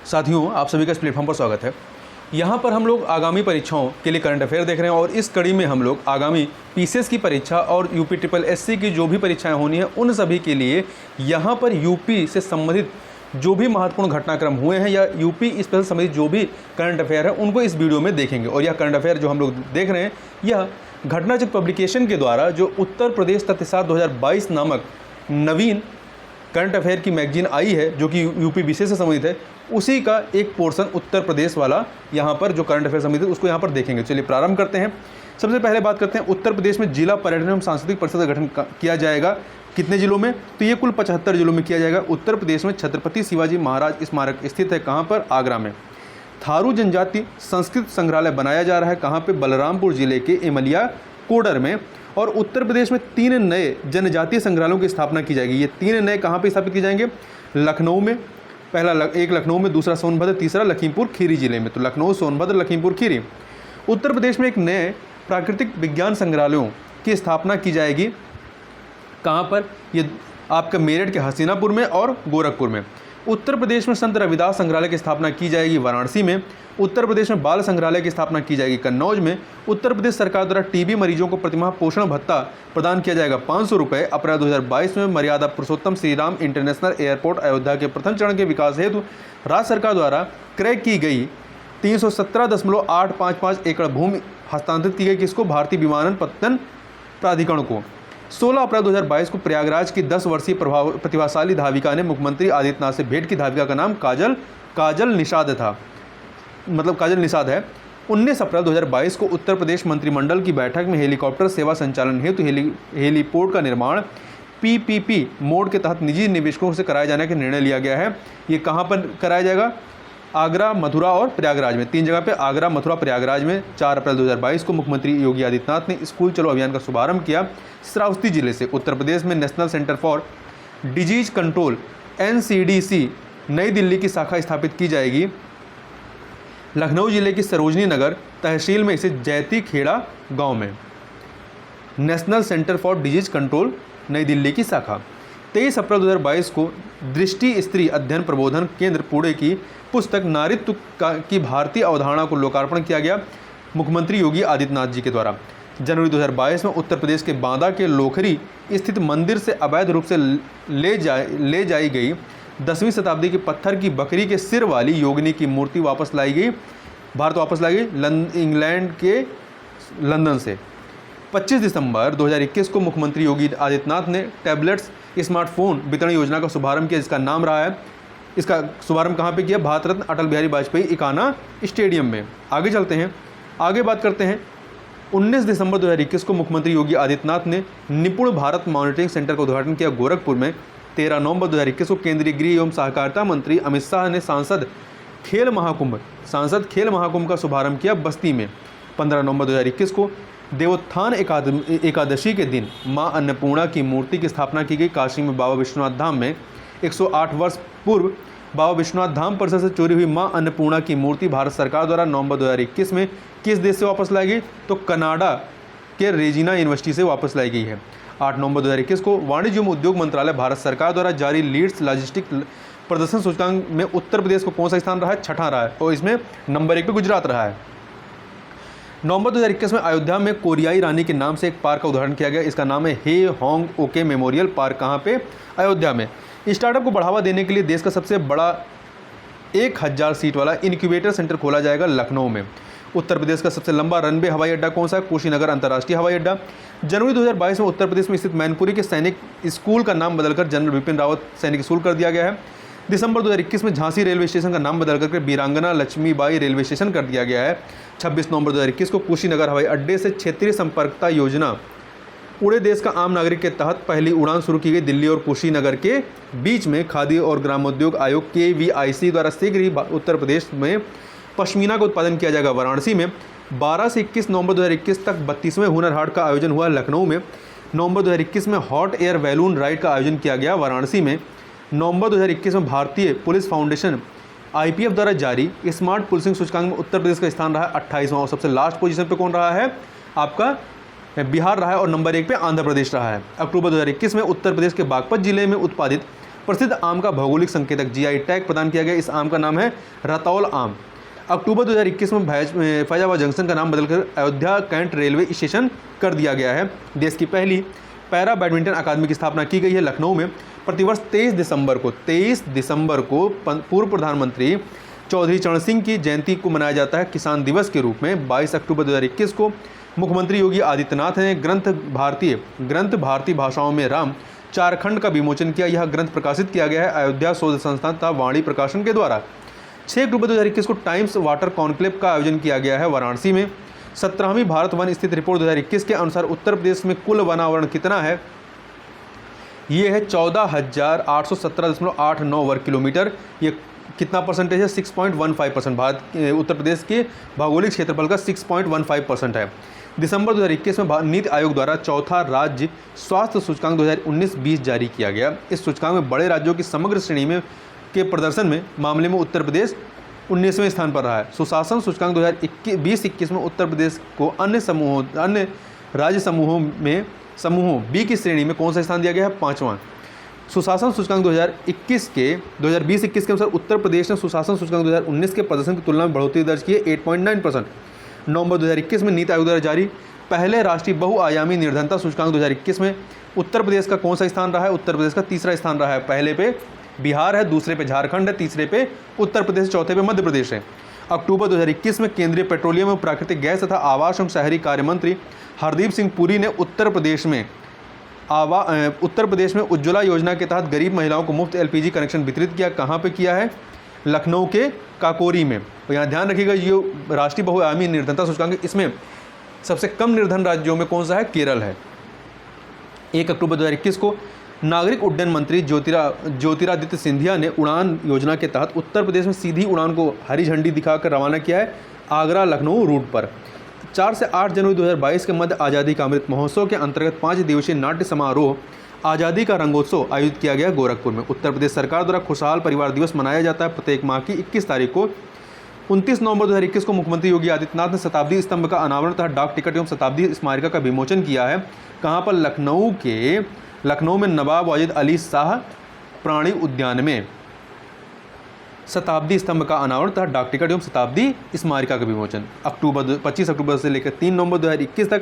साथियों, आप सभी का इस प्लेटफॉर्म पर स्वागत है। यहाँ पर हम लोग आगामी परीक्षाओं के लिए करंट अफेयर देख रहे हैं और इस कड़ी में हम लोग आगामी पीसीएस की परीक्षा और यूपी ट्रिपल एससी की जो भी परीक्षाएं होनी है उन सभी के लिए यहाँ पर यूपी से संबंधित जो भी महत्वपूर्ण घटनाक्रम हुए हैं या यूपी स्पेशल संबंधित जो भी करंट अफेयर है उनको इस वीडियो में देखेंगे। और यह करंट अफेयर जो हम लोग देख रहे हैं यह घटनाचक्र पब्लिकेशन के द्वारा जो उत्तर प्रदेश तथ्यसात 2022 नामक नवीन करंट अफेयर की मैगजीन आई है जो कि यूपी विषय से संबंधित है, उसी का एक पोर्शन उत्तर प्रदेश वाला यहाँ पर जो करंट अफेयर संबंधित उसको यहाँ पर देखेंगे। चलिए प्रारंभ करते हैं। सबसे पहले बात करते हैं उत्तर प्रदेश में जिला पर्यटन एवं सांस्कृतिक परिषद का गठन किया जाएगा। कितने जिलों में? तो ये कुल 75 जिलों में किया जाएगा। उत्तर प्रदेश में छत्रपति शिवाजी महाराज स्मारक स्थित है। कहाँ पर? आगरा में। थारू जनजाति संस्कृत संग्रहालय बनाया जा रहा है। कहाँ पे? बलरामपुर जिले के इमलिया कोडर में। और उत्तर प्रदेश में 3 नए जनजातीय संग्रहालयों की स्थापना की जाएगी। ये 3 नए कहाँ पे स्थापित किए जाएंगे? लखनऊ में, पहला एक लखनऊ में, दूसरा सोनभद्र, तीसरा लखीमपुर खीरी जिले में। तो लखनऊ, सोनभद्र, लखीमपुर खीरी। उत्तर प्रदेश में एक नए प्राकृतिक विज्ञान संग्रहालयों की स्थापना की जाएगी। कहाँ पर? ये आपका मेरठ के हसीनापुर में और गोरखपुर में। उत्तर प्रदेश में संत रविदास संग्रहालय की स्थापना की जाएगी वाराणसी में। उत्तर प्रदेश में बाल संग्रहालय की स्थापना की जाएगी कन्नौज में। उत्तर प्रदेश सरकार द्वारा टीबी मरीजों को प्रतिमाह पोषण भत्ता प्रदान किया जाएगा 500 रुपये। अप्रैल 2022 में मर्यादा पुरुषोत्तम श्री राम इंटरनेशनल एयरपोर्ट अयोध्या के प्रथम चरण के विकास हेतु राज्य सरकार द्वारा क्रय की गई 317.855 एकड़ भूमि हस्तांतरित की गई। किसको? भारतीय विमानपत्तन प्राधिकरण को। 16 अप्रैल 2022 को प्रयागराज की 10 वर्षीय प्रतिभाशाली धाविका ने मुख्यमंत्री आदित्यनाथ से भेंट की। धाविका का नाम काजल निषाद था, मतलब काजल निषाद है। 19 अप्रैल 2022 को उत्तर प्रदेश मंत्रिमंडल की बैठक में हेलीकॉप्टर सेवा संचालन हेतु हेलीपोर्ट का निर्माण पीपीपी मोड के तहत निजी निवेशकों से कराए जाने का निर्णय लिया गया है। ये कहाँ पर कराया जाएगा? आगरा, मथुरा और प्रयागराज में। 3 जगह पे, आगरा, मथुरा, प्रयागराज में। 4 अप्रैल 2022 को मुख्यमंत्री योगी आदित्यनाथ ने स्कूल चलो अभियान का शुभारंभ किया श्रावस्ती जिले से। उत्तर प्रदेश में national centre for disease control NCDC नई दिल्ली की शाखा स्थापित की जाएगी। लखनऊ जिले की सरोजनी नगर तहसील में इसे जैती खेड़ा गांव में। National centre for disease control नई दिल्ली की शाखा। 23 अप्रैल 2022 को दृष्टि स्त्री अध्ययन प्रबोधन केंद्र पुणे की पुस्तक नारीत्व की भारतीय अवधारणा को लोकार्पण किया गया मुख्यमंत्री योगी आदित्यनाथ जी के द्वारा। जनवरी 2022 में उत्तर प्रदेश के बांदा के लोखरी स्थित मंदिर से अवैध रूप से ले जाई गई 10वीं शताब्दी के पत्थर की बकरी के सिर वाली योगिनी की मूर्ति वापस लाई गई, भारत वापस लाई गई इंग्लैंड के लंदन से। 25 दिसंबर 2021 को मुख्यमंत्री योगी आदित्यनाथ ने टैबलेट्स स्मार्टफोन वितरण योजना का शुभारंभ किया, जिसका नाम रहा है, इसका शुभारंभ कहाँ पे किया? भारत रत्न अटल बिहारी वाजपेयी इकाना स्टेडियम में। आगे चलते हैं, आगे बात करते हैं। 19 दिसंबर 2021 को मुख्यमंत्री योगी आदित्यनाथ ने निपुण भारत मॉनिटरिंग सेंटर का उद्घाटन किया गोरखपुर में। 13 नवंबर 2021 को केंद्रीय गृह एवं सहकारिता मंत्री अमित शाह ने सांसद खेल महाकुंभ का शुभारंभ किया बस्ती में। 15 नवंबर 2021 को देवोत्थान एकादशी के दिन मां अन्नपूर्णा की मूर्ति की स्थापना की गई काशी में। बाबा विश्वनाथ धाम में 108 वर्ष पूर्व बाबा विश्वनाथ धाम परिसर से चोरी हुई मां अन्नपूर्णा की मूर्ति भारत सरकार द्वारा नवंबर 2021 में किस देश से वापस लाई गई? तो कनाडा के रेजिना यूनिवर्सिटी से वापस लाई गई है। 8 नवंबर 2021 को वाणिज्य एवं उद्योग मंत्रालय भारत सरकार द्वारा जारी लीड्स लॉजिस्टिक प्रदर्शन सूचकांक में उत्तर प्रदेश को कौन सा स्थान रहा है? 6ठा रहा है और इसमें नंबर 1 पे गुजरात रहा है। नवंबर 2021 में अयोध्या में कोरियाई रानी के नाम से एक पार्क का उद्घाटन किया गया। इसका नाम है हे होंग ओके मेमोरियल पार्क। कहाँ पे? अयोध्या में। स्टार्टअप को बढ़ावा देने के लिए देश का सबसे बड़ा 1000 सीट वाला इनक्यूबेटर सेंटर खोला जाएगा लखनऊ में। उत्तर प्रदेश का सबसे लंबा रनवे हवाई अड्डा कौन सा है? कुशीनगर अंतर्राष्ट्रीय हवाई अड्डा। जनवरी 2022 में उत्तर प्रदेश में स्थित मैनपुरी के सैनिक स्कूल का नाम बदलकर जनरल विपिन रावत सैनिक स्कूल कर दिया गया है। दिसंबर 2021 में झांसी रेलवे स्टेशन का नाम बदल करके वीरांगना लक्ष्मीबाई रेलवे स्टेशन कर दिया गया है। 26 नवंबर 2021 को कुशीनगर हवाई अड्डे से क्षेत्रीय संपर्कता योजना पूरे देश का आम नागरिक के तहत पहली उड़ान शुरू की गई। दिल्ली और कुशीनगर के बीच में खाद्य और ग्रामोद्योग आयोग KVIC द्वारा शीघ्र ही उत्तर प्रदेश में पश्मीना का उत्पादन किया जाएगा। वाराणसी में 12 से 21 नवंबर 2021 तक 32वें हुनर हाट का आयोजन हुआ। लखनऊ में नवंबर 2021 में हॉट एयर बैलून राइड का आयोजन किया गया। वाराणसी में नवंबर 2021 में भारतीय पुलिस फाउंडेशन IPF द्वारा जारी स्मार्ट पुलिसिंग सूचकांक में उत्तर प्रदेश का स्थान रहा है 28वां और सबसे लास्ट पोजीशन पे कौन रहा है? आपका बिहार रहा है और नंबर 1 पे आंध्र प्रदेश रहा है। अक्टूबर 2021 में उत्तर प्रदेश के बागपत जिले में उत्पादित प्रसिद्ध आम का भौगोलिक संकेतक जीआई टैग प्रदान किया गया। इस आम का नाम है रतौल आम। अक्टूबर 2021 में फैजाबाद जंक्शन का नाम बदलकर अयोध्या कैंट रेलवे स्टेशन कर दिया गया है। देश की पहली पैरा बैडमिंटन अकादमी की स्थापना की गई है लखनऊ में। प्रतिवर्ष 23 दिसंबर को पूर्व प्रधानमंत्री चौधरी चरण सिंह की जयंती को मनाया जाता है किसान दिवस के रूप में। 22 अक्टूबर 2021 को मुख्यमंत्री योगी आदित्यनाथ ने ग्रंथ भारतीय भाषाओं में राम 4 खंड का विमोचन किया। यह ग्रंथ प्रकाशित किया गया है अयोध्या शोध संस्थान तथा वाणी प्रकाशन के द्वारा। 6 अक्टूबर 2021 को टाइम्स वाटर कॉन्क्लेव का आयोजन किया गया है वाराणसी में। 17वीं भारत वन स्थित रिपोर्ट 2021 के अनुसार उत्तर प्रदेश में कुल वनावरण कितना है? ये है 14,817.89 वर्ग किलोमीटर। ये कितना परसेंटेज है? 6.15%। भारत उत्तर प्रदेश के भौगोलिक क्षेत्रफल का 6.15% है। दिसंबर 2021 में नीति आयोग द्वारा चौथा राज्य स्वास्थ्य सूचकांक 2019-20 जारी किया गया। इस सूचकांक में बड़े राज्यों की समग्र श्रेणी में के प्रदर्शन में मामले में उत्तर प्रदेश 19वें स्थान पर रहा है। सुशासन सूचकांक 2020-21 में उत्तर प्रदेश को अन्य राज्य समूहों बी की श्रेणी में कौन सा स्थान दिया गया है? 5वां। सुशासन सूचकांक 2020-21 के अनुसार उत्तर प्रदेश ने सुशासन सूचकांक 2019 के प्रदर्शन की तुलना में बढ़ोतरी दर्ज की है 8.9%। नवंबर 2021 में नीति आयोग द्वारा जारी पहले राष्ट्रीय बहुआयामी निर्धनता सूचकांक 2021 में उत्तर प्रदेश का कौन सा स्थान रहा है? उत्तर प्रदेश का 3रा स्थान रहा है। पहले पे बिहार है, दूसरे पे झारखंड है, तीसरे पे उत्तर प्रदेश, चौथे पे मध्य प्रदेश है। अक्टूबर 2021 में केंद्रीय पेट्रोलियम एवं प्राकृतिक गैस तथा आवास एवं शहरी कार्य मंत्री हरदीप सिंह पुरी ने उत्तर प्रदेश में उज्ज्वला योजना के तहत गरीब महिलाओं को मुफ्त एलपीजी कनेक्शन वितरित किया। कहाँ पे किया है? लखनऊ के काकोरी में। तो यहाँ ध्यान रखिएगा, ये राष्ट्रीय बहुआयामी निर्धनता सूचकांक, इसमें सबसे कम निर्धन राज्यों में कौन सा है? केरल है। 1 अक्टूबर 2021 को नागरिक उड्डयन मंत्री ज्योतिरादित्य सिंधिया ने उड़ान योजना के तहत उत्तर प्रदेश में सीधी उड़ान को हरी झंडी दिखाकर रवाना किया है आगरा लखनऊ रूट पर। 4 से 8 जनवरी 2022 के मध्य आज़ादी का अमृत महोत्सव के अंतर्गत 5 दिवसीय नाट्य समारोह आज़ादी का रंगोत्सव आयोजित किया गया गोरखपुर में। उत्तर प्रदेश सरकार द्वारा खुशहाल परिवार दिवस मनाया जाता है प्रत्येक माह की 21 तारीख को। 29 नवंबर 2021 को मुख्यमंत्री योगी आदित्यनाथ ने शताब्दी स्तंभ का अनावरण तथा डाक टिकट एवं शताब्दी स्मारिका का विमोचन किया है। कहाँ पर? लखनऊ में नवाब वाजिद अली शाह प्राणी उद्यान में शताब्दी स्तंभ का अनावरण तथा डाक टिकट एवं शताब्दी स्मारिका का विमोचन। 25 अक्टूबर से लेकर 3 नवंबर 2021 तक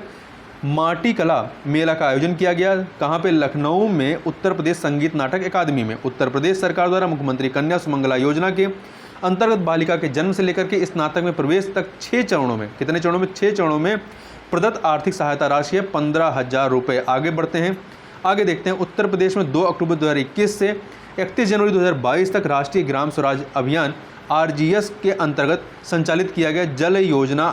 माटी कला मेला का आयोजन किया गया। कहाँ पे? लखनऊ में उत्तर प्रदेश संगीत नाटक अकादमी में। उत्तर प्रदेश सरकार द्वारा मुख्यमंत्री कन्या सुमंगला योजना के अंतर्गत बालिका के जन्म से लेकर के स्नातक में प्रवेश तक 6 चरणों में, कितने चरणों में? 6 चरणों में प्रदत्त आर्थिक सहायता राशि है 15,000 रुपये। आगे बढ़ते हैं, आगे देखते हैं। उत्तर प्रदेश में 2 अक्टूबर 2021 से 31 जनवरी 2022 तक राष्ट्रीय ग्राम स्वराज अभियान RGS के अंतर्गत संचालित किया गया जल योजना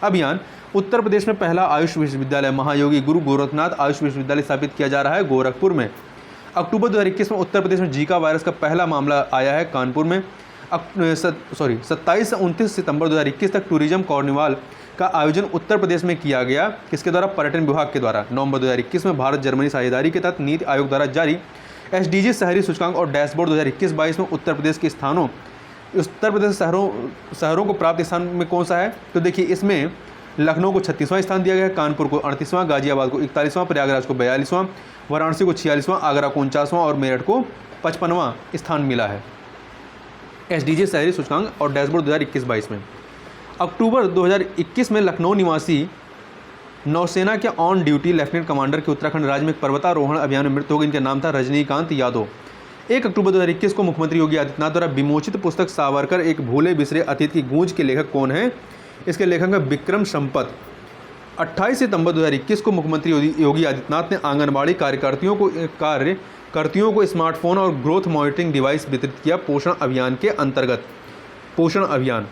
अभियान। उत्तर प्रदेश में पहला आयुष विश्वविद्यालय महायोगी गुरु गोरखनाथ आयुष विश्वविद्यालय स्थापित किया जा रहा है गोरखपुर में। अक्टूबर 2021 में उत्तर प्रदेश में जीका वायरस का पहला मामला आया है कानपुर में। 27 से 29 सितंबर 2021 तक टूरिज्म कार्निवाल का आयोजन उत्तर प्रदेश में किया गया, किसके द्वारा? पर्यटन विभाग के द्वारा। नवंबर 2021 में भारत जर्मनी साझेदारी के तहत नीति आयोग द्वारा जारी SDG शहरी सूचकांक और डैशबोर्ड 2021-22 में उत्तर प्रदेश शहरों को प्राप्त स्थान में कौन सा है? तो देखिए, इसमें लखनऊ को 36वां स्थान दिया गया है, कानपुर को 38वां, गाजियाबाद को 41वां, प्रयागराज को 42वां, वाराणसी को 46वां, आगरा को 49वां और मेरठ को 55वां स्थान मिला है SDG शहरी सूचकांक और डैशबोर्ड 2021-22 में। अक्टूबर 2021 में लखनऊ निवासी नौसेना के ऑन ड्यूटी लेफ्टिनेंट कमांडर के उत्तराखंड राज्य में पर्वतारोहण अभियान में मृत्यु हो गई। इनका नाम था रजनीकांत यादव। 1 अक्टूबर 2021 को मुख्यमंत्री योगी आदित्यनाथ द्वारा विमोचित पुस्तक सावरकर एक भूले बिसरे अतीत की गूंज के लेखक कौन है? इसके लेखक है विक्रम संपत। 28 सितंबर 2021 को मुख्यमंत्री योगी आदित्यनाथ ने आंगनबाड़ी कार्यकर्तियों को स्मार्टफोन और ग्रोथ मॉनिटरिंग डिवाइस वितरित किया पोषण अभियान के अंतर्गत। पोषण अभियान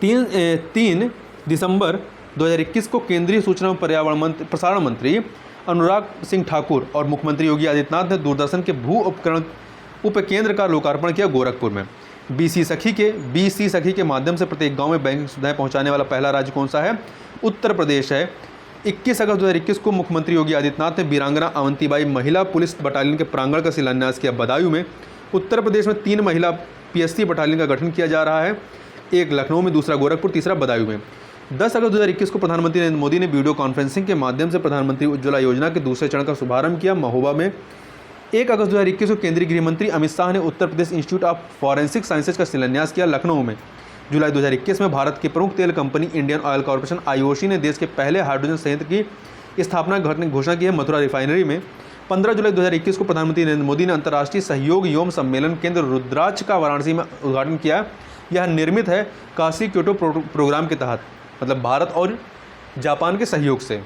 3 दिसंबर 2021 को केंद्रीय सूचना एवं प्रसारण मंत्री अनुराग सिंह ठाकुर और मुख्यमंत्री योगी आदित्यनाथ ने दूरदर्शन के भू उपकरण उपकेंद्र का लोकार्पण किया गोरखपुर में। BC सखी के माध्यम से प्रत्येक गांव में बैंकिंग सुविधाएं पहुंचाने वाला पहला राज्य कौन सा है? उत्तर प्रदेश है। 21 अगस्त 2021 को मुख्यमंत्री योगी आदित्यनाथ ने वीरांगना अवंतीबाई महिला पुलिस बटालियन के प्रांगण का शिलान्यास किया बदायूं में। उत्तर प्रदेश में 3 महिला PSC बटालियन का गठन किया जा रहा है, एक लखनऊ में, दूसरा गोरखपुर, तीसरा बदायूं में। 10 अगस्त 2021 को प्रधानमंत्री नरेंद्र मोदी ने वीडियो कॉन्फ्रेंसिंग के माध्यम से प्रधानमंत्री उज्ज्वला योजना के दूसरे चरण का शुभारंभ किया महोबा में। 1 अगस्त 2021 को केंद्रीय गृह मंत्री अमित शाह ने Uttar Pradesh institute of forensic sciences का शिलान्यास किया लखनऊ में। जुलाई 2021 में भारत की प्रमुख तेल company Indian oil corporation IOC ने देश के पहले हाइड्रोजन संयंत्र की स्थापना की घोषणा की है मथुरा रिफाइनरी में। 15 जुलाई 2021 को प्रधानमंत्री नरेंद्र मोदी ने अंतर्राष्ट्रीय सहयोग एवं सम्मेलन केंद्र रुद्राक्ष का वाराणसी में उद्घाटन किया। यह निर्मित है काशी क्योटो प्रोग्राम के तहत, मतलब भारत और जापान के सहयोग से।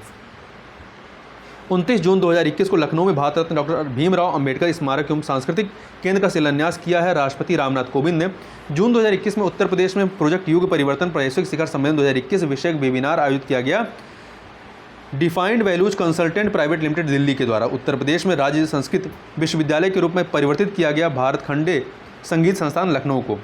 29 जून 2021 को लखनऊ में भारत रत्न डॉक्टर भीमराव अंबेडकर स्मारक एवं सांस्कृतिक केंद्र का शिलान्यास किया है राष्ट्रपति रामनाथ कोविंद ने। जून 2021 में उत्तर प्रदेश में प्रोजेक्ट युग परिवर्तन वैश्विक शिखर सम्मेलन 2021 विषयक वेबिनार आयोजित किया गया। Defined values consultant private limited Delhi के द्वारा उत्तर प्रदेश में राज्य संस्कृत विश्वविद्यालय के रूप में परिवर्तित किया गया भारत खंडे संगीत संस्थान लखनऊ को।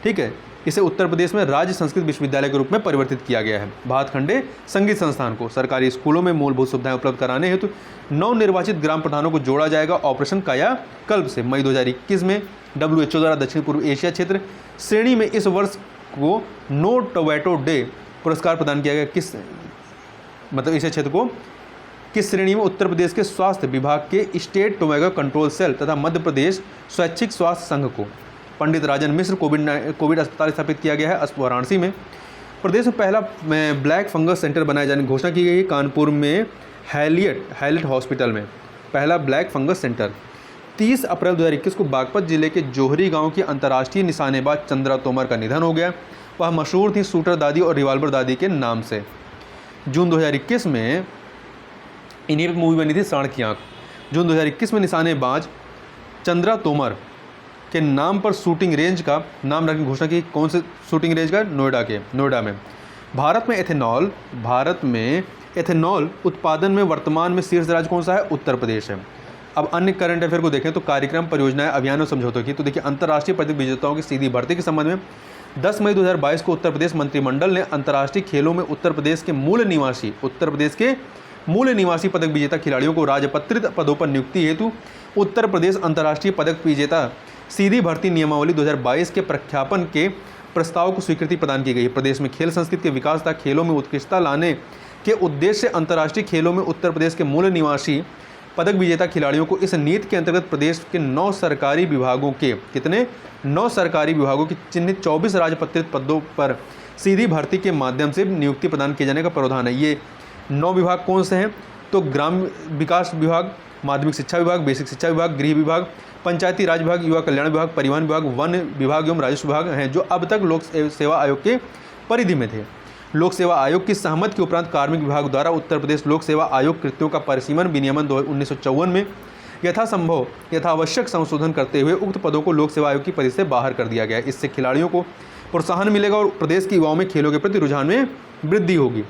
ठीक है, इसे उत्तर प्रदेश में राज्य संस्कृत विश्वविद्यालय के रूप में परिवर्तित किया गया है। भातखंडे संगीत संस्थान को सरकारी स्कूलों में मूलभूत सुविधाएं उपलब्ध कराने हेतु नवनिर्वाचित ग्राम प्रधानों को जोड़ा जाएगा। ऑपरेशन कायाकल्प से मई 2021 में WHO द्वारा दक्षिण पूर्व एशिया क्षेत्र श्रेणी में इस वर्ष को नो टोबैको डे पुरस्कार प्रदान किया गया। एशिया क्षेत्र को किस श्रेणी में? उत्तर प्रदेश के स्वास्थ्य विभाग के स्टेट टोबैको कंट्रोल सेल तथा मध्य प्रदेश स्वैच्छिक स्वास्थ्य संघ को। पंडित राजन मिश्र कोविड अस्पताल स्थापित किया गया है वाराणसी में। प्रदेश में पहला ब्लैक फंगस सेंटर बनाए जाने की घोषणा की गई है। कानपुर में हैलियट हॉस्पिटल में पहला ब्लैक फंगस सेंटर। 30 अप्रैल 2021 को बागपत जिले के जोहरी गांव की अंतर्राष्ट्रीय निशानेबाज चंद्रा तोमर का निधन हो गया। वह मशहूर थी शूटर दादी और रिवाल्वर दादी के नाम से। जून 2021 में इन्हीं पर मूवी बनी थी साढ़ की आँख। जून 2021 में निशानेबाज चंद्रा तोमर के नाम पर शूटिंग रेंज का नाम रखने की घोषणा की। कौन से शूटिंग रेंज का? नोएडा में। भारत में एथेनॉल उत्पादन में वर्तमान में शीर्ष राज्य कौन सा है? उत्तर प्रदेश है। अब अन्य करंट अफेयर को देखें तो कार्यक्रम, परियोजनाएं, अभियान और समझौतों की। तो देखिए, अंतर्राष्ट्रीय पदक विजेताओं की सीधी भर्ती के संबंध में 10 मई 2022 को उत्तर प्रदेश मंत्रिमंडल ने अंतर्राष्ट्रीय खेलों में उत्तर प्रदेश के मूल निवासी पदक विजेता खिलाड़ियों को राजपत्रित पदों पर नियुक्ति हेतु उत्तर प्रदेश अंतर्राष्ट्रीय पदक विजेता सीधी भर्ती नियमावली 2022 के प्रख्यापन के प्रस्ताव को स्वीकृति प्रदान की गई है। प्रदेश में खेल संस्कृति के विकास तथा खेलों में उत्कृष्टता लाने के उद्देश्य से अंतर्राष्ट्रीय खेलों में उत्तर प्रदेश के मूल निवासी पदक विजेता खिलाड़ियों को इस नीति के अंतर्गत प्रदेश के 9 सरकारी विभागों के चिन्हित 24 राजपत्रित पदों पर सीधी भर्ती के माध्यम से नियुक्ति प्रदान किए जाने का प्रावधान है। ये 9 विभाग कौन से हैं? तो ग्राम विकास विभाग, माध्यमिक शिक्षा विभाग, बेसिक शिक्षा विभाग, गृह विभाग, पंचायती राज विभाग, युवा कल्याण विभाग, परिवहन विभाग, वन विभाग एवं राजस्व विभाग हैं, जो अब तक लोक सेवा आयोग के परिधि में थे। लोक सेवा आयोग की सहमति के उपरांत कार्मिक विभाग द्वारा उत्तर प्रदेश लोक सेवा आयोग कृत्यों का परिसीमन विनियमन 1954 में यथावश्यक संशोधन करते हुए उक्त पदों को लोक सेवा आयोग की परिधि से बाहर कर दिया गया। इससे खिलाड़ियों को प्रोत्साहन मिलेगा और प्रदेश के युवाओं में खेलों के प्रति रुझान में वृद्धि होगी।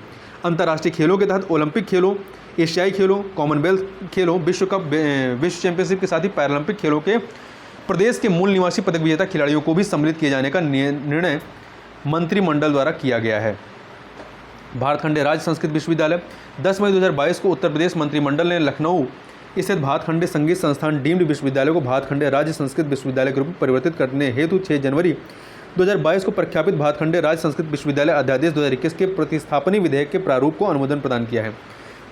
अंतर्राष्ट्रीय खेलों के तहत ओलंपिक खेलों, एशियाई खेलों, कॉमनवेल्थ खेलों, विश्व कप, विश्व चैंपियनशिप के साथ ही पैरालंपिक खेलों के प्रदेश के मूल निवासी पदक विजेता खिलाड़ियों को भी सम्मिलित किए जाने का निर्णय मंत्रिमंडल द्वारा किया गया है। भातखंडे राज्य संस्कृत विश्वविद्यालय 10 मई 2022 को उत्तर प्रदेश मंत्रिमंडल ने लखनऊ स्थित भातखंडे संगीत संस्थान डीम्ड विश्वविद्यालय को भातखंडे राज्य संस्कृत विश्वविद्यालय के रूप में परिवर्तित करने हेतु 6 जनवरी 2022 को प्रख्यापित भातखंडे राज्य संस्कृत विश्वविद्यालय अध्यादेश 2021 के प्रतिस्थापनी विधेयक के प्रारूप को अनुमोदन प्रदान किया है।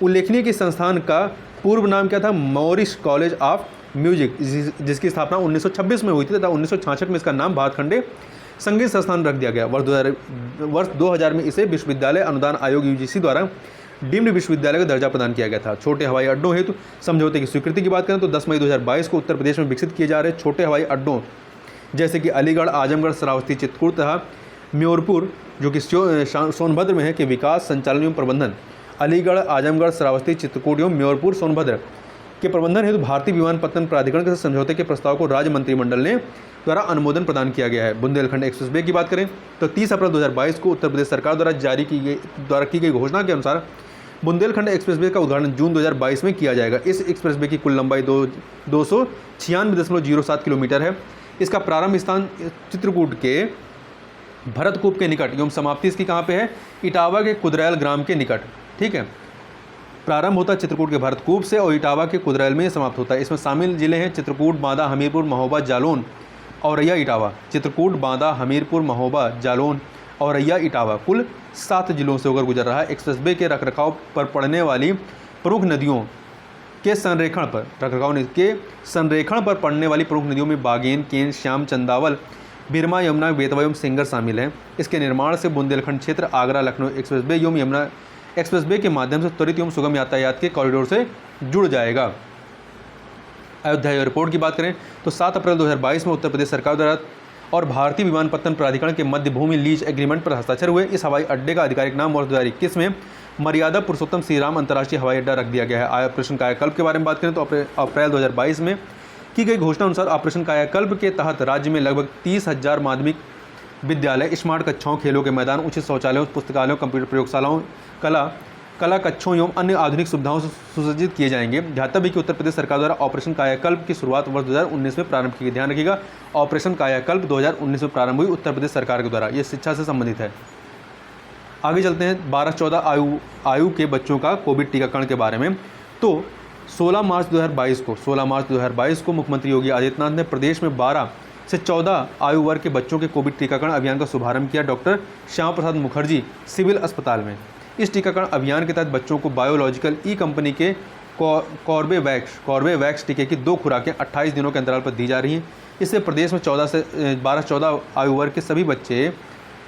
उल्लेखनीय कि संस्थान का पूर्व नाम क्या था? मॉरिस कॉलेज ऑफ म्यूजिक, जिसकी स्थापना 1926 में हुई थी तथा 1966 में इसका नाम भातखंडे संगीत संस्थान रख दिया गया। वर्ष 2000 में इसे विश्वविद्यालय अनुदान आयोग UGC द्वारा डीम्ड विश्वविद्यालय का दर्जा प्रदान किया गया था। छोटे हवाई अड्डों हेतु समझौते की स्वीकृति की बात करें तो 10 मई 2022 को उत्तर प्रदेश में विकसित किए जा रहे छोटे हवाई अड्डों जैसे कि अलीगढ़, आजमगढ़, श्रावस्ती, चित्रकूट तथा म्योरपुर, जो कि सोनभद्र में है, के विकास, संचालन एवं प्रबंधन। अलीगढ़, आजमगढ़, श्रावस्ती, चित्रकूट एवं म्योरपुर, सोनभद्र के प्रबंधन हेतु भारतीय विमानपत्तन प्राधिकरण के समझौते के प्रस्ताव को राज्य मंत्रिमंडल ने द्वारा अनुमोदन प्रदान किया गया है। बुंदेलखंड एक्सप्रेस वे की बात करें तो 30 अप्रैल 2022 को उत्तर प्रदेश सरकार द्वारा की गई घोषणा के अनुसार बुंदेलखंड एक्सप्रेस वे का उद्घाटन जून 2022 में किया जाएगा। इस एक्सप्रेस वे की कुल लंबाई 296.07 किलोमीटर है। इसका प्रारंभ स्थान चित्रकूट के भरतकूप के निकट एवं समाप्ति इसकी कहाँ पे है? इटावा के कुदरैल ग्राम के निकट। ठीक है, प्रारंभ होता है चित्रकूट के भरतकूप से और इटावा के कुदरैल में समाप्त होता है। इसमें शामिल जिले हैं चित्रकूट, बांदा, हमीरपुर, महोबा, जालौन, औरैया, इटावा। चित्रकूट, बांदा, हमीरपुर, महोबा, जालौन, औरैया, इटावा कुल 7 जिलों से होकर गुजर रहा है। एक्सप्रेस वे के रखरखाव पर पड़ने वाली प्रमुख नदियों के संरेखण पर पड़ने वाली प्रमुख नदियों में बागेन, केन, श्याम, चंदावल, बिरमा, यमुना, बेतवा एवं सिंगर शामिल हैं। इसके निर्माण से बुंदेलखंड क्षेत्र आगरा लखनऊ एक्सप्रेसवे एवं यमुना एक्सप्रेसवे के माध्यम से त्वरित एवं सुगम यातायात के कॉरिडोर से जुड़ जाएगा। अयोध्या रिपोर्ट की बात करें तो 7 अप्रैल 2022 में उत्तर प्रदेश सरकार द्वारा और भारतीय विमानपत्तन प्राधिकरण के मध्य भूमि लीज एग्रीमेंट पर हस्ताक्षर हुए। इस हवाई अड्डे का आधिकारिक नाम वर्ष 2021 में मर्यादा पुरुषोत्तम श्री राम अंतर्राष्ट्रीय हवाई अड्डा रख दिया गया है। ऑपरेशन कायाकल्प के बारे में बात करें तो अप्रैल 2022 में की गई घोषणा अनुसार ऑपरेशन कायाकल्प के तहत राज्य में लगभग 30,000 माध्यमिक विद्यालय, स्मार्ट कक्षाओं, खेलों के मैदान, उचित शौचालयों, पुस्तकालयों, कंप्यूटर प्रयोगशालाओं, कला कक्षों एवं अन्य आधुनिक सुविधाओं से सुसज्जित किए जाएंगे। ध्यातव्य है कि उत्तर प्रदेश सरकार द्वारा ऑपरेशन कायाकल्प की शुरुआत वर्ष 2019 में प्रारंभ की गई। ध्यान रखिएगा, ऑपरेशन कायाकल्प 2019 में प्रारंभ हुई उत्तर प्रदेश सरकार के द्वारा। ये शिक्षा से संबंधित है। आगे चलते हैं 12-14 आयु के बच्चों का कोविड टीकाकरण के बारे में। तो 16 मार्च 2022 को मुख्यमंत्री योगी आदित्यनाथ ने प्रदेश में 12 से 14 आयु वर्ग के बच्चों के कोविड टीकाकरण अभियान का शुभारंभ किया डॉक्टर श्यामा प्रसाद मुखर्जी सिविल अस्पताल में। इस टीकाकरण अभियान के तहत बच्चों को बायोलॉजिकल ई कंपनी के कॉर्बेवैक्स टीके की 2 खुराकें 28 दिनों के अंतराल पर दी जा रही हैं। इससे प्रदेश में 12-14 आयु वर्ग के सभी बच्चे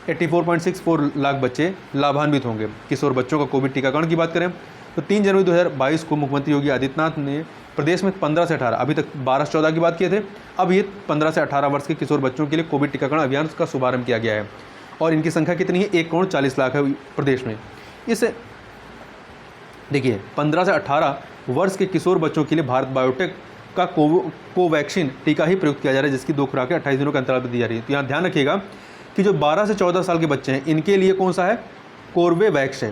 84.64 लाख बच्चे लाभान्वित होंगे। किशोर बच्चों का कोविड टीकाकरण की बात करें तो 3 जनवरी 2022 को मुख्यमंत्री योगी आदित्यनाथ ने प्रदेश में 15 से 18, अभी तक 12 से 14 की बात किए थे, अब ये 15 से 18 वर्ष के किशोर बच्चों के लिए कोविड टीकाकरण अभियान का शुभारंभ किया गया है। और इनकी संख्या कितनी है? 1,40,00,000 है प्रदेश में। इसे देखिए 15 से 18 वर्ष के किशोर बच्चों के लिए भारत बायोटेक का कोवैक्सीन टीका ही प्रयुक्त किया जा रहा है, जिसकी 2 खुराकें 28 दिनों के अंतराल पर दी जा रही है। तो यहाँ ध्यान रखिएगा कि जो 12 से 14 साल के बच्चे हैं इनके लिए कौन सा है? कोर्बेवैक्स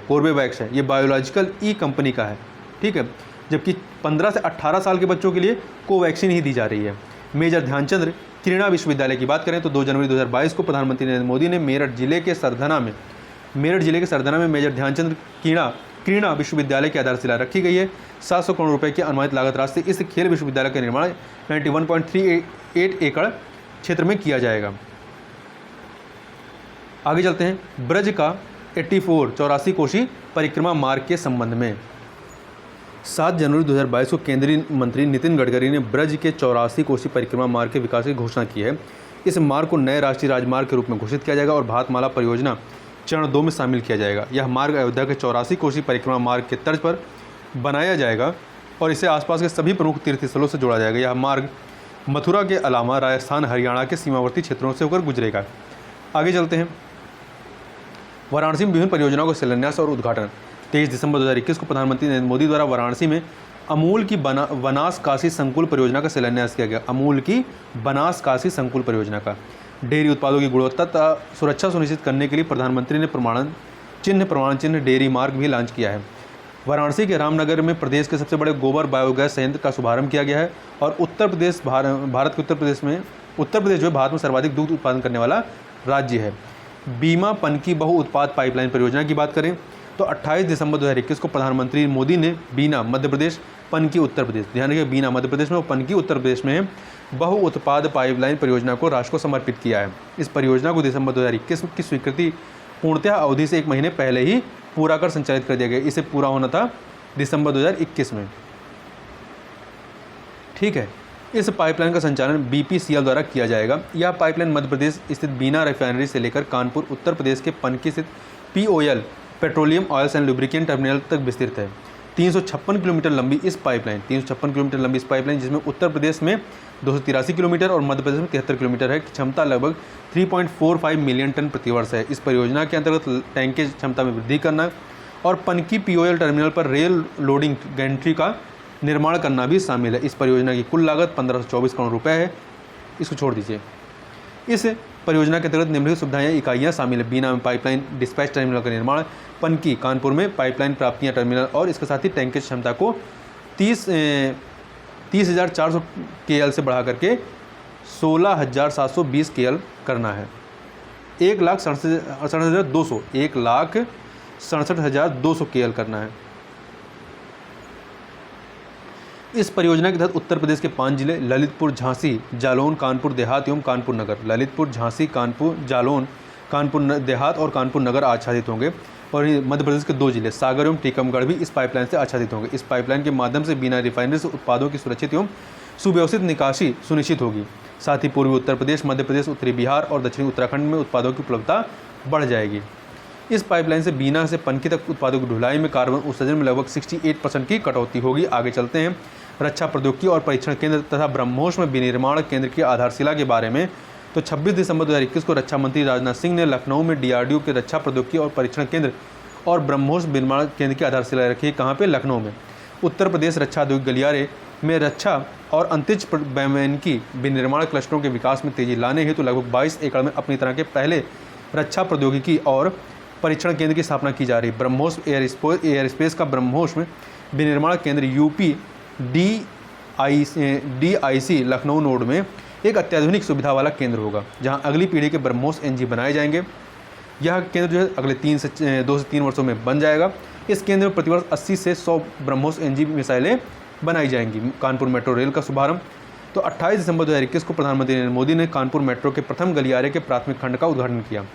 है। ये बायोलॉजिकल ई कंपनी का है, ठीक है। जबकि 15 से 18 साल के बच्चों के लिए कोवैक्सीन ही दी जा रही है। मेजर ध्यानचंद क्रीड़ा विश्वविद्यालय की बात करें तो 2 जनवरी 2022 को प्रधानमंत्री नरेंद्र मोदी ने मेरठ जिले के सरधना में मेजर ध्यानचंद क्रीड़ा विश्वविद्यालय की आधारशिला रखी गई है। 700 करोड़ रुपए की अनुमानित लागत राशि से इस खेल विश्वविद्यालय का निर्माण 91.38 एकड़ क्षेत्र में किया जाएगा। आगे चलते हैं ब्रज का 84 कोशी परिक्रमा मार्ग के संबंध में। 7 जनवरी 2022 को केंद्रीय मंत्री नितिन गडकरी ने ब्रज के 84 कोशी परिक्रमा मार्ग के विकास की घोषणा की है। इस मार्ग को नए राष्ट्रीय राजमार्ग के रूप में घोषित किया जाएगा और भारतमाला परियोजना चरण 2 में शामिल किया जाएगा। यह मार्ग अयोध्या के 84 कोशी परिक्रमा मार्ग के तर्ज पर बनाया जाएगा और इसे आसपास के सभी प्रमुख तीर्थ स्थलों से जोड़ा जाएगा। यह मार्ग मथुरा के अलावा राजस्थान, हरियाणा के सीमावर्ती क्षेत्रों से होकर गुजरेगा। आगे चलते हैं वाराणसी में विभिन्न परियोजनाओं का शिलान्यास और उद्घाटन। 23 दिसंबर 2021 को प्रधानमंत्री नरेंद्र मोदी द्वारा वाराणसी में अमूल की बनास काशी संकुल परियोजना का शिलान्यास किया गया। अमूल की बनास काशी संकुल परियोजना का डेयरी उत्पादों की गुणवत्ता सुरक्षा सुनिश्चित करने के लिए प्रधानमंत्री ने प्रमाण चिन्ह डेयरी मार्ग भी लॉन्च किया है। वाराणसी के रामनगर में प्रदेश के सबसे बड़े गोबर बायोगैस संयंत्र का शुभारंभ किया गया है और उत्तर प्रदेश जो है भारत में सर्वाधिक दूध उत्पादन करने वाला राज्य है। बीमा पनकी बहु उत्पाद पाइपलाइन परियोजना की बात करें तो 28 दिसंबर 2021 को प्रधानमंत्री मोदी ने बीना मध्य प्रदेश, पनकी उत्तर प्रदेश, ध्यान रखिए बीना मध्य प्रदेश में और पनकी उत्तर प्रदेश में बहु उत्पाद पाइपलाइन परियोजना को राष्ट्र को समर्पित किया है। इस परियोजना को दिसंबर 2021 की स्वीकृति पूर्णतः अवधि से 1 महीने पहले ही पूरा कर संचालित कर दिया गया। इसे पूरा होना था दिसंबर 2021 में, ठीक है। इस पाइपलाइन का संचालन BPCL द्वारा किया जाएगा। यह पाइपलाइन मध्य प्रदेश स्थित बीना रिफाइनरी से लेकर कानपुर, उत्तर प्रदेश के पनकी स्थित POL petroleum oils and lubricant terminal तक विस्तृत है। 356 किलोमीटर लंबी इस पाइपलाइन जिसमें उत्तर प्रदेश में 283 किलोमीटर और मध्य प्रदेश में 73 किलोमीटर है, क्षमता लगभग 3.45 मिलियन टन प्रतिवर्ष है। इस परियोजना के अंतर्गत टैंकेज क्षमता में वृद्धि करना और पनकी POL टर्मिनल पर रेल लोडिंग गैंट्री का निर्माण करना भी शामिल है। इस परियोजना की कुल लागत 1524 करोड़ रुपए है। इसको छोड़ दीजिए। इस परियोजना के अंतर्गत निम्नलिखित सुविधाएं इकाइयाँ शामिल है। बीना में पाइपलाइन डिस्पैच टर्मिनल का निर्माण, पनकी कानपुर में पाइपलाइन प्राप्तियाँ टर्मिनल और इसके साथ ही टैंकेज क्षमता को 30,400 KL से बढ़ा करके 16,720 KL करना है। 1,67,200 KL करना है। इस परियोजना के तहत उत्तर प्रदेश के 5 जिले ललितपुर, झांसी, जालौन, कानपुर देहात एवं कानपुर नगर, ललितपुर, झांसी, कानपुर, जालौन, कानपुर देहात और कानपुर नगर आच्छादित होंगे। और मध्य प्रदेश के 2 जिले सागर एवं टीकमगढ़ भी इस पाइपलाइन से आच्छादित होंगे। इस पाइपलाइन के माध्यम से बिना रिफाइनरी से उत्पादों की सुरक्षित एवं सुव्यवस्थित निकासी सुनिश्चित होगी। साथ ही पूर्वी उत्तर प्रदेश, मध्य प्रदेश, उत्तरी बिहार और दक्षिणी उत्तराखंड में उत्पादों की उपलब्धता बढ़ जाएगी। इस पाइपलाइन से बीना से पनकी तक उत्पादों की ढुलाई में कार्बन उत्सर्जन में लगभग 68% की कटौती होगी। आगे चलते हैं रक्षा प्रौद्योगिकी और परीक्षण केंद्र तथा ब्रह्मोस में विनिर्माण केंद्र की आधारशिला के बारे में। तो 26 दिसंबर 2021 को रक्षा मंत्री राजनाथ सिंह ने लखनऊ में DRDO के रक्षा प्रौद्योगिकी और परीक्षण केंद्र और ब्रह्मोस विनिर्माण केंद्र की आधारशिला रखी। कहाँ पे? लखनऊ में। उत्तर प्रदेश रक्षा औद्योगिक गलियारे में रक्षा और अंतरिक्ष वैमानिकी विनिर्माण क्लस्टरों के विकास में तेजी लाने हेतु लगभग 22 एकड़ में अपनी तरह के पहले रक्षा प्रौद्योगिकी और परीक्षण केंद्र की स्थापना की जा रही। ब्रह्मोस एयरस्पेस का ब्रह्मोस में विनिर्माण केंद्र UP DIC लखनऊ नोड में एक अत्याधुनिक सुविधा वाला केंद्र होगा, जहां अगली पीढ़ी के ब्रह्मोस NG बनाए जाएंगे। यह केंद्र जो है अगले 2 से 3 वर्षों में बन जाएगा। इस केंद्र में प्रतिवर्ष 80 से 100 ब्रह्मोस NG मिसाइलें बनाई जाएंगी। कानपुर मेट्रो रेल का शुभारंभ। तो 28 दिसंबर 2021 को प्रधानमंत्री नरेंद्र मोदी ने कानपुर मेट्रो के प्रथम गलियारे के प्राथमिक खंड का उद्घाटन किया।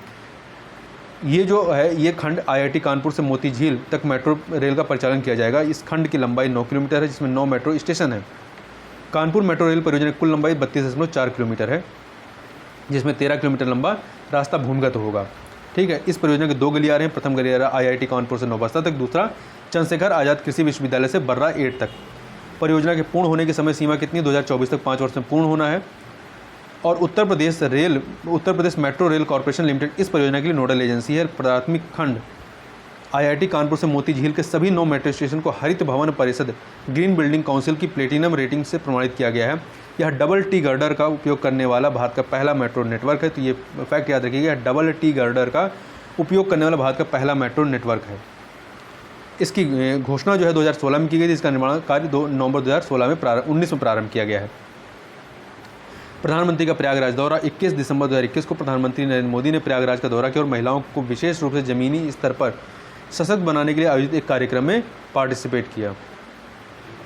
ये जो है ये खंड IIT कानपुर से मोती झील तक मेट्रो रेल का परिचालन किया जाएगा। इस खंड की लंबाई 9 किलोमीटर है, जिसमें 9 मेट्रो स्टेशन है। कानपुर मेट्रो रेल परियोजना की कुल लंबाई 32.4 किलोमीटर है, जिसमें 13 किलोमीटर लंबा रास्ता भूमिगत होगा। ठीक है। इस परियोजना के 2 गलियारे हैं। प्रथम गलियारा IIT कानपुर से नौबस्ता तक, दूसरा चंद्रशेखर आज़ाद कृषि विश्वविद्यालय से बर्रा 8 तक। परियोजना के पूर्ण होने की समय सीमा कितनी? 2024 तक 5 वर्ष में पूर्ण होना है। और Uttar Pradesh metro rail corporation limited इस परियोजना के लिए नोडल एजेंसी है। प्राथमिक खंड IIT कानपुर से मोती झील के सभी 9 मेट्रो स्टेशन को हरित भवन परिषद ग्रीन बिल्डिंग काउंसिल की प्लेटिनम रेटिंग से प्रमाणित किया गया है। यह डबल T गर्डर का उपयोग करने वाला भारत का पहला मेट्रो नेटवर्क है। तो ये फैक्ट याद रखिएगा, डबल T गर्डर का उपयोग करने वाला भारत का पहला मेट्रो नेटवर्क है। इसकी घोषणा जो है 2016 में की गई थी। इसका निर्माण कार्य 2 नवंबर 2019 में प्रारंभ किया गया है। प्रधानमंत्री का प्रयागराज दौरा। 21 दिसंबर 2021 को प्रधानमंत्री नरेंद्र मोदी ने प्रयागराज का दौरा किया और महिलाओं को विशेष रूप से ज़मीनी स्तर पर सशक्त बनाने के लिए आयोजित एक कार्यक्रम में पार्टिसिपेट किया।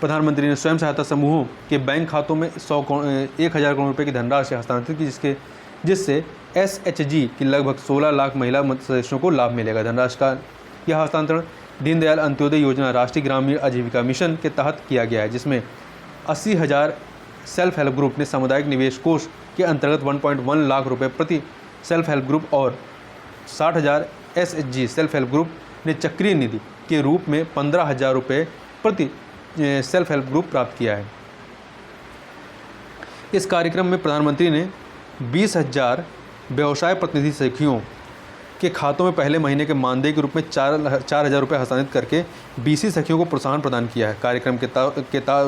प्रधानमंत्री ने स्वयं सहायता समूहों के बैंक खातों में 1,000 करोड़ रुपये की धनराशि हस्तांतरित की, जिससे SHG की लगभग 16 लाख महिला सदस्यों को लाभ मिलेगा। धनराशि का यह हस्तांतरण दीनदयाल अंत्योदय योजना राष्ट्रीय ग्रामीण आजीविका मिशन के तहत किया गया है, जिसमें 80,000 सेल्फ हेल्प ग्रुप ने सामुदायिक निवेश कोष के अंतर्गत 1.1 लाख रुपए प्रति सेल्फ हेल्प ग्रुप और 60,000 SHG सेल्फ हेल्प ग्रुप ने चक्रीय निधि के रूप में 15,000 रुपये प्रति सेल्फ हेल्प ग्रुप प्राप्त किया है। इस कार्यक्रम में प्रधानमंत्री ने 20,000 व्यवसाय प्रतिनिधि सखियों के खातों में पहले महीने के मानदेय के रूप में 4,000 रुपये हस्तांतरित करके BC सखियों को प्रोत्साहन प्रदान किया है। कार्यक्रम के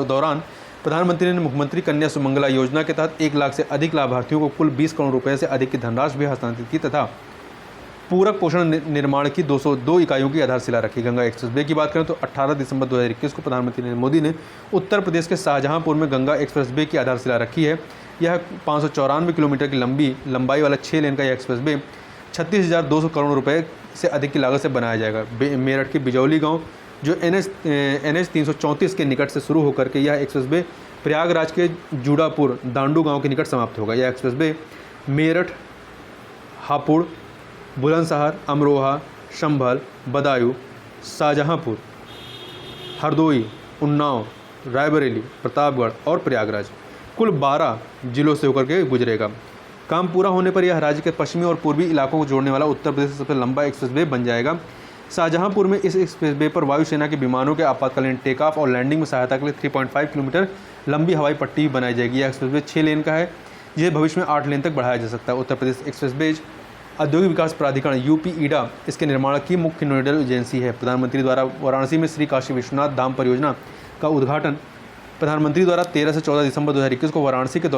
दौरान प्रधानमंत्री ने मुख्यमंत्री कन्या सुमंगला योजना के तहत 1 लाख से अधिक लाभार्थियों को कुल 20 करोड़ रुपए से अधिक की धनराशि भी हस्तांतरित की तथा पूरक पोषण निर्माण की 202 इकाइयों की आधारशिला रखी। गंगा एक्सप्रेस वे की बात करें तो 18 दिसंबर 2021 को प्रधानमंत्री नरेंद्र मोदी ने उत्तर प्रदेश के शाहजहांपुर में गंगा एक्सप्रेस वे की आधारशिला रखी है। यह 594 किलोमीटर की लंबाई वाला 6 लेन का यह एक्सप्रेस वे 36,200 करोड़ रुपए से अधिक की लागत से बनाया जाएगा। मेरठ के बिजौली गाँव जो NH 334 के निकट से शुरू होकर के यह एक्सप्रेस वे प्रयागराज के जूडापुर दांडू गांव के निकट समाप्त होगा। यह एक्सप्रेस वे मेरठ, हापुड़, बुलंदशहर, अमरोहा, संभल, बदायूं, शाहजहांपुर, हरदोई, उन्नाव, रायबरेली, प्रतापगढ़ और प्रयागराज कुल 12 जिलों से होकर के गुजरेगा। काम पूरा होने पर यह राज्य के पश्चिमी और पूर्वी इलाकों को जोड़ने वाला उत्तर प्रदेश का सबसे लंबा एक्सप्रेस वे बन जाएगा। शाहजहांपुर में इस एक्सप्रेस वे पर वायुसेना के विमानों के आपातकालीन टेक ऑफ और लैंडिंग में सहायता के लिए 3.5 किलोमीटर लंबी हवाई पट्टी बनाई जाएगी। यह एक्सप्रेस वे 6 लेन का है, जिसे भविष्य में 8 लेन तक बढ़ाया जा सकता है। उत्तर प्रदेश एक्सप्रेस वे औद्योगिक विकास प्राधिकरण UP-EDA इसके निर्माण की मुख्य नोडल एजेंसी है। प्रधानमंत्री द्वारा वाराणसी में श्री काशी विश्वनाथ धाम परियोजना का उद्घाटन प्रधानमंत्री द्वारा 13 से 14 दिसंबर 2021 को वाराणसी के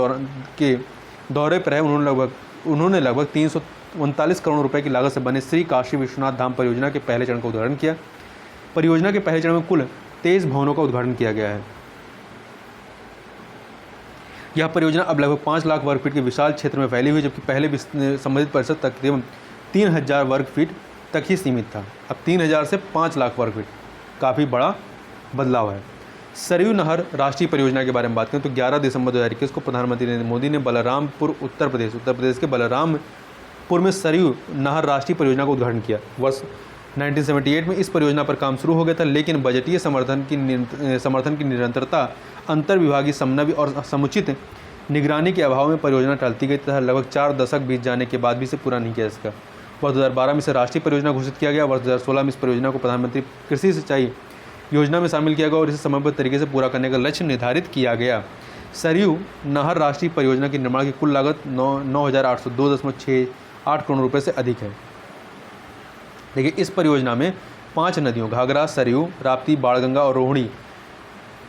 दौरे पर है। उन्होंने लगभग 339 करोड़ रुपए की लागत से बने श्री काशी विश्वनाथ धाम परियोजना के पहले चरण का उद्घाटन किया। परियोजना के पहले चरण में कुल 23 भवनों का उद्घाटन किया गया है। यह परियोजना अब लगभग 5 लाख वर्ग फीट के विशाल क्षेत्र में फैली हुई, जबकि पहले संबंधित परिसर तकरीबन 3,000 वर्ग फीट तक ही सीमित था। अब 3,000 से 5 लाख वर्ग फीट, काफ़ी बड़ा बदलाव है। सरयू नहर राष्ट्रीय परियोजना के बारे में बात करें तो 11 दिसंबर 2021 को प्रधानमंत्री नरेंद्र मोदी ने बलरामपुर उत्तर प्रदेश के बलरामपुर में सरयू नहर राष्ट्रीय परियोजना का उद्घाटन किया। वर्ष 1978 में इस परियोजना पर काम शुरू हो गया था, लेकिन बजटीय समर्थन की निरंतरता, अंतर विभागीय समन्वय और समुचित निगरानी के अभाव में परियोजना टलती गई तथा लगभग 4 दशक बीत जाने के बाद भी इसे पूरा नहीं किया जा सका। वर्ष 2012 में इसे राष्ट्रीय परियोजना घोषित किया गया। वर्ष 2016 में इस परियोजना को प्रधानमंत्री कृषि सिंचाई योजना में शामिल किया गया और इसे समयबद्ध तरीके से पूरा करने का लक्ष्य निर्धारित किया गया। सरयू नहर राष्ट्रीय परियोजना के निर्माण की कुल लागत 9,802.68 करोड़ रुपए से अधिक है। देखिए, इस परियोजना में 5 नदियों घाघरा, सरयू, राप्ती, बाणगंगा और रोहिणी,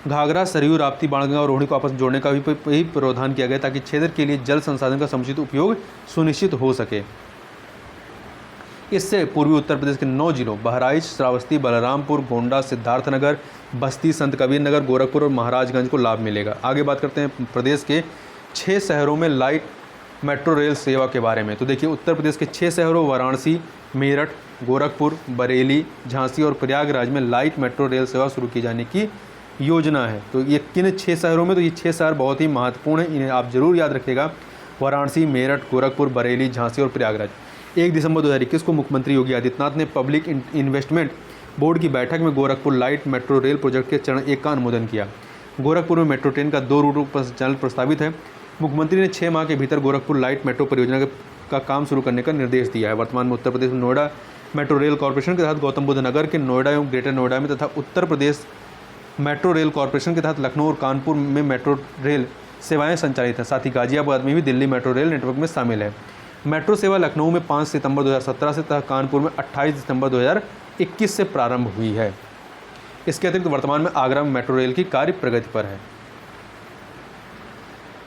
घाघरा, सरयू, राप्ती, बाणगंगा और रोहिणी को आपस में जोड़ने का भी प्रावधान किया गया ताकि क्षेत्र के लिए जल संसाधन का समुचित उपयोग सुनिश्चित हो सके। इससे पूर्वी उत्तर प्रदेश के 9 जिलों बहराइच, श्रावस्ती, बलरामपुर, गोंडा, सिद्धार्थनगर, बस्ती, संत कबीर नगर, गोरखपुर और महाराजगंज को लाभ मिलेगा। आगे बात करते हैं प्रदेश के 6 शहरों में लाइट मेट्रो रेल सेवा के बारे में। तो देखिए, उत्तर प्रदेश के 6 शहरों वाराणसी, मेरठ, गोरखपुर, बरेली, झांसी और प्रयागराज में लाइट मेट्रो रेल सेवा शुरू की जाने की योजना है। तो ये किन 6 शहरों में? तो ये 6 शहर बहुत ही महत्वपूर्ण हैं, इन्हें आप जरूर याद रखिएगा। वाराणसी, मेरठ, गोरखपुर, बरेली, झांसी और प्रयागराज। 1 दिसंबर 2021 को मुख्यमंत्री योगी आदित्यनाथ ने पब्लिक इन्वेस्टमेंट बोर्ड की बैठक में Gorakhpur light metro rail project के चरण 1 का अनुमोदन किया। गोरखपुर में मेट्रो ट्रेन का 2 रूट पर संचालन प्रस्तावित है। मुख्यमंत्री ने 6 माह के भीतर गोरखपुर लाइट मेट्रो परियोजना का काम शुरू करने का निर्देश दिया है। वर्तमान में उत्तर प्रदेश में नोएडा मेट्रो रेल कॉरपोरेशन के तहत गौतम बुद्ध नगर के नोएडा एवं ग्रेटर नोएडा में तथा Uttar Pradesh metro rail corporation के तहत लखनऊ और कानपुर में मेट्रो रेल सेवाएं संचालित हैं। साथ ही गाजियाबाद में भी दिल्ली मेट्रो रेल नेटवर्क में शामिल है। मेट्रो सेवा लखनऊ में 5 सितंबर 2017 से तथा कानपुर में 28 दिसंबर 2021 से प्रारंभ हुई है। इसके अतिरिक्त वर्तमान में आगरा में मेट्रो रेल की कार्य प्रगति पर है।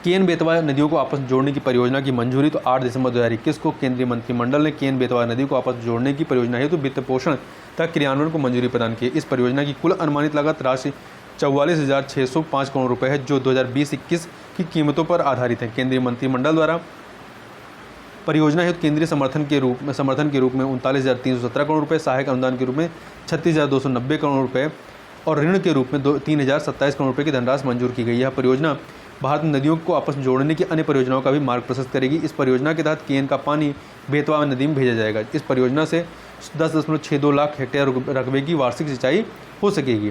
केन बेतवा नदियों को आपस में जोड़ने की परियोजना की मंजूरी। तो 8 दिसंबर 2021 को केंद्रीय मंत्रिमंडल ने केन बेतवा नदी को आपस में जोड़ने की परियोजना हेतु वित्त पोषण तथा क्रियान्वयन को मंजूरी प्रदान की। इस परियोजना की कुल अनुमानित लागत राशि 44,605 करोड़ रुपए है, जो 2020-21 की कीमतों पर आधारित है। केंद्रीय मंत्रिमंडल द्वारा परियोजना हेतु केंद्रीय समर्थन के रूप में 39,317 करोड़ रुपए, सहायक अनुदान के रूप में 36,290 करोड़ रुपए और ऋण के रूप में 3,027 करोड़ रुपए की धनराशि मंजूर की गई। यह परियोजना भारत में नदियों को आपस में जोड़ने की अन्य परियोजनाओं का भी मार्ग प्रशस्त करेगी। इस परियोजना के तहत केन का पानी बेतवा नदी में भेजा जाएगा। इस परियोजना से 10.62 लाख हेक्टेयर रकबे की वार्षिक सिंचाई हो सकेगी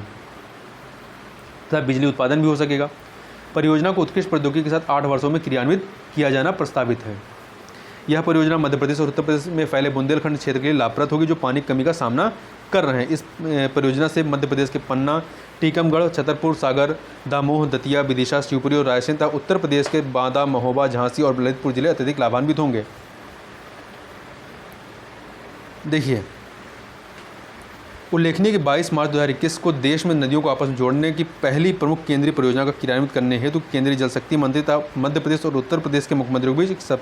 तथा बिजली उत्पादन भी हो सकेगा। परियोजना को उत्कृष्ट प्रौद्योगिकी के साथ 8 वर्षों में क्रियान्वित किया जाना प्रस्तावित है। यह परियोजना मध्य प्रदेश और उत्तर प्रदेश में फैले बुंदेलखंड क्षेत्र के लिए लाभप्रद होगी, जो पानी की कमी का सामना कर रहे हैं। इस परियोजना से मध्य प्रदेश के पन्ना, टीकमगढ़, छतरपुर, सागर, दामोह, दतिया, विदिशा, शिवपुरी और रायसेन तथा उत्तर प्रदेश के बांदा, महोबा, झांसी और ललितपुर जिले अत्यधिक लाभान्वित होंगे। देखिए, उल्लेखनीय कि 22 मार्च 2021 को देश में नदियों को आपस में जोड़ने की पहली प्रमुख केंद्रीय परियोजना का क्रियान्वित करने हेतु केंद्रीय जल शक्ति मंत्री तथा मध्य प्रदेश और उत्तर प्रदेश के मुख्यमंत्रियों के बीच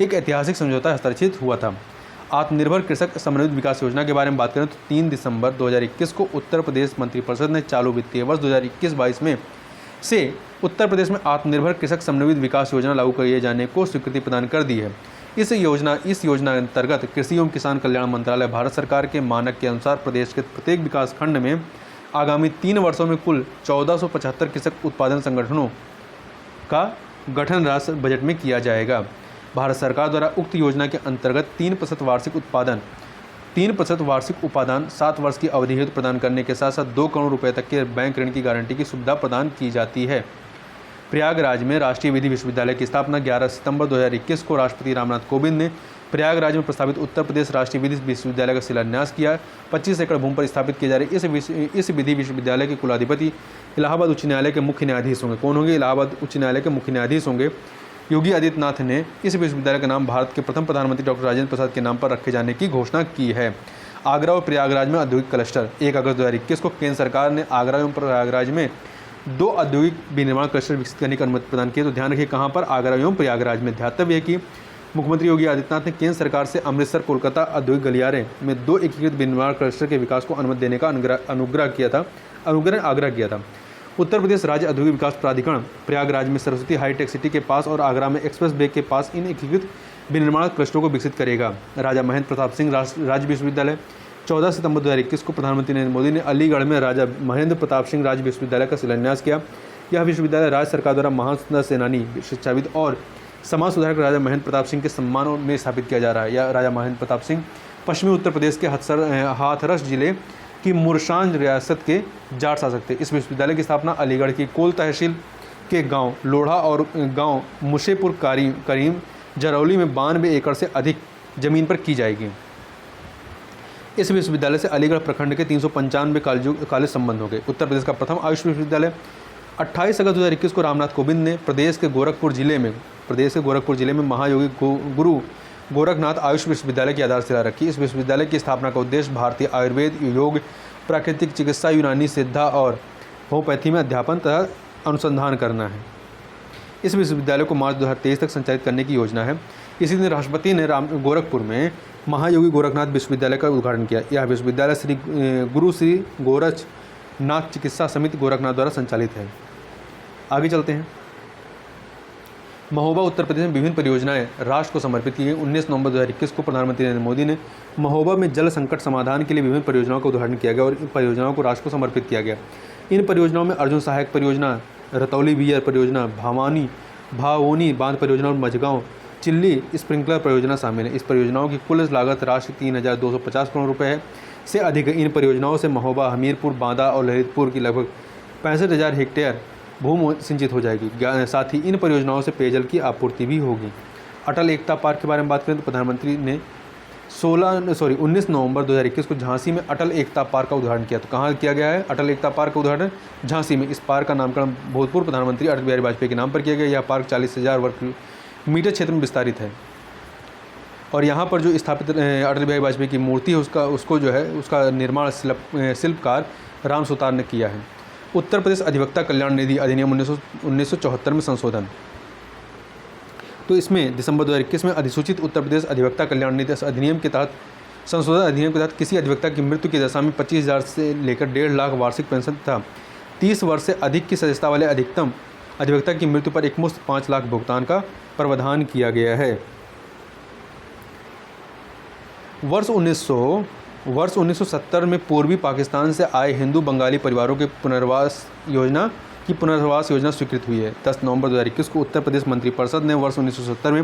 एक ऐतिहासिक समझौता हस्ताक्षरित हुआ था। आत्मनिर्भर कृषक समन्वित विकास योजना के बारे में बात करें तो 3 दिसंबर 2021 को उत्तर प्रदेश मंत्रिपरिषद ने चालू वित्तीय वर्ष 2021-22 में से उत्तर प्रदेश में आत्मनिर्भर कृषक समन्वित विकास योजना लागू किए जाने को स्वीकृति प्रदान कर दी है। इस योजना के अंतर्गत कृषि एवं किसान कल्याण मंत्रालय भारत सरकार के मानक के अनुसार प्रदेश के प्रत्येक विकास खंड में आगामी 3 वर्षों में कुल 1475 कृषक उत्पादन संगठनों का गठन राष्ट्रीय बजट में किया जाएगा। भारत सरकार द्वारा उक्त योजना के अंतर्गत 3% वार्षिक उपादान 7 वर्ष की अवधि हेतु प्रदान करने के साथ साथ 2 करोड़ रुपए तक के बैंक ऋण की गारंटी की सुविधा प्रदान की जाती है। प्रयागराज में राष्ट्रीय विधि विश्वविद्यालय की स्थापना 11 सितंबर 2021 को राष्ट्रपति रामनाथ कोविंद ने प्रयागराज में प्रस्तावित उत्तर प्रदेश राष्ट्रीय विधि विश्वविद्यालय का शिलान्यास किया। 25 एकड़ भूमि पर स्थापित किए जा रहे इस विधि विश्वविद्यालय के कुलाधिपति इलाहाबाद उच्च न्यायालय के मुख्य न्यायाधीश होंगे। कौन होंगे? इलाहाबाद उच्च न्यायालय के मुख्य न्यायाधीश होंगे। योगी आदित्यनाथ ने इस विश्वविद्यालय का नाम भारत के प्रथम प्रधानमंत्री डॉक्टर राजेंद्र प्रसाद के नाम पर रखे जाने की घोषणा की है। आगरा और प्रयागराज में औद्योगिक क्लस्टर 1 अगस्त 2021 को केंद्र सरकार ने आगरा एवं प्रयागराज में 2 औद्योगिक विनिर्माण क्लस्टर विकसित करने की अनुमति प्रदान की। तो ध्यान रखिए कहाँ पर? आगरा एवं प्रयागराज में। ध्यातव्य है कि मुख्यमंत्री योगी आदित्यनाथ ने केंद्र सरकार से अमृतसर कोलकाता औद्योगिक गलियारे में 2 एकीकृत विनिर्माण क्लस्टर के विकास को अनुमति देने का आग्रह किया था। उत्तर प्रदेश राज्य औद्योगिक विकास प्राधिकरण प्रयागराज में सरस्वती हाईटेक सिटी के पास और आगरा में एक्सप्रेस वे के पास इन एकीकृत विनिर्माण क्लस्टरों को विकसित करेगा। राजा महेंद्र प्रताप सिंह राज्य विश्वविद्यालय 14 सितंबर 2021 को प्रधानमंत्री नरेंद्र मोदी ने अलीगढ़ में राजा महेंद्र प्रताप सिंह राज्य विश्वविद्यालय का शिलान्यास किया। यह विश्वविद्यालय राज्य सरकार द्वारा महान सेनानी, शिक्षाविद और समाज सुधारक राजा महेंद्र प्रताप सिंह के सम्मान में स्थापित किया जा रहा है। यह राजा महेंद्र प्रताप सिंह पश्चिमी उत्तर प्रदेश के हाथरस जिले की मुरशांज रियासत के जाट शासक थे। इस विश्वविद्यालय की स्थापना अलीगढ़ की कोल तहसील के गांव लोढ़ा और गांव मुशेपुर करीम जरौली में 92 एकड़ से अधिक जमीन पर की जाएगी। इस विश्वविद्यालय से अलीगढ़ प्रखंड के 395 कॉलेज संबंध हो गए। उत्तर प्रदेश का प्रथम आयुष विश्वविद्यालय 28 अगस्त 2021 को रामनाथ कोविंद ने प्रदेश के गोरखपुर जिले में महायोगी गुरु गोरखनाथ आयुष विश्वविद्यालय की आधारशिला रखी। इस विश्वविद्यालय की स्थापना का उद्देश्य भारतीय आयुर्वेद, योग, प्राकृतिक चिकित्सा, यूनानी सिद्धा और होम्योपैथी में अध्यापन तथा अनुसंधान करना है। इस विश्वविद्यालय को मार्च 2023 तक संचालित करने की योजना है। इसी दिन राष्ट्रपति ने गोरखपुर में महायोगी गोरखनाथ विश्वविद्यालय का उद्घाटन किया। यह विश्वविद्यालय गुरु श्री गोरखनाथ चिकित्सा समिति गोरखनाथ द्वारा संचालित है। आगे चलते हैं। महोबा उत्तर प्रदेश में विभिन्न परियोजनाएं राष्ट्र को समर्पित की गई। 19 नवंबर 2021 को प्रधानमंत्री नरेंद्र मोदी ने महोबा में जल संकट समाधान के लिए विभिन्न परियोजनाओं का उद्घाटन किया गया और इन परियोजनाओं को राष्ट्र को समर्पित किया गया। इन परियोजनाओं में अर्जुन सहायक परियोजना, रतौली बियर परियोजना, भावोनी बांध परियोजना और मझगांव चिल्ली स्प्रिंकलर परियोजना शामिल है। इस परियोजनाओं की कुल लागत राशि 3,250 करोड़ रुपये है से अधिक है। इन परियोजनाओं से महोबा, हमीरपुर, बांदा और ललितपुर की लगभग 65,000 हेक्टेयर भूमि सिंचित हो जाएगी। साथ ही इन परियोजनाओं से पेयजल की आपूर्ति भी होगी। अटल एकता पार्क के बारे में बात करें तो प्रधानमंत्री ने 19 नवंबर 2021 को झांसी में अटल एकता पार्क का उद्घाटन किया। तो कहाँ किया गया है अटल एकता पार्क का उद्घाटन? झांसी में। इस पार्क का नामकरण भूतपूर्व प्रधानमंत्री अटल बिहारी वाजपेयी के नाम पर किया गया। यह पार्क 40,000 वर्ग मीटर क्षेत्र में विस्तारित है और यहाँ पर जो स्थापित अटल बिहारी वाजपेयी की मूर्ति है उसका निर्माण शिल्पकार राम सुतार ने किया है। उत्तर प्रदेश अधिवक्ता कल्याण निधि अधिनियम 1974 में संशोधन। तो इसमें दिसंबर 2021 में अधिसूचित उत्तर प्रदेश अधिवक्ता कल्याण निधि अधिनियम के तहत संशोधन अधिनियम के तहत किसी अधिवक्ता की मृत्यु की दशा में 25,000 से लेकर 1.5 लाख वार्षिक पेंशन तथा 30 वर्ष से अधिक की सदस्यता वाले अधिकतम अधिवक्ता की मृत्यु पर एकमुश्त 5 लाख भुगतान का प्रावधान किया गया है। वर्ष 1970 में पूर्वी पाकिस्तान से आए हिंदू बंगाली परिवारों के पुनर्वास योजना स्वीकृत हुई है। 10 नवंबर 2021 को उत्तर प्रदेश मंत्रिपरिषद ने वर्ष 1970 में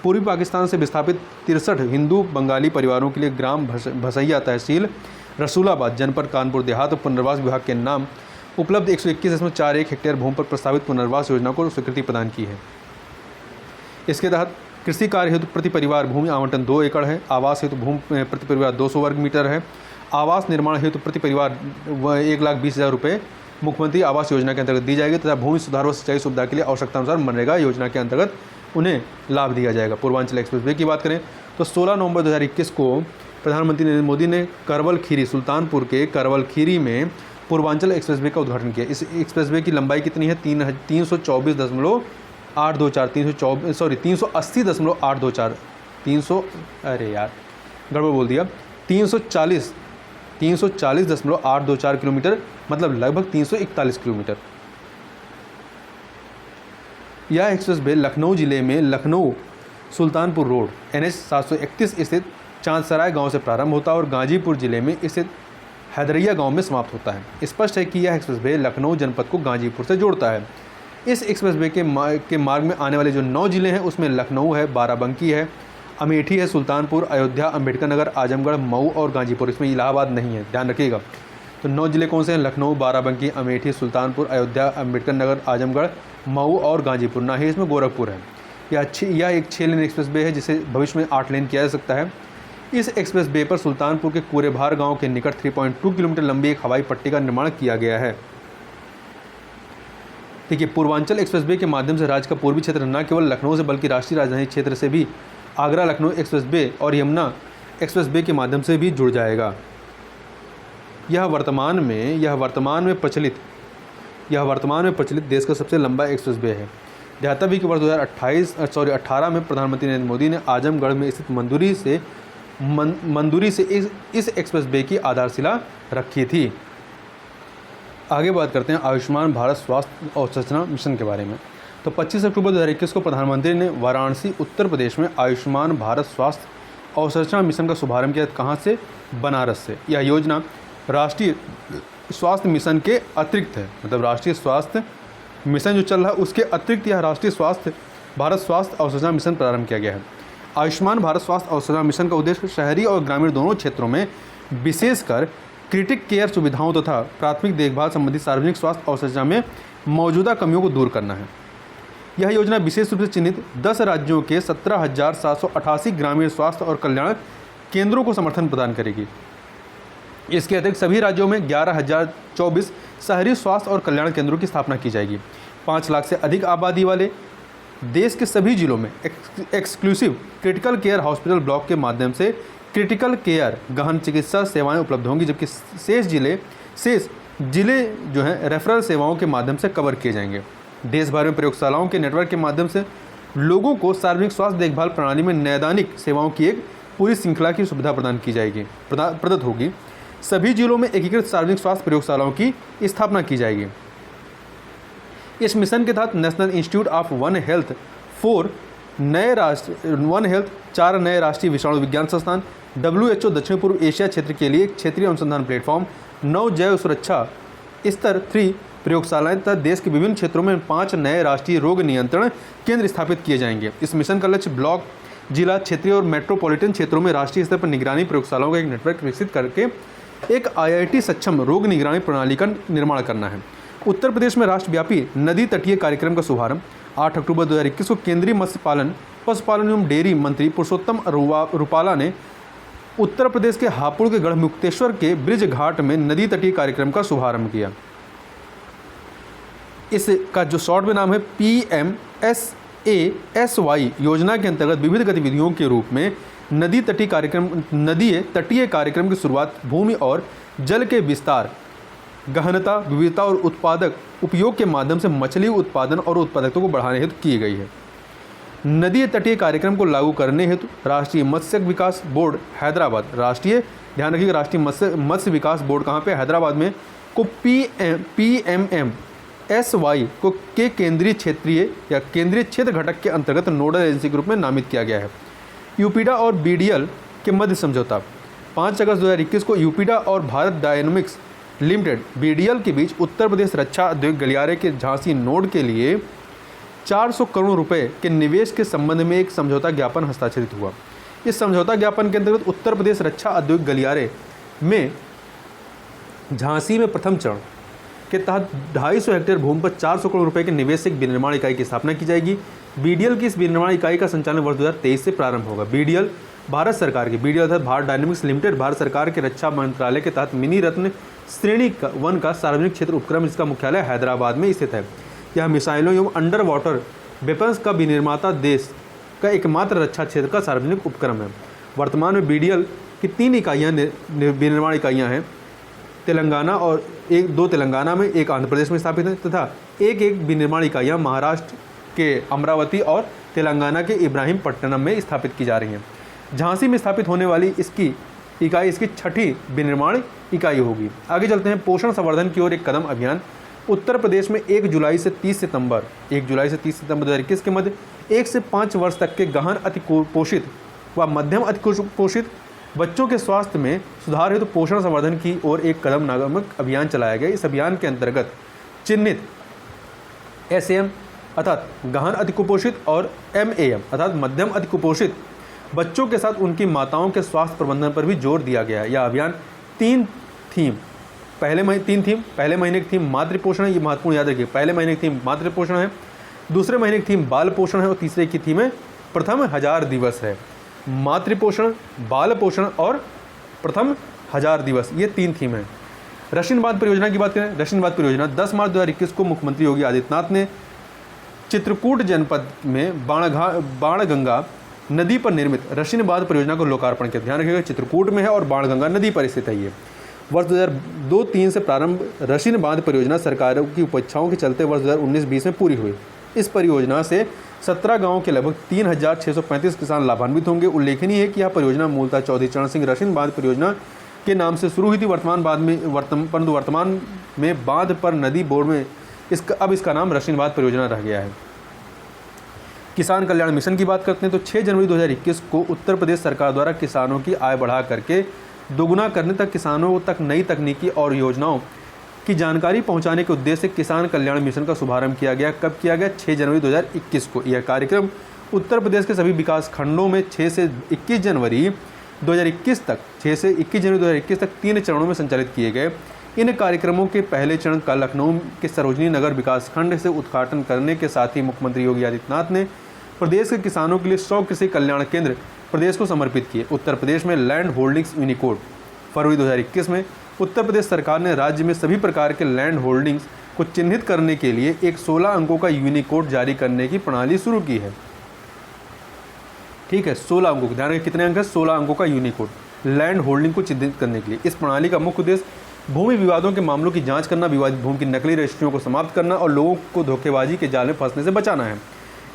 पूर्वी पाकिस्तान से विस्थापित 63 हिंदू बंगाली परिवारों के लिए ग्राम भसैया तहसील रसूलाबाद जनपद कानपुर देहात और पुनर्वास विभाग के नाम उपलब्ध 121.41 हेक्टेयर भूमि पर प्रस्तावित पुनर्वास योजना को स्वीकृति प्रदान की है। इसके तहत कृषि कार्य हेतु प्रति परिवार भूमि आवंटन 2 एकड़ है। आवास हेतु भूमि प्रति परिवार 200 वर्ग मीटर है। आवास निर्माण हेतु प्रति परिवार 1,20,000 रुपये मुख्यमंत्री आवास योजना के अंतर्गत दी जाएगी तथा भूमि सुधार व सिंचाई सुविधा के लिए आवश्यकता अनुसार मनरेगा योजना के अंतर्गत उन्हें लाभ दिया जाएगा। पूर्वांचल एक्सप्रेसवे की बात करें तो 16 नवंबर 2021 को प्रधानमंत्री नरेंद्र मोदी ने करवल खीरी सुल्तानपुर के करवल खीरी में पूर्वांचल एक्सप्रेसवे का उद्घाटन किया। इस एक्सप्रेसवे की लंबाई कितनी है? 380.824 340.824 किलोमीटर, मतलब लगभग 341 किलोमीटर। यह एक्सप्रेसवे लखनऊ जिले में लखनऊ सुल्तानपुर रोड NH 731 स्थित चांदसराय गांव से प्रारंभ होता है और गाजीपुर जिले में स्थित हैदरिया गांव में समाप्त होता है। स्पष्ट है कि यह एक्सप्रेसवे लखनऊ जनपद को गाजीपुर से जोड़ता है। इस एक्सप्रेसवे के मार्ग में आने वाले जो 9 जिले हैं उसमें लखनऊ है, बाराबंकी है, अमेठी है, सुल्तानपुर, अयोध्या, अम्बेडकर नगर, आजमगढ़, मऊ और गाजीपुर। इसमें इलाहाबाद नहीं है, ध्यान रखिएगा। तो 9 जिले कौन से हैं? लखनऊ, बाराबंकी, अमेठी, सुल्तानपुर, अयोध्या, अम्बेडकर नगर, आजमगढ़, मऊ और गाजीपुर। ना ही इसमें गोरखपुर है। यह एक 6 लेन एक्सप्रेसवे है जिसे भविष्य में 8 लेन किया जा सकता है। इस एक्सप्रेसवे पर सुल्तानपुर के कूरेभार गांव के निकट 3.2 किलोमीटर लंबी एक हवाई पट्टी का निर्माण किया गया है। देखिए, पूर्वांचल एक्सप्रेसवे के माध्यम से राज्य का पूर्वी क्षेत्र न केवल लखनऊ से बल्कि राष्ट्रीय राजधानी क्षेत्र से भी आगरा लखनऊ एक्सप्रेसवे और यमुना एक्सप्रेसवे के माध्यम से भी जुड़ जाएगा। यह वर्तमान में प्रचलित देश का सबसे लंबा एक्सप्रेसवे है। ध्यातव्य कि वर्ष 2018 में प्रधानमंत्री नरेंद्र मोदी ने आजमगढ़ में स्थित मंदुरी से इस एक्सप्रेसवे की आधारशिला रखी थी। आगे बात करते हैं आयुष्मान भारत स्वास्थ्य अवसंरचना मिशन के बारे में। तो 25 अक्टूबर 2021 को प्रधानमंत्री ने वाराणसी उत्तर प्रदेश में आयुष्मान भारत स्वास्थ्य अवसंरचना मिशन का शुभारंभ किया। कहाँ से? बनारस से। यह योजना राष्ट्रीय स्वास्थ्य मिशन के अतिरिक्त है, मतलब राष्ट्रीय स्वास्थ्य मिशन जो चल रहा है उसके अतिरिक्त यह राष्ट्रीय भारत स्वास्थ्य अवसंरचना मिशन प्रारंभ किया गया है। आयुष्मान भारत स्वास्थ्य और सुरक्षा मिशन का उद्देश्य शहरी और ग्रामीण दोनों क्षेत्रों में विशेषकर क्रिटिक केयर सुविधाओं तथा प्राथमिक देखभाल संबंधी सार्वजनिक स्वास्थ्य अवसंरचना में मौजूदा कमियों को दूर करना है। यह योजना विशेष रूप से चिन्हित 10 राज्यों के 17,788 ग्रामीण स्वास्थ्य और कल्याण केंद्रों को समर्थन प्रदान करेगी। इसके अतिरिक्त सभी राज्यों में 11,024 शहरी स्वास्थ्य और कल्याण केंद्रों की स्थापना की जाएगी। 5 लाख से अधिक आबादी वाले देश के सभी जिलों में exclusive critical care hospital block के माध्यम से क्रिटिकल केयर गहन चिकित्सा सेवाएं उपलब्ध होंगी, जबकि शेष जिले जो हैं रेफरल सेवाओं के माध्यम से कवर किए जाएंगे। देश भर में प्रयोगशालाओं के नेटवर्क के माध्यम से लोगों को सार्वजनिक स्वास्थ्य देखभाल प्रणाली में नैदानिक सेवाओं की एक पूरी श्रृंखला की सुविधा प्रदान की जाएगी प्रदत्त होगी। सभी जिलों में एकीकृत सार्वजनिक स्वास्थ्य प्रयोगशालाओं की स्थापना की जाएगी। इस मिशन के तहत national institute of one health 4 नए राष्ट्रीय विषाणु विज्ञान संस्थान, WHO दक्षिण पूर्व एशिया क्षेत्र के लिए एक क्षेत्रीय अनुसंधान प्लेटफॉर्म, 9 जैव सुरक्षा स्तर 3 प्रयोगशालाएं तथा देश के विभिन्न क्षेत्रों में 5 नए राष्ट्रीय रोग नियंत्रण केंद्र स्थापित किए जाएंगे। इस मिशन का लक्ष्य ब्लॉक, जिला, क्षेत्रीय और मेट्रोपॉलिटन क्षेत्रों में राष्ट्रीय स्तर पर निगरानी प्रयोगशालाओं का एक नेटवर्क विकसित करके एक IIT सक्षम रोग निगरानी प्रणाली का निर्माण करना है। उत्तर प्रदेश में राष्ट्रव्यापी नदी तटीय कार्यक्रम का शुभारंभ 8 अक्टूबर 2021 को केंद्रीय मत्स्य पालन, पशुपालन एवं डेयरी मंत्री पुरुषोत्तम रूपाला ने उत्तर प्रदेश के हापुड़ के गढ़मुक्तेश्वर के ब्रिज घाट में नदी तटीय कार्यक्रम का शुभारंभ किया। इसका जो शॉर्ट में नाम है PMSASY योजना के अंतर्गत विविध गतिविधियों के रूप में नदी तटीय कार्यक्रम की शुरुआत भूमि और जल के विस्तार, गहनता, विविधता और उत्पादक उपयोग के माध्यम से मछली उत्पादन और उत्पादकता को बढ़ाने हेतु की गई है। नदी तटीय कार्यक्रम को लागू करने हेतु राष्ट्रीय मत्स्य विकास बोर्ड हैदराबाद, ध्यान रखिएगा राष्ट्रीय मत्स्य विकास बोर्ड कहाँ पे, हैदराबाद में, को PMSY को के केंद्रीय क्षेत्र घटक के अंतर्गत नोडल एजेंसी के रूप में नामित किया गया है। यूपीडा और BDL के मध्य समझौता 5 अगस्त 2021 को यूपीडा और भारत डायनेमिक्स लिमिटेड BDL के बीच उत्तर प्रदेश रक्षा उद्योग गलियारे के झांसी नोड के लिए 400 करोड़ रुपए के निवेश के संबंध में एक समझौता ज्ञापन हस्ताक्षरित हुआ। इस समझौता ज्ञापन के अंतर्गत उत्तर प्रदेश रक्षा उद्योग गलियारे में झांसी में प्रथम चरण के तहत 250 हेक्टेयर भूमि पर 400 करोड़ रुपए के निवेश से एक विनिर्माण इकाई की स्थापना की जाएगी। BDL की इस विनिर्माण इकाई का संचालन वर्ष 2023 से प्रारंभ होगा। BDL भारत सरकार की अर्थात भारत डायनेमिक्स लिमिटेड भारत सरकार के रक्षा मंत्रालय के तहत मिनी रत्न श्रेणी 1 का सार्वजनिक क्षेत्र उपक्रम, जिसका मुख्यालय हैदराबाद में स्थित है। यह मिसाइलों एवं अंडर वाटर वेपन्स का विनिर्माता देश का एकमात्र रक्षा क्षेत्र का सार्वजनिक उपक्रम है। वर्तमान में BDL की 3 इकाइयाँ विनिर्माण इकाइयाँ हैं। तेलंगाना और 2 तेलंगाना में, 1 आंध्र प्रदेश में स्थापित है तथा एक विनिर्माण इकाइयाँ महाराष्ट्र के अमरावती और तेलंगाना के इब्राहिमपट्टनम में स्थापित की जा रही हैं। झांसी में स्थापित होने वाली इसकी 6ठी विनिर्माण इकाई होगी। आगे चलते हैं पोषण संवर्धन की ओर एक कदम अभियान। उत्तर प्रदेश में 1 जुलाई से 30 सितंबर 2021 के मध्य 1 से 5 वर्ष तक के गहन अतिकुपोषित व मध्यम अतिकुपोषित बच्चों के स्वास्थ्य में सुधार हेतु पोषण संवर्धन की ओर एक कदम नामक अभियान चलाया गया। इस अभियान के अंतर्गत चिन्हित SAM अर्थात गहन अतिकुपोषित और MAM अर्थात मध्यम अतिकुपोषित बच्चों के साथ उनकी माताओं के स्वास्थ्य प्रबंधन पर भी जोर दिया गया है। यह अभियान 3 थीम, पहले महीने की थीम मातृ पोषण है, ये महत्वपूर्ण याद रखिए। पहले महीने की थीम मातृ पोषण है, दूसरे महीने की थीम बाल पोषण है और तीसरे की थीम है प्रथम 1000 दिवस है। मातृ पोषण, बाल पोषण और प्रथम 1000 दिवस, ये 3 थीम है। रशियन बांध परियोजना की बात करें, रशियन बांध परियोजना 10 मार्च 2021 को मुख्यमंत्री योगी आदित्यनाथ ने चित्रकूट जनपद में बाणगंगा नदी पर निर्मित रशियन बांध परियोजना को लोकार्पण किया। ध्यान रखिएगा चित्रकूट में है और बाणगंगा नदी पर स्थित है। ये वर्ष 2002-3 से प्रारंभ रशियन बांध परियोजना सरकारों की उपेक्षाओं के चलते वर्ष 2019-20 में पूरी हुई। इस परियोजना से 17 गांवों के लगभग 3635 किसान लाभान्वित होंगे। उल्लेखनीय है कि यह परियोजना मूलतः चौधरी चरण सिंह रशियन बांध परियोजना के नाम से शुरू हुई थी। वर्तमान में बांध पर नदी बोर्ड में इसका नाम रशियन बांध परियोजना रह गया है। किसान कल्याण मिशन की बात करते हैं तो 6 जनवरी 2021 को उत्तर प्रदेश सरकार द्वारा किसानों की आय बढ़ा करके दोगुना करने तक किसानों तक नई तकनीकी और योजनाओं की जानकारी पहुंचाने के उद्देश्य से किसान कल्याण मिशन का शुभारंभ किया गया। कब किया गया? 6 जनवरी 2021 को। यह कार्यक्रम उत्तर प्रदेश के सभी विकास खंडों में 6 से 21 जनवरी 2021 तक 3 चरणों में संचालित किए गए। इन कार्यक्रमों के पहले चरण का लखनऊ के सरोजनी नगर विकास खंड से उद्घाटन करने के साथ ही मुख्यमंत्री योगी आदित्यनाथ ने प्रदेश के किसानों के लिए 100 कृषि कल्याण केंद्र प्रदेश को समर्पित किए। उत्तर प्रदेश में लैंड होल्डिंग्स यूनिकोड। फरवरी 2021 में उत्तर प्रदेश सरकार ने राज्य में सभी प्रकार के लैंड होल्डिंग्स को चिन्हित करने के लिए एक 16 अंकों का यूनिकोड जारी करने की प्रणाली शुरू की है। ठीक है, 16 अंकों, ध्यान रखिए कितने अंक है, 16 अंकों का यूनिकोड लैंड होल्डिंग को चिन्हित करने के लिए। इस प्रणाली का मुख्य उद्देश्य भूमि विवादों के मामलों की जांच करना, विवादित भूमि की नकली रजिस्ट्रियों को समाप्त करना और लोगों को धोखेबाजी के जाल में फंसने से बचाना है।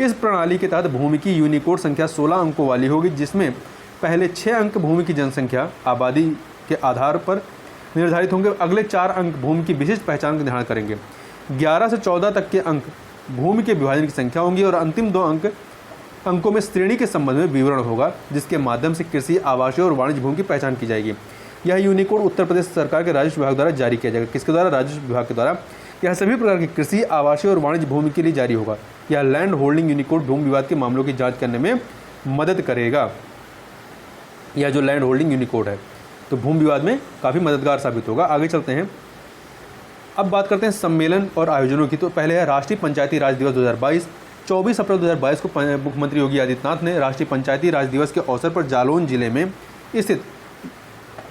इस प्रणाली के तहत भूमि की यूनिकोड संख्या 16 अंकों वाली होगी, जिसमें पहले 6 अंक भूमि की जनसंख्या आबादी के आधार पर निर्धारित होंगे। अगले 4 अंक भूमि की विशिष्ट पहचान का निर्धारण करेंगे। 11 से 14 तक के अंक भूमि के विभाजन की संख्या होंगी और अंतिम 2 अंकों में श्रेणी के संबंध में विवरण होगा, जिसके माध्यम से कृषि, आवासीय और वाणिज्य भूमि की पहचान की जाएगी। यह यूनिकोड उत्तर प्रदेश सरकार के राजस्व विभाग द्वारा जारी किया जाएगा। किसके द्वारा? राजस्व विभाग के द्वारा। यह सभी प्रकार की कृषि, आवासीय और वाणिज्य भूमि के लिए जारी होगा। यह लैंड होल्डिंग यूनिकोड भूमि विवाद के मामलों की जांच करने में मदद करेगा। यह जो लैंड होल्डिंग यूनिकोड है तो भूमि विवाद में काफ़ी मददगार साबित होगा। आगे चलते हैं, अब बात करते हैं सम्मेलन और आयोजनों की। तो पहले है राष्ट्रीय पंचायती राज दिवस 2022। 24 अप्रैल 2022 को मुख्यमंत्री योगी आदित्यनाथ ने राष्ट्रीय पंचायती राज दिवस के अवसर पर जालौन जिले में स्थित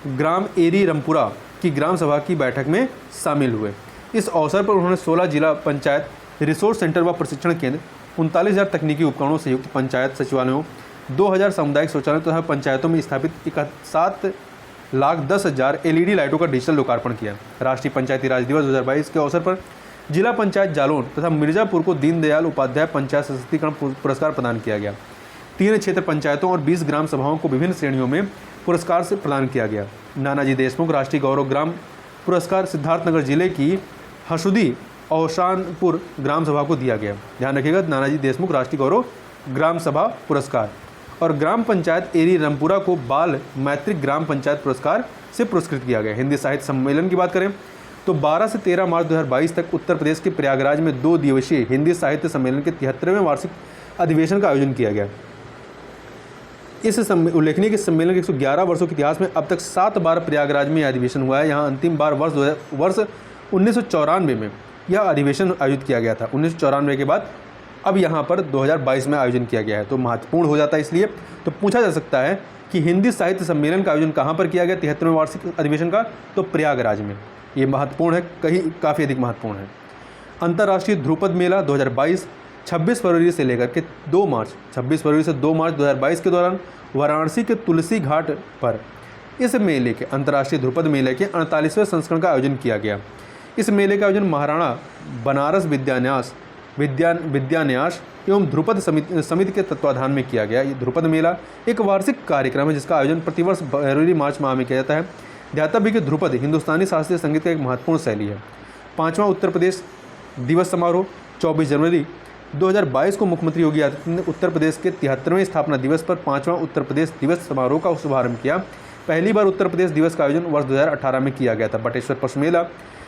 ग्राम एरी रमपुरा की ग्राम सभा की बैठक में शामिल हुए। इस अवसर पर उन्होंने 16 जिला पंचायत रिसोर्स सेंटर व प्रशिक्षण केंद्र, 39,000 तकनीकी उपकरणों से युक्त पंचायत सचिवालयों, 2,000 सामुदायिक शौचालयों तथा पंचायतों में स्थापित 7,10,000 LED लाइटों का डिजिटल लोकार्पण किया। राष्ट्रीय पंचायती राज दिवस 2022 के अवसर पर जिला पंचायत जालौन तथा मिर्जापुर को दीनदयाल उपाध्याय पंचायत सशक्तिकरण पुरस्कार प्रदान किया गया। 3 क्षेत्र पंचायतों और 20 ग्राम सभाओं को विभिन्न श्रेणियों में पुरस्कार से प्रदान किया गया। नानाजी देशमुख राष्ट्रीय गौरव ग्राम पुरस्कार सिद्धार्थनगर जिले की हसुदी औशानपुर ग्राम सभा को दिया गया। ध्यान रखिएगा, नानाजी देशमुख राष्ट्रीय गौरव ग्राम सभा पुरस्कार। और ग्राम पंचायत एरी रमपुरा को बाल मैत्रिक ग्राम पंचायत पुरस्कार से पुरस्कृत किया गया। हिंदी साहित्य सम्मेलन की बात करें तो 12 से 13 मार्च 2022 तक उत्तर प्रदेश के प्रयागराज में 2 दिवसीय हिंदी साहित्य सम्मेलन के 73वें वार्षिक अधिवेशन का आयोजन किया गया। इस उल्लेखनीय के सम्मेलन के 111 वर्षों के इतिहास में अब तक 7 बार प्रयागराज में यह अधिवेशन हुआ है। यहाँ अंतिम बार वर्ष 1994 में यह अधिवेशन आयोजित किया गया था। 1994 के बाद अब यहाँ पर 2022 में आयोजन किया गया है, तो महत्वपूर्ण हो जाता है। इसलिए तो पूछा जा सकता है कि हिंदी साहित्य सम्मेलन का आयोजन कहाँ पर किया गया 73वें वार्षिक अधिवेशन का, तो प्रयागराज में। ये महत्वपूर्ण है, काफ़ी अधिक महत्वपूर्ण है। अंतर्राष्ट्रीय ध्रुपद मेला 2022 26 फरवरी से लेकर के 2 मार्च 2022 के दौरान वाराणसी के तुलसी घाट पर इस मेले के अंतर्राष्ट्रीय ध्रुपद मेले के 48वें संस्करण का आयोजन किया गया। इस मेले का आयोजन महाराणा बनारस विद्यान्यास एवं ध्रुपद समिति के तत्वाधान में किया गया। ये ध्रुपद मेला एक वार्षिक कार्यक्रम है जिसका आयोजन प्रतिवर्ष फरवरी मार्च माह में किया जाता है। ध्यातव्य कि ध्रुपद हिंदुस्तानी शास्त्रीय संगीत का एक महत्वपूर्ण शैली है। 5वां उत्तर प्रदेश दिवस समारोह 24 जनवरी 2022 को मुख्यमंत्री योगी आदित्यनाथ ने उत्तर प्रदेश के 73वें स्थापना दिवस पर 5वां उत्तर प्रदेश दिवस समारोह का शुभारंभ किया। पहली बार उत्तर प्रदेश दिवस का आयोजन वर्ष 2018 में किया गया था। बटेश्वर पशु मेला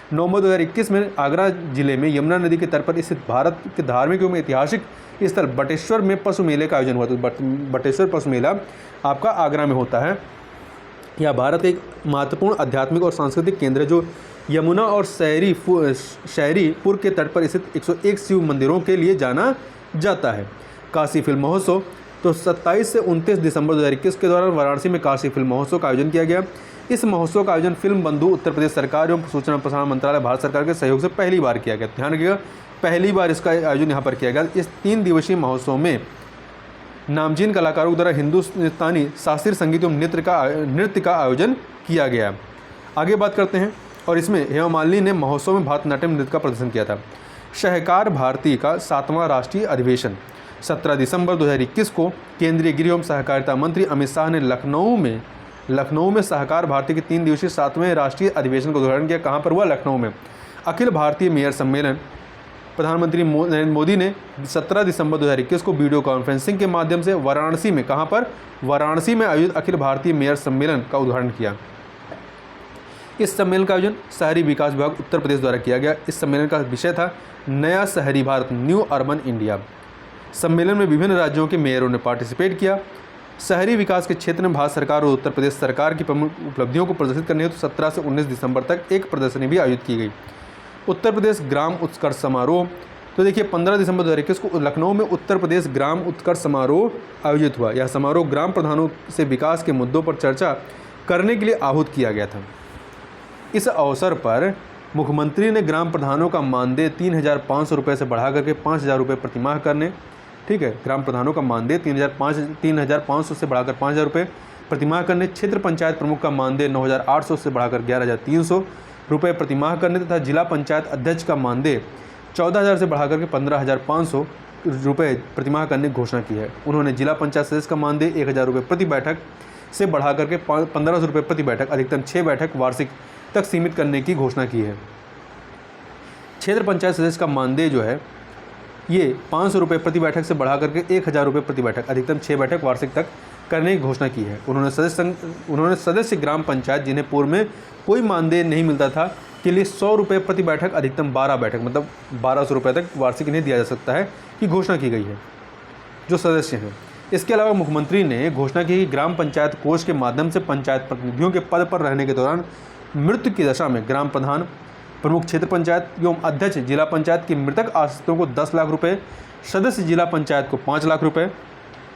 नवंबर 2021 में आगरा जिले में यमुना नदी के तट पर स्थित भारत के धार्मिक एवं ऐतिहासिक स्थल बटेश्वर में पशु मेले का आयोजन हुआ। तो बटेश्वर पशु मेला आपका आगरा में होता है। यह भारत का एक महत्वपूर्ण आध्यात्मिक और सांस्कृतिक केंद्र है जो यमुना और शहरीपुर के तट पर स्थित 101 शिव मंदिरों के लिए जाना जाता है। काशी फिल्म महोत्सव तो 27 से 29 दिसंबर 2021 के दौरान वाराणसी में काशी फिल्म महोत्सव का आयोजन किया गया। इस महोत्सव का आयोजन फिल्म बंधु उत्तर प्रदेश सरकार एवं सूचना प्रसारण मंत्रालय भारत सरकार के सहयोग से पहली बार किया गया। ध्यान रखिएगा, पहली बार इसका आयोजन यहाँ पर किया गया। इस 3 दिवसीय महोत्सव में नामचीन कलाकारों द्वारा हिंदुस्तानी शास्त्रीय संगीत एवं नृत्य का आयोजन किया गया। आगे बात करते हैं, और इसमें हेमा मालिनी ने महोत्सव में भारतनाट्यम नृत्य का प्रदर्शन किया था। सहकार भारती का 7वां राष्ट्रीय अधिवेशन 17 दिसंबर 2021 को केंद्रीय गृह एवं सहकारिता मंत्री अमित शाह ने लखनऊ में सहकार भारती के 3 दिवसीय 7वें राष्ट्रीय अधिवेशन का उद्घाटन किया। कहाँ पर हुआ? लखनऊ में। अखिल भारतीय मेयर सम्मेलन प्रधानमंत्री नरेंद्र मोदी ने 17 दिसंबर 2021 को वीडियो कॉन्फ्रेंसिंग के माध्यम से वाराणसी में वाराणसी में आयोजित अखिल भारतीय मेयर सम्मेलन का उद्घाटन किया। इस सम्मेलन का आयोजन शहरी विकास विभाग उत्तर प्रदेश द्वारा किया गया। इस सम्मेलन का विषय था नया शहरी भारत, न्यू अर्बन इंडिया। सम्मेलन में विभिन्न राज्यों के मेयरों ने पार्टिसिपेट किया। शहरी विकास के क्षेत्र में भारत सरकार और उत्तर प्रदेश सरकार की प्रमुख उपलब्धियों को प्रदर्शित करने हेतु 17 से 19 दिसंबर तक एक प्रदर्शनी भी आयोजित की गई। उत्तर प्रदेश ग्राम उत्कर्ष समारोह, तो देखिए 15 दिसंबर 2021 को लखनऊ में उत्तर प्रदेश ग्राम उत्कर्ष समारोह आयोजित हुआ। यह समारोह ग्राम प्रधानों से विकास के मुद्दों पर चर्चा करने के लिए आहूत किया गया था। इस अवसर पर मुख्यमंत्री ने ग्राम प्रधानों का मानदेय 3,500 रुपये से बढ़ा करके 5,000 रुपये प्रतिमाह करने, ठीक है, ग्राम प्रधानों का मानदेय 3,500 से बढ़ाकर 5,000 रुपये प्रतिमाह करने, क्षेत्र पंचायत प्रमुख का मानदेय 9,800 से बढ़ाकर 11,300 रुपये प्रतिमाह करने तथा जिला पंचायत अध्यक्ष का मानदेय 14,000 से बढ़ाकर के 15,500 रुपये प्रतिमाह करने की घोषणा की है। उन्होंने जिला पंचायत सदस्य का मानदेय 1,000 रुपये प्रति बैठक से बढ़ाकर के 1,500 रुपये प्रति बैठक, अधिकतम 6 बैठक वार्षिक तक सीमित करने की घोषणा की है। क्षेत्र पंचायत सदस्य का मानदेय जो है ये 500 रुपये प्रति बैठक से बढ़ा करके 1,000 रुपये प्रति बैठक, अधिकतम 6 बैठक वार्षिक तक करने की घोषणा की है। उन्होंने सदस्य ग्राम पंचायत जिन्हें पूर्व में कोई मानदेय नहीं मिलता था के लिए 100 रुपये प्रति बैठक, अधिकतम 12 बैठक, मतलब 1,200 रुपये तक वार्षिक इन्हें दिया जा सकता है की घोषणा की गई है जो सदस्य हैं। इसके अलावा मुख्यमंत्री ने घोषणा की कि ग्राम पंचायत कोष के माध्यम से पंचायत प्रतिनिधियों के पद पर रहने के दौरान मृत्यु की दशा में ग्राम प्रधान, प्रमुख क्षेत्र पंचायत एवं अध्यक्ष जिला पंचायत के मृतक आश्रितों को 10 लाख रुपए, सदस्य जिला पंचायत को 5 लाख रुपए,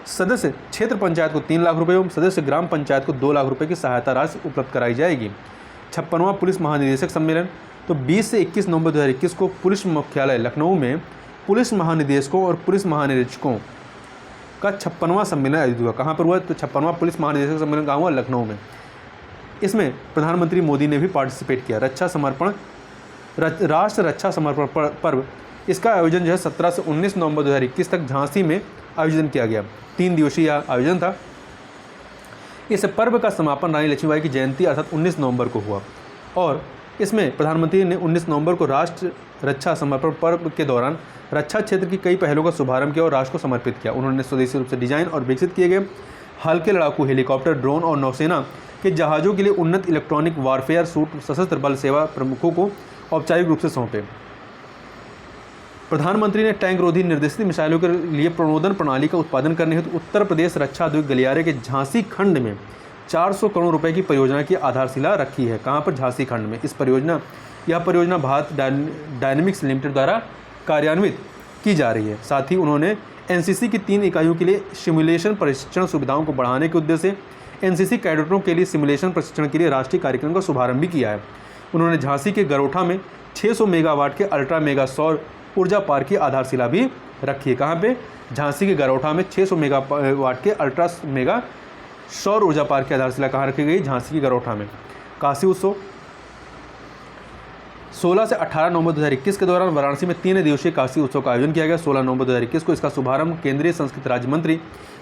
सदस्य क्षेत्र पंचायत को 3 लाख रुपए एवं सदस्य ग्राम पंचायत को 2 लाख रुपए की सहायता राशि उपलब्ध कराई जाएगी। 56वां पुलिस महानिदेशक सम्मेलन, तो 20 से 21 नवंबर 2021 को पुलिस मुख्यालय लखनऊ में पुलिस महानिदेशकों और पुलिस महानिरीक्षकों का 56वां सम्मेलन आयोजित हुआ। कहाँ पर हुआ? तो 56वां पुलिस महानिदेशक सम्मेलन कहाँ हुआ? लखनऊ में। इसमें प्रधानमंत्री मोदी ने भी पार्टिसिपेट किया। राष्ट्र रक्षा समर्पण पर्व, इसका आयोजन जो है 17 से 19 नवंबर 2021 तक झांसी में आयोजन किया गया। 3 दिवसीय आयोजन था। इस पर्व का समापन रानी लक्ष्मीबाई की जयंती अर्थात 19 नवंबर को हुआ और इसमें प्रधानमंत्री ने 19 नवंबर को राष्ट्र रक्षा समर्पण पर्व के दौरान रक्षा क्षेत्र की कई पहलों का शुभारंभ किया और राष्ट्र को समर्पित किया। उन्होंने स्वदेशी रूप से डिजाइन और विकसित किए गए हल्के लड़ाकू हेलीकॉप्टर, ड्रोन और नौसेना के जहाज़ों के लिए उन्नत इलेक्ट्रॉनिक वारफेयर सूट सशस्त्र बल सेवा प्रमुखों को औपचारिक रूप से सौंपे। प्रधानमंत्री ने टैंक रोधी निर्देशित मिसाइलों के लिए प्रणोदन प्रणाली का उत्पादन करने हेतु उत्तर प्रदेश रक्षा उद्योग गलियारे के झांसी खंड में 400 करोड़ रुपए की परियोजना की आधारशिला रखी है। कहाँ पर? झांसी खंड में। यह परियोजना भारत डायनेमिक्स लिमिटेड द्वारा कार्यान्वित की जा रही है। साथ ही उन्होंने एनसीसी की 3 इकाइयों के लिए सिमुलेशन प्रशिक्षण सुविधाओं को बढ़ाने के उद्देश्य से एनसीसी कैडेटों के लिए सिमुलेशन प्रशिक्षण के लिए राष्ट्रीय कार्यक्रम का शुभारंभ भी किया है। उन्होंने झांसी के गरोठा में 600 मेगावाट के अल्ट्रा मेगा सौर ऊर्जा पार्क की आधारशिला भी रखी है। कहाँ पे? झांसी के गरोठा में 600 मेगावाट के अल्ट्रा मेगा सौर ऊर्जा पार्क की आधारशिला कहाँ रखी गई? झांसी के गरोठा में। काशी उत्सव 16 से 18 नवंबर 2021 के दौरान वाराणसी में 3 दिवसीय काशी उत्सव का आयोजन किया गया। 16 नवंबर 2021 को इसका शुभारंभ केंद्रीय संस्कृति राज्य मंत्री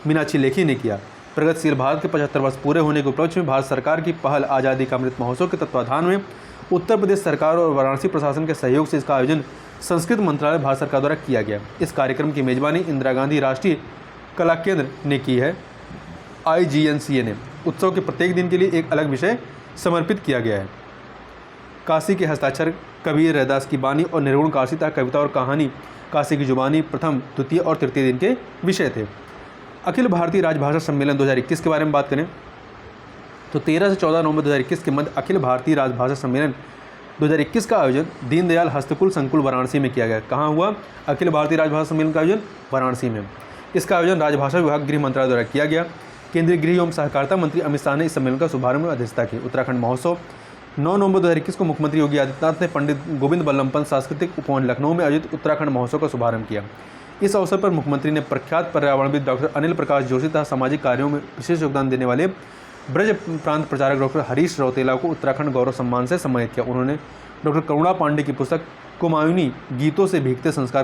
मीनाक्षी लेखी ने किया। प्रगतिशील भारत के 75 वर्ष पूरे होने के उपलक्ष्य में भारत सरकार की पहल आज़ादी का अमृत महोत्सव के तत्वाधान में उत्तर प्रदेश सरकार और वाराणसी प्रशासन के सहयोग से इसका आयोजन संस्कृति मंत्रालय भारत सरकार द्वारा किया गया। इस कार्यक्रम की मेजबानी इंदिरा गांधी राष्ट्रीय कला केंद्र ने की है। IGNCA ने उत्सव के प्रत्येक दिन के लिए एक अलग विषय समर्पित किया गया है। काशी के हस्ताक्षर, कबीर, रैदास की बानी और निर्गुण काशी तथा कविता और कहानी काशी की जुबानी प्रथम, द्वितीय और तृतीय दिन के विषय थे। अखिल भारतीय राजभाषा सम्मेलन 2021 के बारे में बात करें तो 13 से 14 नवंबर 2021 के मध्य अखिल भारतीय राजभाषा सम्मेलन 2021 का आयोजन दीनदयाल हस्तकुल संकुल वाराणसी में किया गया। कहाँ हुआ? अखिल भारतीय राजभाषा सम्मेलन का आयोजन वाराणसी में। इसका आयोजन राजभाषा विभाग गृह मंत्रालय द्वारा किया गया। केंद्रीय गृह एवं सहकारिता मंत्री अमित शाह ने इस सम्मेलन का शुभारंभ में अध्यक्षता की। उत्तराखंड महोत्सव 9 नवंबर 2021 को मुख्यमंत्री योगी आदित्यनाथ ने पंडित गोविंद बल्लभ पंत सांस्कृतिक उपवन लखनऊ में आयोजित उत्तराखंड महोत्सव का शुभारंभ किया। इस अवसर पर मुख्यमंत्री ने प्रख्यात पर्यावरणविद डॉक्टर अनिल प्रकाश जोशी तथा सामाजिक कार्यों में विशेष योगदान देने वाले ब्रज प्रांत प्रचारक डॉक्टर हरीश रौतेला को उत्तराखंड गौरव सम्मान से सम्मानित किया। उन्होंने डॉक्टर करुणा पांडे की पुस्तक कुमायूनी गीतों से भीगते संस्कार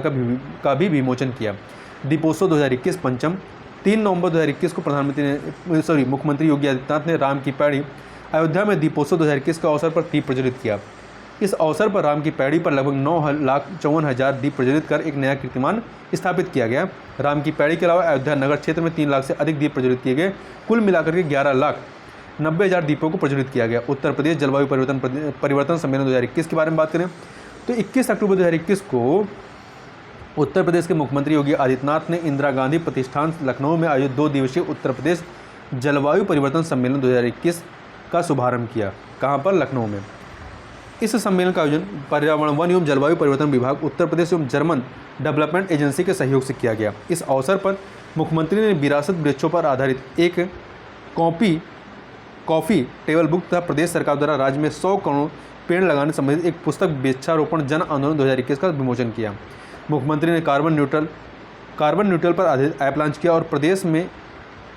का भी विमोचन किया। दीपोत्सव 2021 पंचम 3 नवंबर 2021 को मुख्यमंत्री योगी आदित्यनाथ ने राम की पैड़ी अयोध्या में दीपोत्सव 2021 के अवसर पर दीप प्रज्वलित किया। इस अवसर पर राम की पैड़ी पर लगभग 9,54,000 दीप प्रज्वलित कर एक नया कीर्तिमान स्थापित किया गया। राम की पैड़ी के अलावा अयोध्या नगर क्षेत्र में 3 लाख से अधिक दीप प्रज्वलित किए गए। कुल मिलाकर के 11,90,000 दीपों को प्रज्वलित किया गया। उत्तर प्रदेश जलवायु परिवर्तन सम्मेलन 2021 के बारे में बात करें तो 21 अक्टूबर 2021 को उत्तर प्रदेश के मुख्यमंत्री योगी आदित्यनाथ ने इंदिरा गांधी प्रतिष्ठान लखनऊ में आयोजित 2 दिवसीय उत्तर प्रदेश जलवायु परिवर्तन सम्मेलन 2021 का शुभारंभ किया। कहाँ पर? लखनऊ में। इस सम्मेलन का आयोजन पर्यावरण, वन एवं जलवायु परिवर्तन विभाग, उत्तर प्रदेश एवं जर्मन डेवलपमेंट एजेंसी के सहयोग से किया गया। इस अवसर पर मुख्यमंत्री ने विरासत वृक्षों पर आधारित एक कॉफी टेबल बुक तथा प्रदेश सरकार द्वारा राज्य में 100 करोड़ पेड़ लगाने संबंधित एक पुस्तक वृक्षारोपण जन आंदोलन 2021 का विमोचन किया। मुख्यमंत्री ने कार्बन न्यूट्रल पर आधारित ऐप लॉन्च किया और प्रदेश में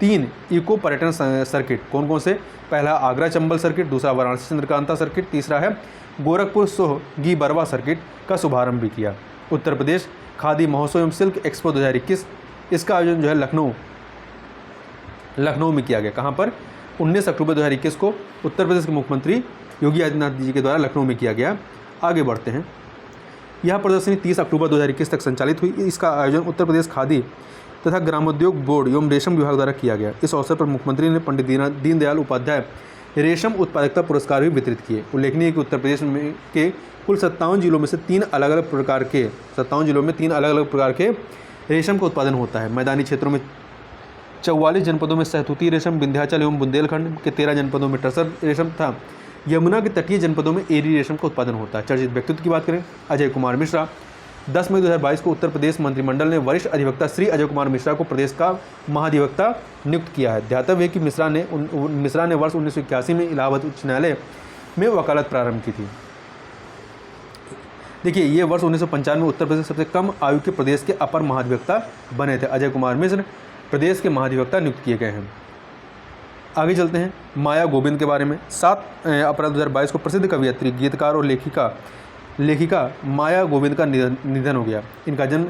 3 इको पर्यटन सर्किट, कौन कौन से? पहला आगरा चंबल सर्किट, दूसरा वाराणसी चंद्रकांता सर्किट, तीसरा है गोरखपुर सोह गी बरवा सर्किट का शुभारंभ भी किया। उत्तर प्रदेश खादी महोत्सव एवं सिल्क एक्सपो 2021, इसका आयोजन जो है लखनऊ में किया गया। कहाँ पर? 19 अक्टूबर 2021 को उत्तर प्रदेश के मुख्यमंत्री योगी आदित्यनाथ जी के द्वारा लखनऊ में किया गया। आगे बढ़ते हैं। यह प्रदर्शनी 30 अक्टूबर 2021 तक संचालित हुई। इसका आयोजन उत्तर प्रदेश खादी तथा ग्रामोद्योग बोर्ड एवं रेशम विभाग द्वारा किया गया। इस अवसर पर मुख्यमंत्री ने पंडित दीनदयाल उपाध्याय रेशम उत्पादकता पुरस्कार भी वितरित किए। उल्लेखनीय है कि उत्तर प्रदेश में के कुल 57 जिलों में से 3 अलग अलग प्रकार के रेशम का उत्पादन होता है। मैदानी क्षेत्रों में 44 जनपदों में सहतूती रेशम, विंध्याचल एवं बुंदेलखंड के 13 जनपदों में टसर रेशम था। यमुना के तटीय जनपदों में एरी रेशम का उत्पादन होता है। चर्चित व्यक्तित्व की बात करें, अजय कुमार मिश्रा। 10 मई 2022 को उत्तर प्रदेश मंत्रिमंडल ने वरिष्ठ अधिवक्ता श्री अजय कुमार मिश्रा को प्रदेश का महाधिवक्ता नियुक्त किया है। ध्यातव्य है कि मिश्रा ने वर्ष 1981 में इलाहाबाद उच्च न्यायालय में वकालत प्रारंभ की थी। देखिए, ये वर्ष 1995 में उत्तर प्रदेश सबसे कम आयु के प्रदेश के अपर महाधिवक्ता बने थे। अजय कुमार मिश्र प्रदेश के महाधिवक्ता नियुक्त किए गए हैं। आगे चलते हैं माया गोविंद के बारे में। 7 अप्रैल 2022 को प्रसिद्ध कवयित्री, गीतकार और लेखिका माया गोविंद का निधन हो गया। इनका जन्म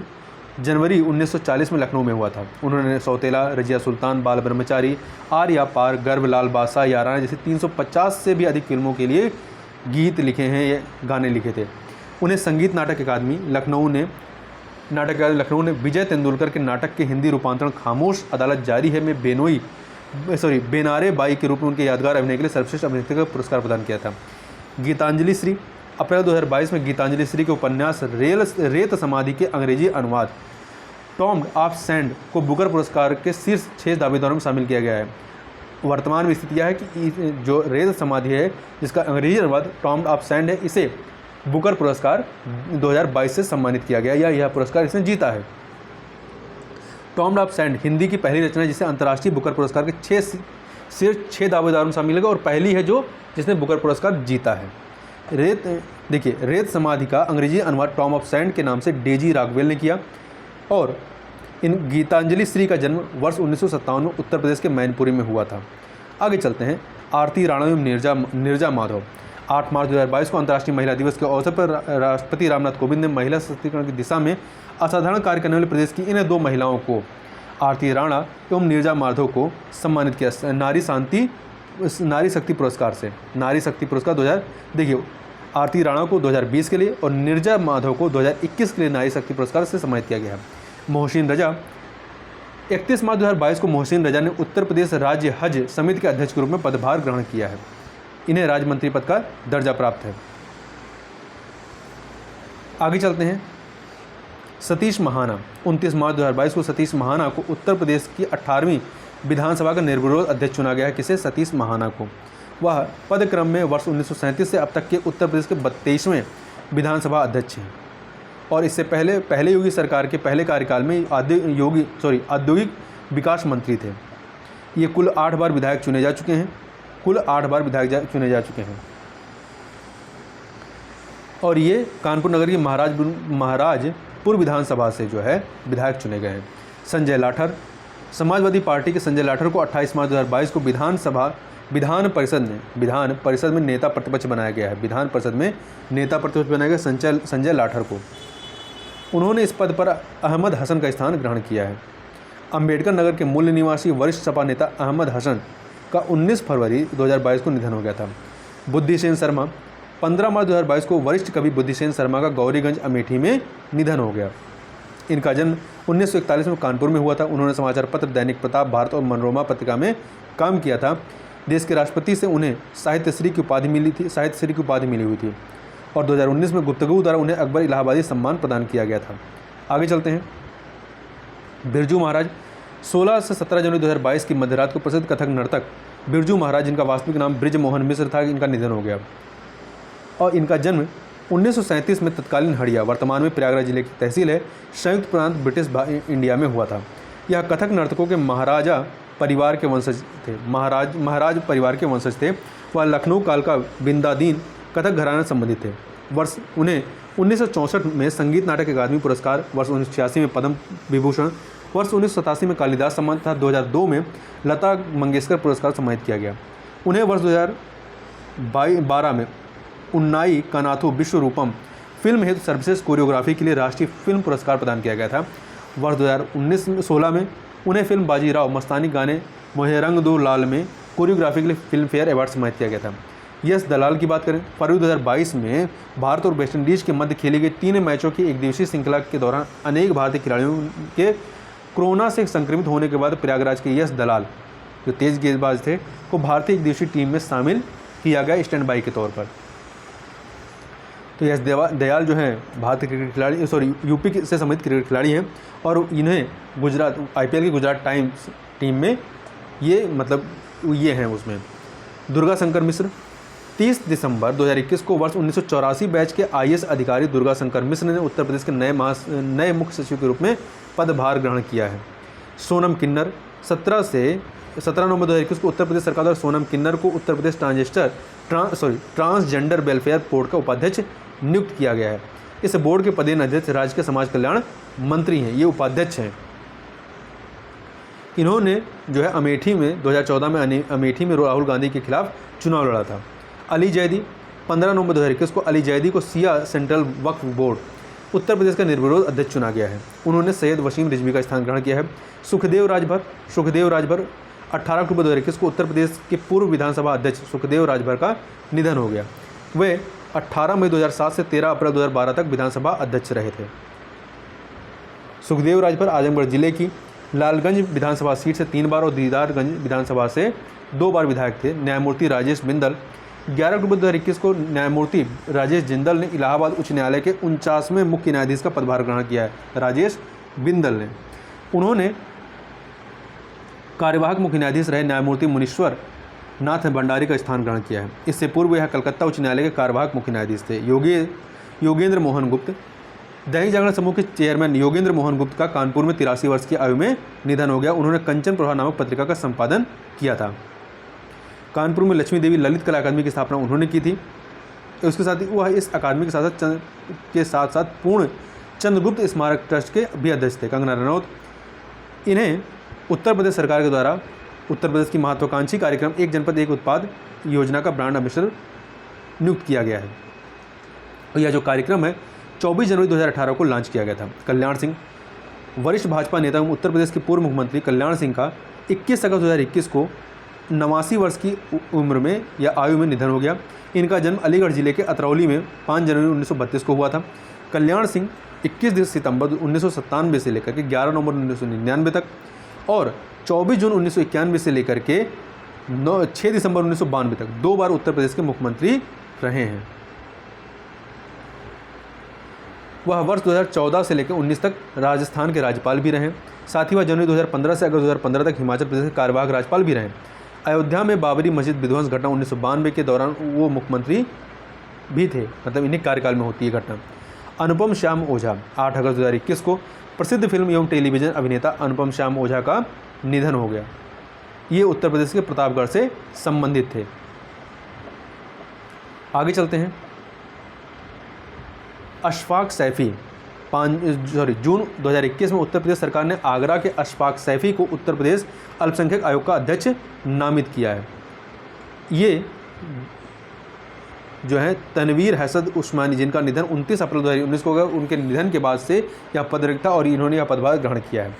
जनवरी 1940 में लखनऊ में हुआ था। उन्होंने सौतेला, रजिया सुल्तान, बाल ब्रह्मचारी, आर्या पार, गर्भ, लाल बादशाह, याराना जैसी 350 से भी अधिक फिल्मों के लिए गीत लिखे हैं, ये गाने लिखे थे। उन्हें संगीत नाटक अकादमी लखनऊ ने विजय तेंदुलकर के नाटक के हिंदी रूपांतरण खामोश अदालत जारी है में बेनारे बाई के रूप में उनके यादगार अभिनय के लिए सर्वश्रेष्ठ अभिनेत्री का पुरस्कार प्रदान किया था। गीतांजलि श्री, अप्रैल 2022 में गीतांजलि श्री के उपन्यास रेत समाधि के अंग्रेजी अनुवाद टॉम्ड ऑफ सैंड को बुकर पुरस्कार के शीर्ष 6 दावेदारों में शामिल किया गया है। वर्तमान में स्थिति यह है कि जो रेत समाधि है, जिसका अंग्रेजी अनुवाद टॉम्ड ऑफ सैंड है, इसे बुकर पुरस्कार 2022 से सम्मानित किया गया, या यह पुरस्कार इसने जीता है। टॉम्ड ऑफ सैंड हिंदी की पहली रचना जिसे अंतर्राष्ट्रीय बुकर पुरस्कार के 6 दावेदारों में शामिल है और पहली है जिसने बुकर पुरस्कार जीता है। रेत समाधि का अंग्रेजी अनुवाद टॉम ऑफ सैंड के नाम से डेजी राघवेल ने किया और इन गीतांजलि श्री का जन्म वर्ष 1957 में उत्तर प्रदेश के मैनपुरी में हुआ था। आगे चलते हैं आरती राणा एवं नीरजा माधव। 8 मार्च 2022 को अंतर्राष्ट्रीय महिला दिवस के अवसर पर राष्ट्रपति रामनाथ कोविंद ने महिला सशक्तिकरण की दिशा में असाधारण कार्य करने वाले प्रदेश की इन 2 महिलाओं को, आरती राणा एवं नीरजा माधव को सम्मानित किया नारी शक्ति पुरस्कार से। नारी शक्ति पुरस्कार देखिए, आरती राणा को 2020 के लिए और नीरजा माधव को 2021 के लिए नारी शक्ति पुरस्कार से सम्मानित किया गया है। मोहसिन रजा, 31 मार्च 2022 को मोहसिन रजा ने उत्तर प्रदेश राज्य हज समिति के अध्यक्ष के रूप में पदभार ग्रहण किया है। इन्हें राज्य मंत्री पद का दर्जा प्राप्त है। आगे चलते हैं सतीश महाना। 29 मार्च 2022 को सतीश महाना को उत्तर प्रदेश की 18वीं विधानसभा का निर्विरोध अध्यक्ष चुना गया है। किसे? सतीश महाना को। वह पदक्रम में वर्ष 1937 से अब तक के उत्तर प्रदेश के 32वें विधानसभा अध्यक्ष हैं और इससे पहले योगी सरकार के पहले कार्यकाल में औद्योगिक विकास मंत्री थे। ये कुल 8 बार विधायक चुने जा चुके हैं। और ये कानपुर नगर की महाराजपुर विधानसभा से जो है विधायक चुने गए हैं। संजय लाठर, समाजवादी पार्टी के संजय लाठर को 28 मार्च 2022 को विधान परिषद में नेता प्रतिपक्ष बनाया गया है। संजय लाठर को उन्होंने इस पद पर अहमद हसन का स्थान ग्रहण किया है। अंबेडकर नगर के मूल निवासी वरिष्ठ सपा नेता अहमद हसन का 19 फरवरी 2022 को निधन हो गया था। बुद्धिसेन शर्मा, 15 मार्च 2022 को वरिष्ठ कवि बुद्धिसेन शर्मा का गौरीगंज अमेठी में निधन हो गया। इनका जन्म 1941 में कानपुर में हुआ था। उन्होंने समाचार पत्र दैनिक प्रताप भारत और मनोरमा पत्रिका में काम किया था। देश के राष्ट्रपति से उन्हें साहित्यश्री की उपाधि मिली हुई थी और 2019 में गुप्तगू द्वारा उन्हें अकबर इलाहाबादी सम्मान प्रदान किया गया था। आगे चलते हैं। बिरजू महाराज 16 से 17 जनवरी 2022 की मध्यरात को प्रसिद्ध कथक नर्तक बिरजू महाराज, जिनका वास्तविक नाम ब्रिज मोहन मिश्र था, इनका निधन हो गया और इनका जन्म 1937 में तत्कालीन हड़िया, वर्तमान में प्रयागराज जिले की तहसील है, संयुक्त प्रांत ब्रिटिश इंडिया में हुआ था। यह कथक नर्तकों के महाराज परिवार के वंशज थे। वह लखनऊ काल का बिंदादीन कथक घराना से संबंधित थे। उन्हें 1964 में संगीत नाटक अकादमी पुरस्कार, वर्ष 1986 में पद्म विभूषण, वर्ष 1987 में कालिदास सम्मान तथा 2002 में लता मंगेशकर पुरस्कार सम्मानित किया गया। उन्हें वर्ष 2012 में उन्नाई कनाथु विश्वरूपम फिल्म हेतु सर्वश्रेष्ठ कोरियोग्राफी के लिए राष्ट्रीय फिल्म पुरस्कार प्रदान किया गया था। वर्ष 2019-16 में उन्हें फिल्म बाजीराव मस्तानी गाने मोहे रंग दो लाल में कोरियोग्राफी के लिए फिल्म फेयर अवार्ड सम्मानित किया गया था। यश दलाल की बात करें, फरवरी 2022 में भारत और वेस्टइंडीज के मध्य खेली गई 3 मैचों की एक दिवसीय श्रृंखला के दौरान अनेक भारतीय खिलाड़ियों के कोरोना से संक्रमित होने के बाद प्रयागराज के यश दलाल, जो तेज गेंदबाज थे, को भारतीय एक दिवसीय टीम में शामिल किया गया स्टैंड बाई के तौर पर। तो यश दयाल जो हैं भारतीय क्रिकेट खिलाड़ी, यूपी से संबंधित क्रिकेट खिलाड़ी हैं और इन्हें गुजरात IPL की गुजरात टाइम्स टीम में ये हैं उसमें। दुर्गा शंकर मिश्र 30 दिसंबर 2021 को वर्ष 1984 बैच के IAS अधिकारी दुर्गा शंकर मिश्र ने उत्तर प्रदेश के नए मुख्य सचिव के रूप में पदभार ग्रहण किया है। सोनम किन्नर 17 नवंबर 2021 को उत्तर प्रदेश सरकार द्वारा सोनम किन्नर को Uttar Pradesh transgender welfare board का उपाध्यक्ष नियुक्त किया गया है। इस बोर्ड के पदेन अध्यक्ष राज्य के समाज कल्याण मंत्री हैं, ये उपाध्यक्ष हैं। इन्होंने जो है अमेठी में 2014 में अमेठी में राहुल गांधी के खिलाफ चुनाव लड़ा था। अली जैदी 15 नवंबर 2021 को अली जैदी को सिया सेंट्रल वक्फ बोर्ड उत्तर प्रदेश का निर्विरोध अध्यक्ष चुना गया है। उन्होंने सैयद वसीम रिजवी का स्थान ग्रहण किया है। सुखदेव राजभर 18 अक्टूबर 2021 को उत्तर प्रदेश के पूर्व विधानसभा अध्यक्ष सुखदेव राजभर का निधन हो गया। वे 18 मई 2007 से 13 अप्रैल 2012 तक विधानसभा अध्यक्ष रहे थे। सुखदेव राजभर आजमगढ़ जिले की लालगंज विधानसभा सीट से 3 बार और दीदारगंज विधानसभा से 2 बार विधायक थे। न्यायमूर्ति राजेश बिंदल 11 अक्टूबर 2021 को न्यायमूर्ति राजेश जिंदल ने इलाहाबाद उच्च न्यायालय के 49वें मुख्य न्यायाधीश का पदभार ग्रहण किया है। राजेश बिंदल ने उन्होंने कार्यवाहक मुख्य न्यायाधीश रहे न्यायमूर्ति मुनीश्वर नाथ भंडारी का स्थान ग्रहण किया है। इससे पूर्व यह कलकत्ता उच्च न्यायालय के कार्यवाहक मुख्य न्यायाधीश थे। योगेंद्र मोहन गुप्त दैनिक जागरण समूह के चेयरमैन योगेंद्र मोहन गुप्त का कानपुर में 83 वर्ष की आयु में निधन हो गया। उन्होंने कंचन प्रभा नामक पत्रिका का संपादन किया था। कानपुर में लक्ष्मी देवी ललित कला अकादमी की स्थापना उन्होंने की थी। उसके साथ ही वह इस अकादमी के साथ साथ पूर्ण चंद्रगुप्त स्मारक ट्रस्ट के भी अध्यक्ष थे। कंगना रनौत, इन्हें उत्तर प्रदेश सरकार के द्वारा उत्तर प्रदेश की महत्वाकांक्षी कार्यक्रम एक जनपद एक उत्पाद योजना का ब्रांड एम्बेसडर नियुक्त किया गया है। और यह जो कार्यक्रम है 24 जनवरी 2018 को लॉन्च किया गया था। कल्याण सिंह, वरिष्ठ भाजपा नेता एवं उत्तर प्रदेश के पूर्व मुख्यमंत्री कल्याण सिंह का 21 अगस्त 2021 को 89 वर्ष की उम्र में या आयु में निधन हो गया। इनका जन्म अलीगढ़ जिले के अतरौली में 5 जनवरी 1932 को हुआ था। कल्याण सिंह 21 सितंबर 1997 से लेकर के 11 नवंबर 1999 तक और 24 जून 1991 से लेकर के 6 दिसंबर 1992 तक 2 बार उत्तर प्रदेश के मुख्यमंत्री रहे हैं। वह वर्ष 2014 से लेकर 19 तक राजस्थान के राज्यपाल भी रहे। साथ ही वह जनवरी 2015 से अगस्त 2015 तक हिमाचल प्रदेश के कार्यवाहक राज्यपाल भी रहे। अयोध्या में बाबरी मस्जिद विध्वंस घटना 1992 के दौरान वो मुख्यमंत्री भी थे, मतलब इन्हीं कार्यकाल में होती है घटना। अनुपम श्याम ओझा 8 अगस्त 2021 को प्रसिद्ध फिल्म एवं टेलीविज़न अभिनेता अनुपम श्याम ओझा का निधन हो गया। ये उत्तर प्रदेश के प्रतापगढ़ से संबंधित थे। आगे चलते हैं। अशफाक सैफ़ी जून 2021 में उत्तर प्रदेश सरकार ने आगरा के अशफाक सैफ़ी को उत्तर प्रदेश अल्पसंख्यक आयोग का अध्यक्ष नामित किया है। ये जो है तनवीर हसद उस्मानी, जिनका निधन 29 अप्रैल 2019 को हुआ, उनके निधन के बाद से यह पद रिक्त था और इन्होंने यह पदभार ग्रहण किया है।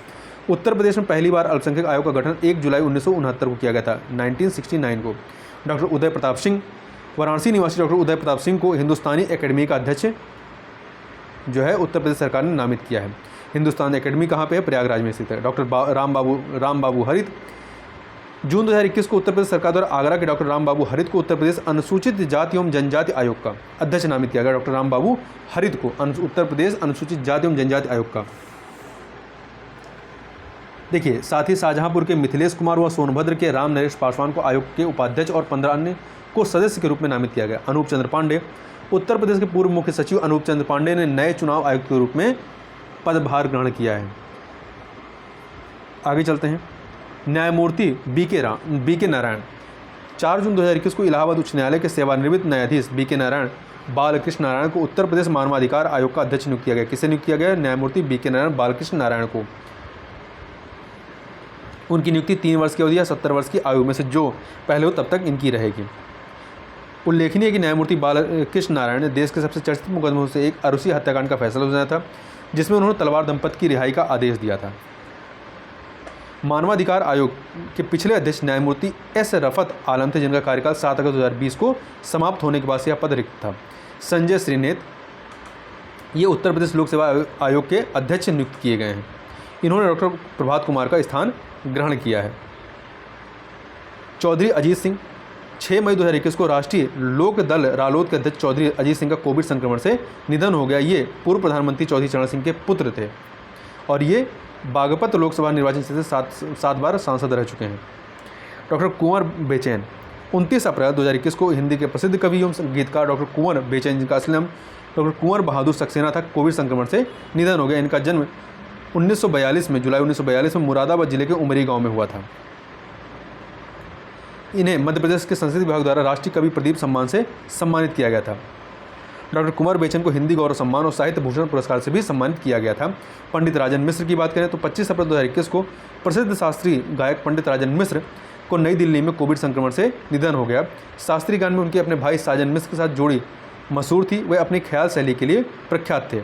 उत्तर प्रदेश में पहली बार अल्पसंख्यक आयोग का गठन 1 जुलाई 1969 को किया गया था, 1969 को। डॉक्टर उदय प्रताप सिंह, वाराणसी निवासी डॉक्टर उदय प्रताप सिंह को हिंदुस्तानी एकेडमी का अध्यक्ष जो है उत्तर प्रदेश सरकार ने नामित किया है। हिंदुस्तान एकेडमी कहाँ पे है? प्रयागराज में स्थित है। डॉक्टर राम बाबू हरित जून 2021 को उत्तर प्रदेश सरकार द्वारा आगरा के डॉक्टर राम बाबू हरित को उत्तर प्रदेश अनुसूचित जाति एवं जनजाति आयोग का अध्यक्ष नामित किया गया। डॉक्टर राम बाबू हरित को उत्तर प्रदेश अनुसूचित जाति एवं जनजाति आयोग का। देखिए, साथ ही शाहजहांपुर के मिथिलेश कुमार व सोनभद्र के राम नरेश पासवान को आयोग के उपाध्यक्ष और 15 अन्य को सदस्य के रूप में नामित किया गया। अनूप चंद्र पांडे, उत्तर प्रदेश के पूर्व मुख्य सचिव अनूप चंद्र पांडे ने नए चुनाव आयुक्त के रूप में पदभार ग्रहण किया है। आगे चलते हैं। न्यायमूर्ति बी के नारायण, 4 जून 2021 को इलाहाबाद उच्च न्यायालय के सेवानिवृत्त न्यायाधीश बी के नारायण बालकृष्ण नारायण को उत्तर प्रदेश मानवाधिकार आयोग का अध्यक्ष नियुक्त किया गया। किसे नियुक्त किया गया? न्यायमूर्ति बी के नारायण बालकृष्ण नारायण को। उनकी नियुक्ति 3 वर्ष की अवधि या 70 वर्ष की आयु में से जो पहले हो तब तक इनकी रहेगी। उल्लेखनीय है कि न्यायमूर्ति बालकृष्ण नारायण ने देश के सबसे चर्चित मुकदमों से एक अरूसी हत्याकांड का फैसला सुनाया था, जिसमें उन्होंने तलवार दंपति की रिहाई का आदेश दिया था। मानवाधिकार आयोग के पिछले अध्यक्ष न्यायमूर्ति एस रफत आलम थे, जिनका कार्यकाल 7 अगस्त 2020 को समाप्त होने के बाद से यह पद रिक्त था। संजय श्रीनेत ये उत्तर प्रदेश लोक सेवा आयोग के अध्यक्ष नियुक्त किए गए हैं। इन्होंने डॉक्टर प्रभात कुमार का स्थान ग्रहण किया है। चौधरी अजीत सिंह, 6 मई 2021 को राष्ट्रीय लोक दल रालोद के अध्यक्ष चौधरी अजीत सिंह का कोविड संक्रमण से निधन हो गया। ये पूर्व प्रधानमंत्री चौधरी चरण सिंह के पुत्र थे और ये बागपत लोकसभा निर्वाचन क्षेत्र से 7 बार सांसद रह चुके हैं। डॉक्टर कुंवर बेचैन, 29 अप्रैल 2021 को हिंदी के प्रसिद्ध कवि एवं गीतकार डॉक्टर कुंवर बेचैन, जिनका असली नाम डॉक्टर कुंवर बहादुर सक्सेना था, कोविड संक्रमण से निधन हो गया। इनका जन्म 1942 में जुलाई 1942 में मुरादाबाद जिले के उमरी गांव में हुआ था। इन्हें मध्य प्रदेश के संस्कृति विभाग द्वारा राष्ट्रीय कवि प्रदीप सम्मान से सम्मानित किया गया था। डॉक्टर कुंवर बेचैन को हिंदी गौरव सम्मान और साहित्य भूषण पुरस्कार से भी सम्मानित किया गया था। पंडित राजन मिश्र की बात करें तो 25 अप्रैल 2021 को प्रसिद्ध शास्त्रीय गायक पंडित राजन मिश्र को नई दिल्ली में कोविड संक्रमण से निधन हो गया। शास्त्रीय गान में उनके अपने भाई साजन मिश्र के साथ जोड़ी मशहूर थी। वे अपनी ख्याल शैली के लिए प्रख्यात थे।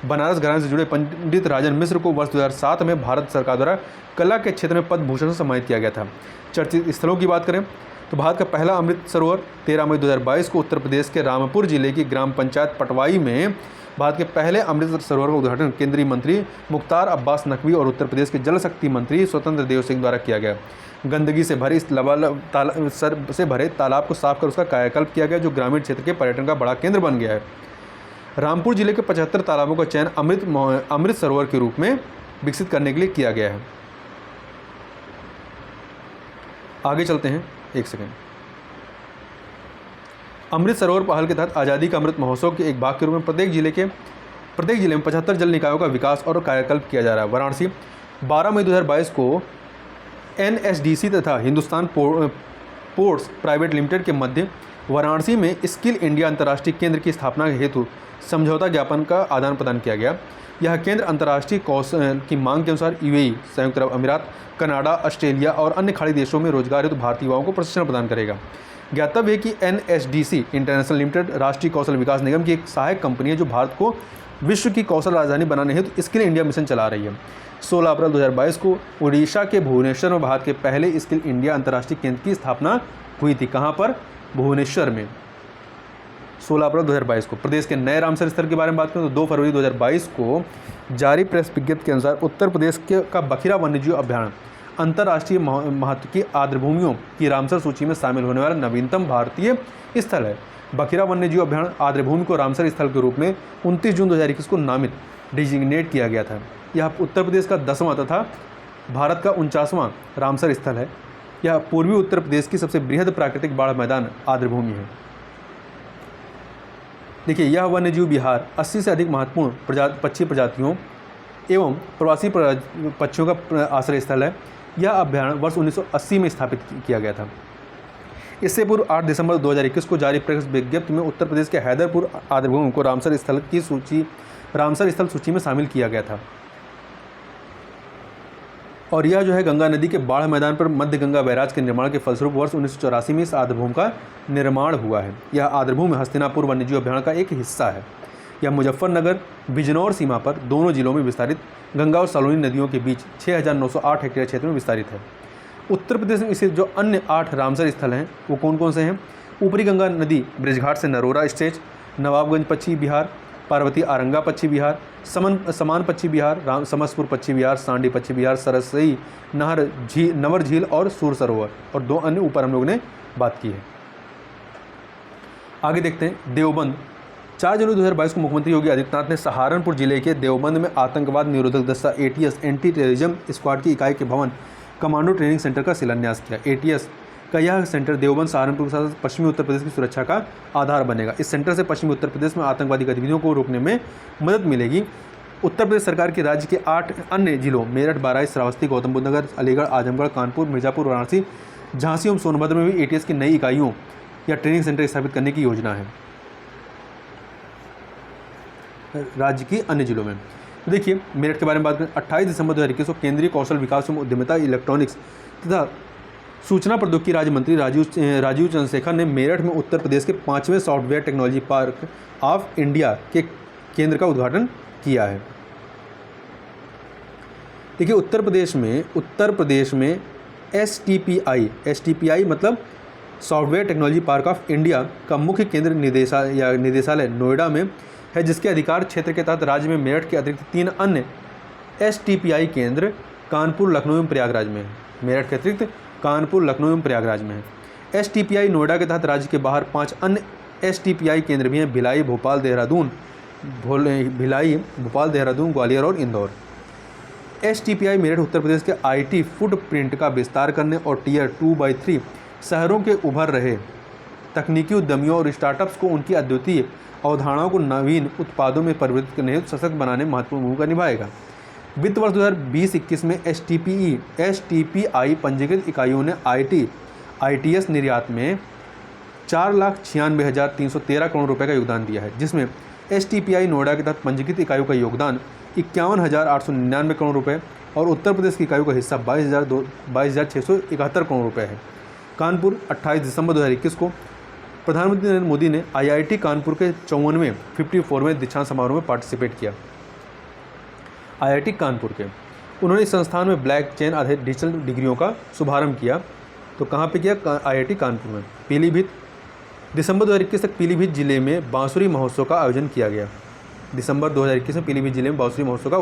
बनारस घराने से जुड़े पंडित राजन मिश्र को वर्ष 2007 में भारत सरकार द्वारा कला के क्षेत्र में पद्म भूषण से सम्मानित किया गया था। चर्चित स्थलों की बात करें तो भारत का पहला अमृत सरोवर 13 मई 2022 को उत्तर प्रदेश के रामपुर जिले की ग्राम पंचायत पटवाई में भारत के पहले अमृत सरोवर का उद्घाटन केंद्रीय मंत्री मुख्तार अब्बास नकवी और उत्तर प्रदेश के जल शक्ति मंत्री स्वतंत्र देव सिंह द्वारा किया गया। गंदगी से भरे इस भरे तालाब को साफ कर उसका कायाकल्प किया गया, जो ग्रामीण क्षेत्र के पर्यटन का बड़ा केंद्र बन गया है। रामपुर जिले के 75 तालाबों का चयन अमृत सरोवर के रूप में विकसित करने के लिए किया गया है। आगे चलते हैं, एक सेकेंड। अमृत सरोवर पहल के तहत आज़ादी का अमृत महोत्सव के एक भाग के रूप में प्रत्येक जिले में 75 जल निकायों का विकास और कायाकल्प किया जा रहा है। वाराणसी 12 मई 2022 को NSDC तथा हिंदुस्तान पोर्ट्स प्राइवेट लिमिटेड के मध्य वाराणसी में स्किल इंडिया अंतर्राष्ट्रीय केंद्र की स्थापना हेतु समझौता ज्ञापन का आदान प्रदान किया गया। यह केंद्र अंतर्राष्ट्रीय कौशल की मांग के अनुसार UAE, संयुक्त अरब अमीरात, कनाडा, ऑस्ट्रेलिया और अन्य खाड़ी देशों में रोजगार हेतु भारतीय युवाओं को प्रशिक्षण प्रदान करेगा। ज्ञातव्य है कि NSDC इंटरनेशनल लिमिटेड राष्ट्रीय कौशल विकास निगम की एक सहायक कंपनी है, जो भारत को विश्व की कौशल राजधानी बनाने हेतु स्किल इंडिया मिशन चला रही है। 16 अप्रैल 2022 को उड़ीसा के भुवनेश्वर में भारत के पहले स्किल इंडिया अंतर्राष्ट्रीय केंद्र की स्थापना हुई थी। कहाँ पर? भुवनेश्वर में। 16 अप्रैल 2022 को। प्रदेश के नए रामसर स्थल के बारे में बात करें तो 2 फरवरी 2022 को जारी प्रेस विज्ञप्ति के अनुसार उत्तर प्रदेश का बखिरा वन्यजीव अभ्यारण्य अंतर्राष्ट्रीय महत्व की आर्द्रभूमियों की रामसर सूची में शामिल होने वाला नवीनतम भारतीय स्थल है। बखिरा वन्यजीव अभ्यारण्य आर्द्रभूमि को रामसर स्थल के रूप में 29 जून 2021 को नामित डिजिग्नेट किया गया था। यह उत्तर प्रदेश का 10वां तथा भारत का 49वां रामसर स्थल है। यह पूर्वी उत्तर प्रदेश की सबसे बृहद प्राकृतिक बाढ़ मैदान आर्द्रभूमि है। देखिए, यह वन्यजीव विहार 80 से अधिक महत्वपूर्ण पक्षी प्रजातियों एवं प्रवासी पक्षियों का आश्रय स्थल है। यह अभ्यारण्य वर्ष 1980 में स्थापित किया गया था। इससे पूर्व 8 दिसंबर 2021 को जारी प्रेस विज्ञप्ति में उत्तर प्रदेश के हैदरपुर आर्द्रभूमि को रामसर स्थल सूची में शामिल किया गया था। और यह जो है गंगा नदी के बाढ़ मैदान पर मध्य गंगा बैराज के निर्माण के फलस्वरूप वर्ष 1984 में इस आर्द्रभूमि का निर्माण हुआ है। यह आर्द्रभूमि हस्तिनापुर वन्यजीव अभ्यारण्य का एक हिस्सा है। यह मुजफ्फरनगर बिजनौर सीमा पर दोनों जिलों में विस्तारित गंगा और सलोनी नदियों के बीच 6908 हेक्टेयर क्षेत्र में विस्तारित है। उत्तर प्रदेश में स्थित जो अन्य 8 रामसर स्थल हैं वो कौन कौन से हैं? ऊपरी गंगा नदी ब्रिजघाट से नरोरा स्टेज, नवाबगंज पश्चिमी बिहार, पार्वती आरंगा पश्चिम बिहार, समान पश्चिम बिहार, समसपुर पश्चिम बिहार, सांडी पश्चिम बिहार, सरसई नवर झील और सूर सरोवर, और 2 अन्य ऊपर हम लोगों ने बात की है। आगे देखते हैं देवबंद। 4 जनवरी 2022 को मुख्यमंत्री योगी आदित्यनाथ ने सहारनपुर जिले के देवबंद में आतंकवाद निरोधक दस्ता ATS एंटी टेररिज्म स्क्वाड की इकाई के भवन कमांडो ट्रेनिंग सेंटर का शिलान्यास किया। ATS का यह सेंटर देवबंद सहारनपुर के साथ पश्चिमी उत्तर प्रदेश की सुरक्षा का आधार बनेगा। इस सेंटर से पश्चिमी उत्तर प्रदेश में आतंकवादी गतिविधियों को रोकने में मदद मिलेगी। उत्तर प्रदेश सरकार के राज्य के 8 अन्य जिलों मेरठ, बाराई, श्रावस्ती, गौतम बुद्ध नगर, अलीगढ़, आजमगढ़, कानपुर, मिर्जापुर, वाराणसी, झांसी एवं सोनभद्र में भी ATS की नई इकाइयों या ट्रेनिंग सेंटर स्थापित करने की योजना है राज्य की अन्य जिलों में। देखिए मेरठ के बारे में बात करें। 28 दिसंबर 2021 को केंद्रीय कौशल विकास एवं उद्यमिता, इलेक्ट्रॉनिक्स तथा सूचना प्रौद्योगिकी राज्य मंत्री राजीव चंद्रशेखर ने मेरठ में उत्तर प्रदेश के 5वें software technology park of India के केंद्र का उद्घाटन किया है। देखिए उत्तर प्रदेश में STPI मतलब software technology park of India का मुख्य केंद्र निदेशालय नोएडा में है, जिसके अधिकार क्षेत्र के तहत राज्य में मेरठ के अतिरिक्त 3 अन्य STPI केंद्र कानपुर, लखनऊ एवं प्रयागराज में है। मेरठ के अतिरिक्त कानपुर, लखनऊ एवं प्रयागराज में है। STPI नोएडा के तहत राज्य के बाहर 5 अन्य STPI केंद्र भी हैं, भिलाई, भोपाल, देहरादून, ग्वालियर और इंदौर। STPI मेरठ उत्तर प्रदेश के IT फुटप्रिंट का विस्तार करने और टियर 2/3 शहरों के उभर रहे तकनीकी उद्यमियों और स्टार्टअप्स को उनकी अद्वितीय अवधारणाओं को नवीन उत्पादों में परिवर्तित करने हेतु सशक्त बनाने में महत्वपूर्ण भूमिका निभाएगा। वित्त वर्ष 2020-21 में STPI पंजीकृत इकाइयों ने ITS निर्यात में 4,96,313 करोड़ रुपए का योगदान दिया है, जिसमें STPI नोएडा के तहत पंजीकृत इकाइयों का योगदान 51,899 करोड़ रुपए और उत्तर प्रदेश की इकाइयों का हिस्सा 22,671 करोड़ रुपए है। कानपुर 28 दिसंबर 2021 को प्रधानमंत्री नरेंद्र मोदी ने IIT कानपुर के 54वें दीक्षांत समारोह में पार्टिसिपेट किया। IIT कानपुर के उन्होंने इस संस्थान में ब्लॉकचेन आधारित डिजिटल डिग्रियों का शुभारंभ किया। तो कहाँ पे किया? IIT कानपुर में। पीलीभीत, दिसंबर 2021 तक पीलीभीत जिले में बांसुरी महोत्सव का आयोजन किया गया। दिसंबर 2021 में पीलीभीत जिले में बांसुरी महोत्सव का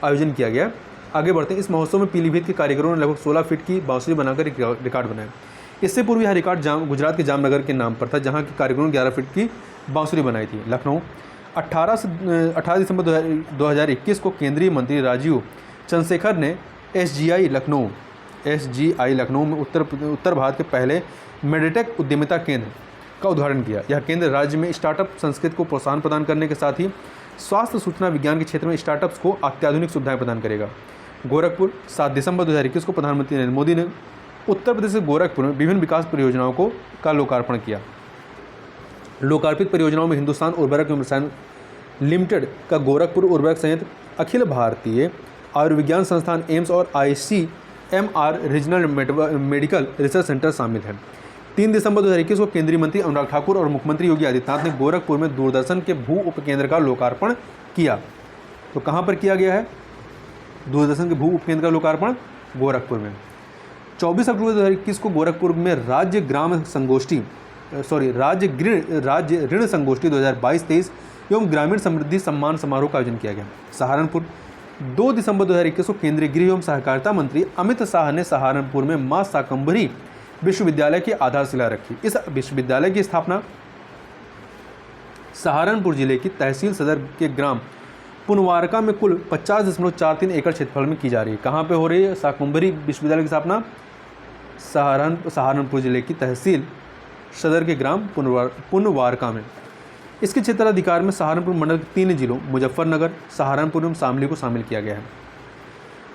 आयोजन किया गया। आगे बढ़ते हैं। इस महोत्सव में पीलीभीत के कारीगरों ने लगभग 16 फीट की बांसुरी बनाकर एक रिकॉर्ड बनाया। इससे पूर्व यह रिकॉर्ड गुजरात के जामनगर के नाम पर था, जहाँ के कारीगरों ने 11 फीट की बांसुरी बनाई थी। लखनऊ 18 दिसंबर 2021 को केंद्रीय मंत्री राजीव चंद्रशेखर ने SGI लखनऊ में उत्तर भारत के पहले मेडिटेक उद्यमिता केंद्र का उद्घाटन किया। यह केंद्र राज्य में स्टार्टअप संस्कृति को प्रोत्साहन प्रदान करने के साथ ही स्वास्थ्य सूचना विज्ञान के क्षेत्र में स्टार्टअप्स को अत्याधुनिक सुविधाएं प्रदान करेगा। गोरखपुर 7 दिसंबर 2021 को प्रधानमंत्री नरेंद्र मोदी ने उत्तर प्रदेश के गोरखपुर में विभिन्न विकास परियोजनाओं का लोकार्पण किया। लोकार्पित परियोजनाओं में हिंदुस्तान उर्वरक एवं रसायन लिमिटेड का गोरखपुर उर्वरक संयंत्र, अखिल भारतीय आयुर्विज्ञान संस्थान एम्स और ICMR regional medical research centre शामिल है। 3 दिसंबर 2021 को केंद्रीय मंत्री अनुराग ठाकुर और मुख्यमंत्री योगी आदित्यनाथ ने गोरखपुर में दूरदर्शन के भू उपकेंद्र का लोकार्पण किया। तो कहाँ पर किया गया है दूरदर्शन के भू उपकेंद्र का लोकार्पण? गोरखपुर में। 24 अक्टूबर 2021 को गोरखपुर में राज्य ऋण संगोष्ठी 2022-23 एवं ग्रामीण समृद्धि सम्मान समारोह का आयोजन किया गया। सहारनपुर 2 दिसंबर 2021 को केंद्रीय गृह एवं सहकारिता मंत्री अमित शाह ने सहारनपुर में मां शाकंभरी विश्वविद्यालय की आधारशिला रखी। इस विश्वविद्यालय की स्थापना सहारनपुर जिले की तहसील सदर के ग्राम पुनवारका में कुल 50.43 एकड़ क्षेत्रफल में की जा रही है। कहाँ पे हो रही है शाकंभरी विश्वविद्यालय की स्थापना? सहारनपुर जिले की तहसील सदर के ग्राम पुनवारका में। इसके क्षेत्राधिकार में सहारनपुर मंडल के 3 जिलों मुजफ्फरनगर, सहारनपुर एवं शामली को शामिल किया गया है।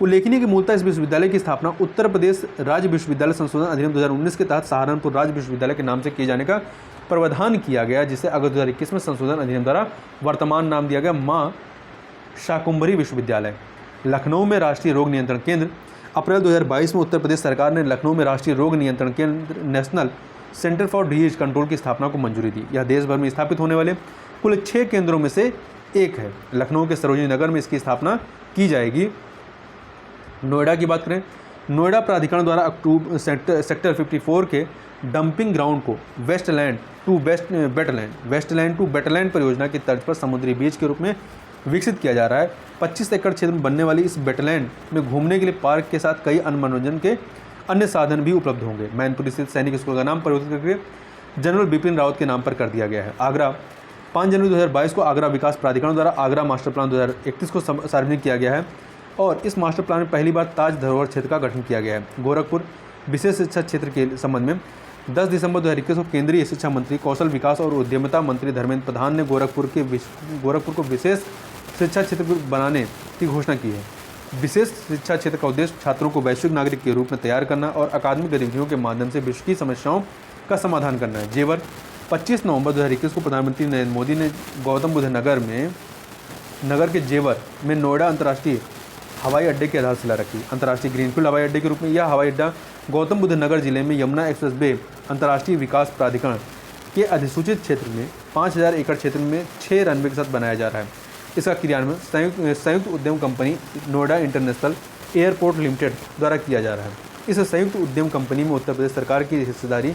उल्लेखनीय कि मूलतः इस विश्वविद्यालय की स्थापना उत्तर प्रदेश राज्य विश्वविद्यालय संशोधन अधिनियम 2019 के तहत सहारनपुर राज्य विश्वविद्यालय के नाम से किए जाने का प्रावधान किया गया, जिसे अगस्त 2021 में संशोधन अधिनियम द्वारा वर्तमान नाम दिया गया मां शाकंभरी विश्वविद्यालय। लखनऊ में राष्ट्रीय रोग नियंत्रण केंद्र। अप्रैल 2022 में उत्तर प्रदेश सरकार ने लखनऊ में राष्ट्रीय रोग नियंत्रण केंद्र national centre for disease control की स्थापना को मंजूरी दी। यह देश भर में स्थापित होने वाले कुल 6 केंद्रों में से एक है। लखनऊ के सरोजनी नगर में इसकी स्थापना की जाएगी। नोएडा की बात करें, नोएडा प्राधिकरण द्वारा सेक्टर 54 के डंपिंग ग्राउंड को वेस्टलैंड टू बेटलैंड परियोजना की तर्ज पर समुद्री बीच के रूप में विकसित किया जा रहा है। 25 एकड़ क्षेत्र में बनने वाली इस बेटलैंड में घूमने के लिए पार्क के साथ कई अन्य मनोरंजन के अन्य साधन भी उपलब्ध होंगे। मैनपुरी स्थित सैनिक स्कूल का नाम परिवर्तित करके जनरल बिपिन रावत के नाम पर कर दिया गया है। आगरा 5 जनवरी 2022 को आगरा विकास प्राधिकरण द्वारा आगरा मास्टर प्लान 2031 को सार्वजनिक किया गया है और इस मास्टर प्लान में पहली बार ताज धरोहर क्षेत्र का गठन किया गया है। गोरखपुर विशेष शिक्षा क्षेत्र के संबंध में 10 दिसंबर 2021 को केंद्रीय शिक्षा मंत्री, कौशल विकास और उद्यमिता मंत्री धर्मेंद्र प्रधान ने गोरखपुर को विशेष शिक्षा क्षेत्र बनाने की घोषणा की है। विशेष शिक्षा क्षेत्र का उद्देश्य छात्रों को वैश्विक नागरिक के रूप में तैयार करना और अकादमिक गतिविधियों के माध्यम से विश्व की समस्याओं का समाधान करना है। जेवर 25 नवंबर 2021 को प्रधानमंत्री नरेंद्र मोदी ने गौतम बुद्ध नगर के जेवर में नोएडा अंतर्राष्ट्रीय हवाई अड्डे की आधारशिला रखी। अंतर्राष्ट्रीय ग्रीनफील्ड हवाई अड्डे के रूप में यह हवाई अड्डा गौतम बुद्ध नगर जिले में यमुना एक्सप्रेस वे अंतर्राष्ट्रीय विकास प्राधिकरण के अधिसूचित क्षेत्र में 5000 एकड़ क्षेत्र में 6 रनवे के साथ बनाया जा रहा है। इसका क्रियान्वयन संयुक्त उद्यम company Noida international airport limited द्वारा किया जा रहा है। इस संयुक्त उद्यम कंपनी में उत्तर प्रदेश सरकार की हिस्सेदारी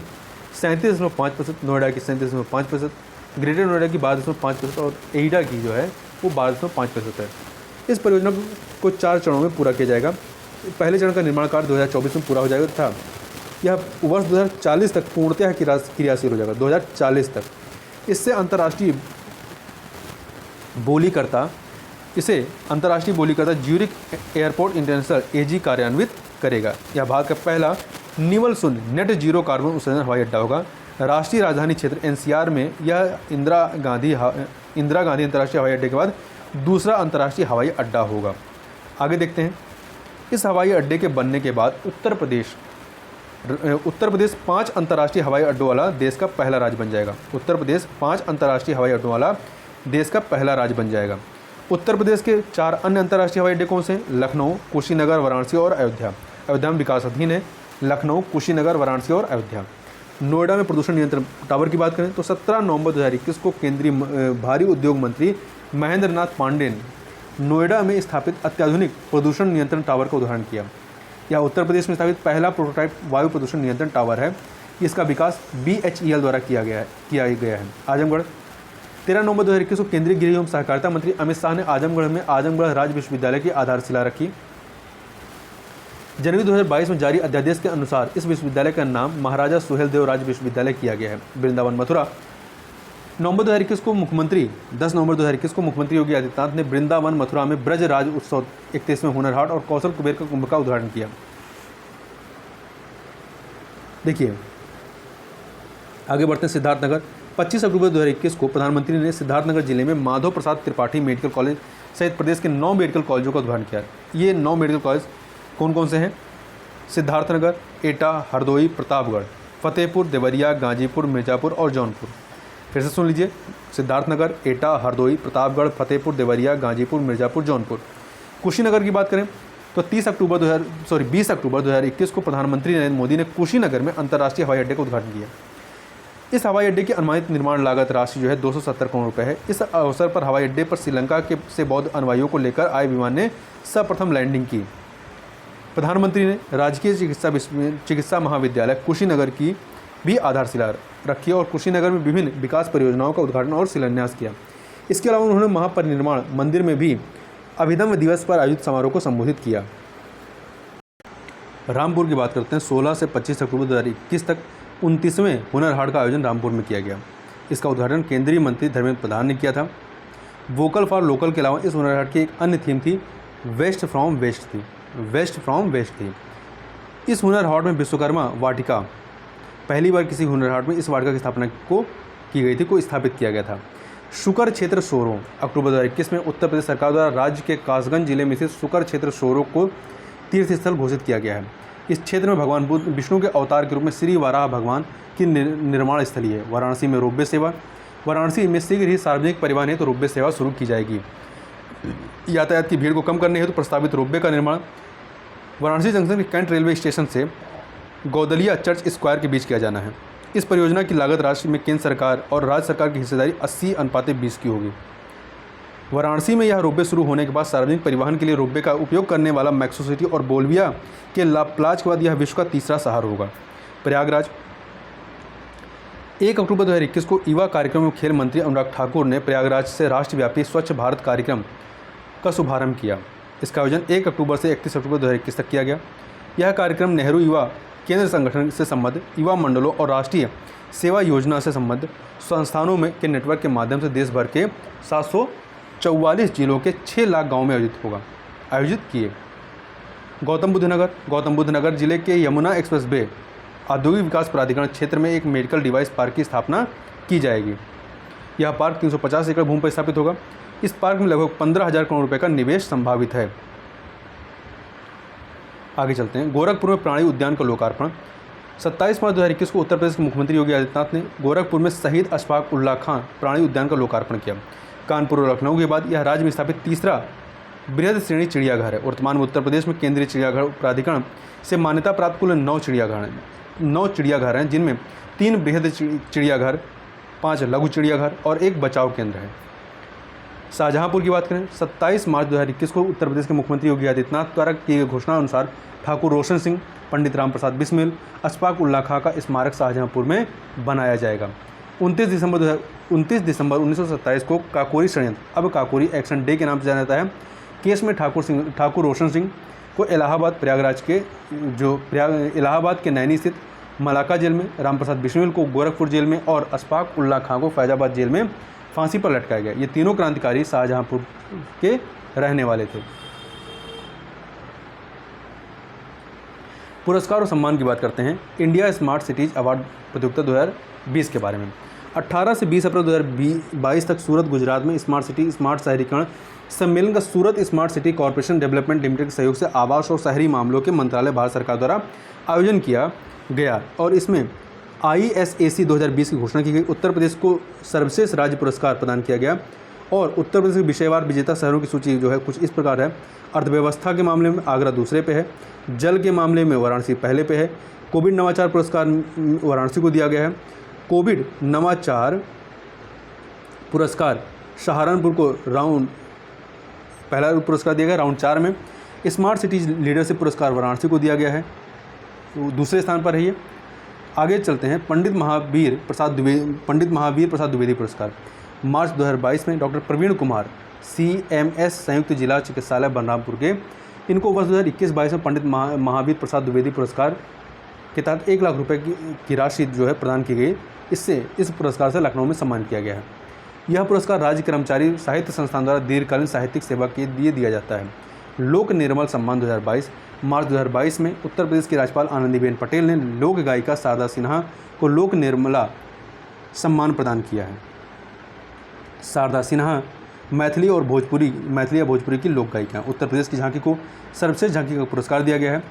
37.5%, नोएडा की 37.5%, ग्रेटर नोएडा की 12.5% और एईडा की जो है वो 12.5% है। इस परियोजना को 4 चरणों में पूरा किया जाएगा। पहले चरण का निर्माण कार्य 2024 में पूरा हो जाएगा तथा यह वर्ष 2040 तक पूर्णतः क्रियाशील हो जाएगा। 2040 तक इसे अंतर्राष्ट्रीय बोलीकर्ता ज्यूरिक एयरपोर्ट इंटरनेशनल एजी कार्यान्वित करेगा। यह भारत का पहला निवल शून्य नेट जीरो कार्बन उत्सर्जन हवाई अड्डा होगा। राष्ट्रीय राजधानी क्षेत्र एनसीआर में यह इंदिरा गांधी अंतर्राष्ट्रीय हवाई अड्डे के बाद दूसरा अंतर्राष्ट्रीय हवाई अड्डा होगा। आगे देखते हैं। इस हवाई अड्डे के बनने के बाद उत्तर प्रदेश 5 अंतर्राष्ट्रीय हवाई अड्डों वाला देश का पहला राज्य बन जाएगा। उत्तर प्रदेश 5 अंतर्राष्ट्रीय हवाई अड्डों वाला देश का पहला राज्य बन जाएगा। उत्तर प्रदेश के 4 अन्य अंतर्राष्ट्रीय हवाई अड्डे कौन से हैं? लखनऊ, कुशीनगर, वाराणसी और अयोध्या। अयोध्या में विकासाधीन है। लखनऊ, कुशीनगर, वाराणसी और अयोध्या। नोएडा में प्रदूषण नियंत्रण टावर की बात करें तो 17 नवंबर 2021 को केंद्रीय भारी उद्योग मंत्री महेंद्र नाथ पांडे ने नोएडा में स्थापित अत्याधुनिक प्रदूषण नियंत्रण टावर का उद्घाटन किया। यह उत्तर प्रदेश में स्थापित पहला प्रोटोटाइप वायु प्रदूषण नियंत्रण टावर है। इसका विकास BHEL द्वारा किया गया है। आजमगढ़ 13 नवंबर 2021 को केंद्रीय गृह एवं सहकारिता मंत्री अमित शाह ने आजमगढ़ राज्य विश्वविद्यालय की आधारशिला रखी। जनवरी 2022 में जारी अध्यादेश के अनुसार इस विश्वविद्यालय का नाम महाराजा सुहेलदेव राज्य विश्वविद्यालय किया गया है। वृंदावन मथुरा 10 नवंबर 2021 को मुख्यमंत्री योगी आदित्यनाथ ने वृंदावन मथुरा में ब्रज राज उत्सव 31वें हुनर हाट और कौशल कुबेर का कुंभ का उद्घाटन किया। देखिए आगे बढ़ते हैं। सिद्धार्थनगर 25 अक्टूबर 2021 को प्रधानमंत्री ने सिद्धार्थनगर जिले में माधव प्रसाद त्रिपाठी मेडिकल कॉलेज सहित प्रदेश के 9 मेडिकल कॉलेजों का उद्घाटन किया। ये 9 मेडिकल कॉलेज कौन कौन से हैं? सिद्धार्थनगर, एटा, हरदोई, प्रतापगढ़, फतेहपुर, देवरिया, गाजीपुर, मिर्ज़ापुर और जौनपुर। फिर से सुन लीजिए। सिद्धार्थनगर, एटा, हरदोई, प्रतापगढ़, फतेहपुर, देवरिया, गाजीपुर, मिर्ज़ापुर, जौनपुर। कुशीनगर की बात करें तो 20 अक्टूबर 2021 को प्रधानमंत्री नरेंद्र मोदी ने कुशीनगर में अंतर्राष्ट्रीय हवाई अड्डे का उद्घाटन किया। इस हवाई अड्डे की अनुमानित निर्माण लागत राशि जो है 270 करोड़ रुपये है। इस अवसर पर हवाई अड्डे पर श्रीलंका से बौद्ध अनुयायियों को लेकर आए विमान ने सर्वप्रथम लैंडिंग की। प्रधानमंत्री ने राजकीय चिकित्सा महाविद्यालय कुशीनगर की भी आधारशिला रखी और कुशीनगर में विभिन्न विकास परियोजनाओं का उद्घाटन और शिलान्यास किया। इसके अलावा उन्होंने महापरिनिर्वाण मंदिर में भी अभिदम्य दिवस पर आयोजित समारोह को संबोधित किया। रामपुर की बात करते हैं। 16 से 25 अक्टूबर 2021 तक 29वें हुनर हाट का आयोजन रामपुर में किया गया। इसका उद्घाटन केंद्रीय मंत्री धर्मेंद्र प्रधान ने किया था। वोकल फॉर लोकल के अलावा इस हुनर हाट की एक अन्य थीम थी वेस्ट फ्रॉम वेस्ट थी। इस हुनर हाट में विश्वकर्मा वाटिका पहली बार किसी हुनर हाट में इस वाटिका की स्थापना को स्थापित किया गया था। शुकर क्षेत्र सोरो अक्टूबर 2021 में उत्तर प्रदेश सरकार द्वारा राज्य के कासगंज जिले में स्थित शुकर क्षेत्र सोरो को तीर्थ स्थल घोषित किया गया है। इस क्षेत्र में भगवान बुद्ध विष्णु के अवतार के रूप में श्री वाराह भगवान की निर्माण स्थली है। वाराणसी में रोपवे सेवा वाराणसी में शीघ्र ही सार्वजनिक परिवहन हेतु रोपवे सेवा शुरू की जाएगी। यातायात की भीड़ को कम करने हेतु प्रस्तावित रोपवे का निर्माण वाराणसी जंक्शन के कैंट रेलवे स्टेशन से गौदलिया चर्च स्क्वायर के बीच किया जाना है। इस परियोजना की लागत राशि में केंद्र सरकार और राज्य सरकार की हिस्सेदारी 80:20 की होगी। वाराणसी में यह रोपवे शुरू होने के बाद सार्वजनिक परिवहन के लिए रोपवे का उपयोग करने वाला मैक्सो सिटी और बोलविया के प्लाज के बाद यह विश्व का तीसरा शहर होगा। प्रयागराज 1 अक्टूबर 2021 को युवा कार्यक्रम में खेल मंत्री अनुराग ठाकुर ने प्रयागराज से राष्ट्रव्यापी स्वच्छ भारत कार्यक्रम का शुभारंभ किया। इसका आयोजन 1 अक्टूबर से 31 अक्टूबर 2021 तक किया गया। यह कार्यक्रम नेहरू युवा केंद्र संगठन से संबद्ध युवा मंडलों और राष्ट्रीय सेवा योजना से संबद्ध संस्थानों में के नेटवर्क के माध्यम से देश भर के 744 जिलों के 6 लाख गाँव में आयोजित किए। गौतम बुद्ध नगर जिले के यमुना एक्सप्रेस वे औद्योगिक विकास प्राधिकरण क्षेत्र में एक मेडिकल डिवाइस पार्क की स्थापना की जाएगी। यह पार्क 350 एकड़ भूमि पर स्थापित होगा। इस पार्क में लगभग 15,000 करोड़ रुपए का निवेश संभावित है। आगे चलते हैं। गोरखपुर में प्राणी उद्यान का लोकार्पण। 27 मार्च 2021 को उत्तर प्रदेश के मुख्यमंत्री योगी आदित्यनाथ ने गोरखपुर में शहीद अशफाक उल्लाह खां प्राणी उद्यान का लोकार्पण किया। कानपुर और लखनऊ के बाद यह राज्य में स्थापित तीसरा बृहद श्रेणी चिड़ियाघर है। वर्तमान में उत्तर प्रदेश में केंद्रीय चिड़ियाघर प्राधिकरण से मान्यता प्राप्त कुल 9 चिड़ियाघर हैं, जिनमें 3 बृहद चिड़ियाघर, 5 लघु चिड़ियाघर और 1 बचाव केंद्र है। शाहजहांपुर की बात करें, 27 मार्च 2021 को उत्तर प्रदेश के मुख्यमंत्री योगी आदित्यनाथ द्वारा की गई घोषणा अनुसार ठाकुर रोशन सिंह, पंडित राम प्रसाद बिस्मिल, अशफाक उल्लाह खां का स्मारक शाहजहांपुर में बनाया जाएगा। 29 दिसंबर 1927 को काकोरी षड्यंत्र, अब काकोरी एक्शन डे के नाम से जाना जाता है, केस में ठाकुर रोशन सिंह को इलाहाबाद के नैनी स्थित मलाका जेल में, रामप्रसाद बिस्मिल को गोरखपुर जेल में और अशफाक उल्लाह खां को फैजाबाद जेल में फांसी पर लटकाया गया। ये तीनों क्रांतिकारी शाहजहांपुर के रहने वाले थे। पुरस्कार और सम्मान की बात करते हैं। इंडिया स्मार्ट सिटीज अवार्ड प्रतियोगिता 2020 के बारे में 18 से 20 अप्रैल 2022 तक सूरत गुजरात में स्मार्ट शहरीकरण सम्मेलन का Surat smart city corporation development limited के सहयोग से आवास और शहरी मामलों के मंत्रालय भारत सरकार द्वारा आयोजन किया गया और इसमें ISAC 2020 की घोषणा की गई। उत्तर प्रदेश को सर्वश्रेष्ठ राज्य पुरस्कार प्रदान किया गया और उत्तर प्रदेश के विषयवार विजेता शहरों की सूची जो है कुछ इस प्रकार है। अर्थव्यवस्था के मामले में आगरा दूसरे पे है, जल के मामले में वाराणसी पहले पे है, कोविड नवाचार पुरस्कार वाराणसी को दिया गया है, कोविड नवाचार पुरस्कार सहारनपुर को पहला पुरस्कार दिया गया राउंड 4 में। स्मार्ट सिटीज लीडरशिप पुरस्कार वाराणसी को दिया गया है, दूसरे स्थान पर है ये। आगे चलते हैं। पंडित महावीर प्रसाद द्विवेदी पुरस्कार मार्च 2022 में डॉक्टर प्रवीण कुमार CMS संयुक्त जिला चिकित्सालय बलरामपुर के, इनको वर्ष 2021-22 में पंडित महावीर प्रसाद द्विवेदी पुरस्कार के तहत 1 लाख रुपए की राशि जो है प्रदान की गई। इस पुरस्कार से लखनऊ में सम्मानित किया गया है। यह पुरस्कार राज्य कर्मचारी साहित्य संस्थान द्वारा दीर्घकालीन साहित्यिक सेवा के लिए दिया जाता है। लोक निर्मल सम्मान 2022 मार्च 2022 में उत्तर प्रदेश की राज्यपाल आनंदीबेन पटेल ने लोक गायिका शारदा सिन्हा को लोक निर्मला सम्मान प्रदान किया है। शारदा सिन्हा मैथिली या भोजपुरी की लोक गायिका। उत्तर प्रदेश की झांकी को सर्वश्रेष्ठ झांकी का पुरस्कार दिया गया है।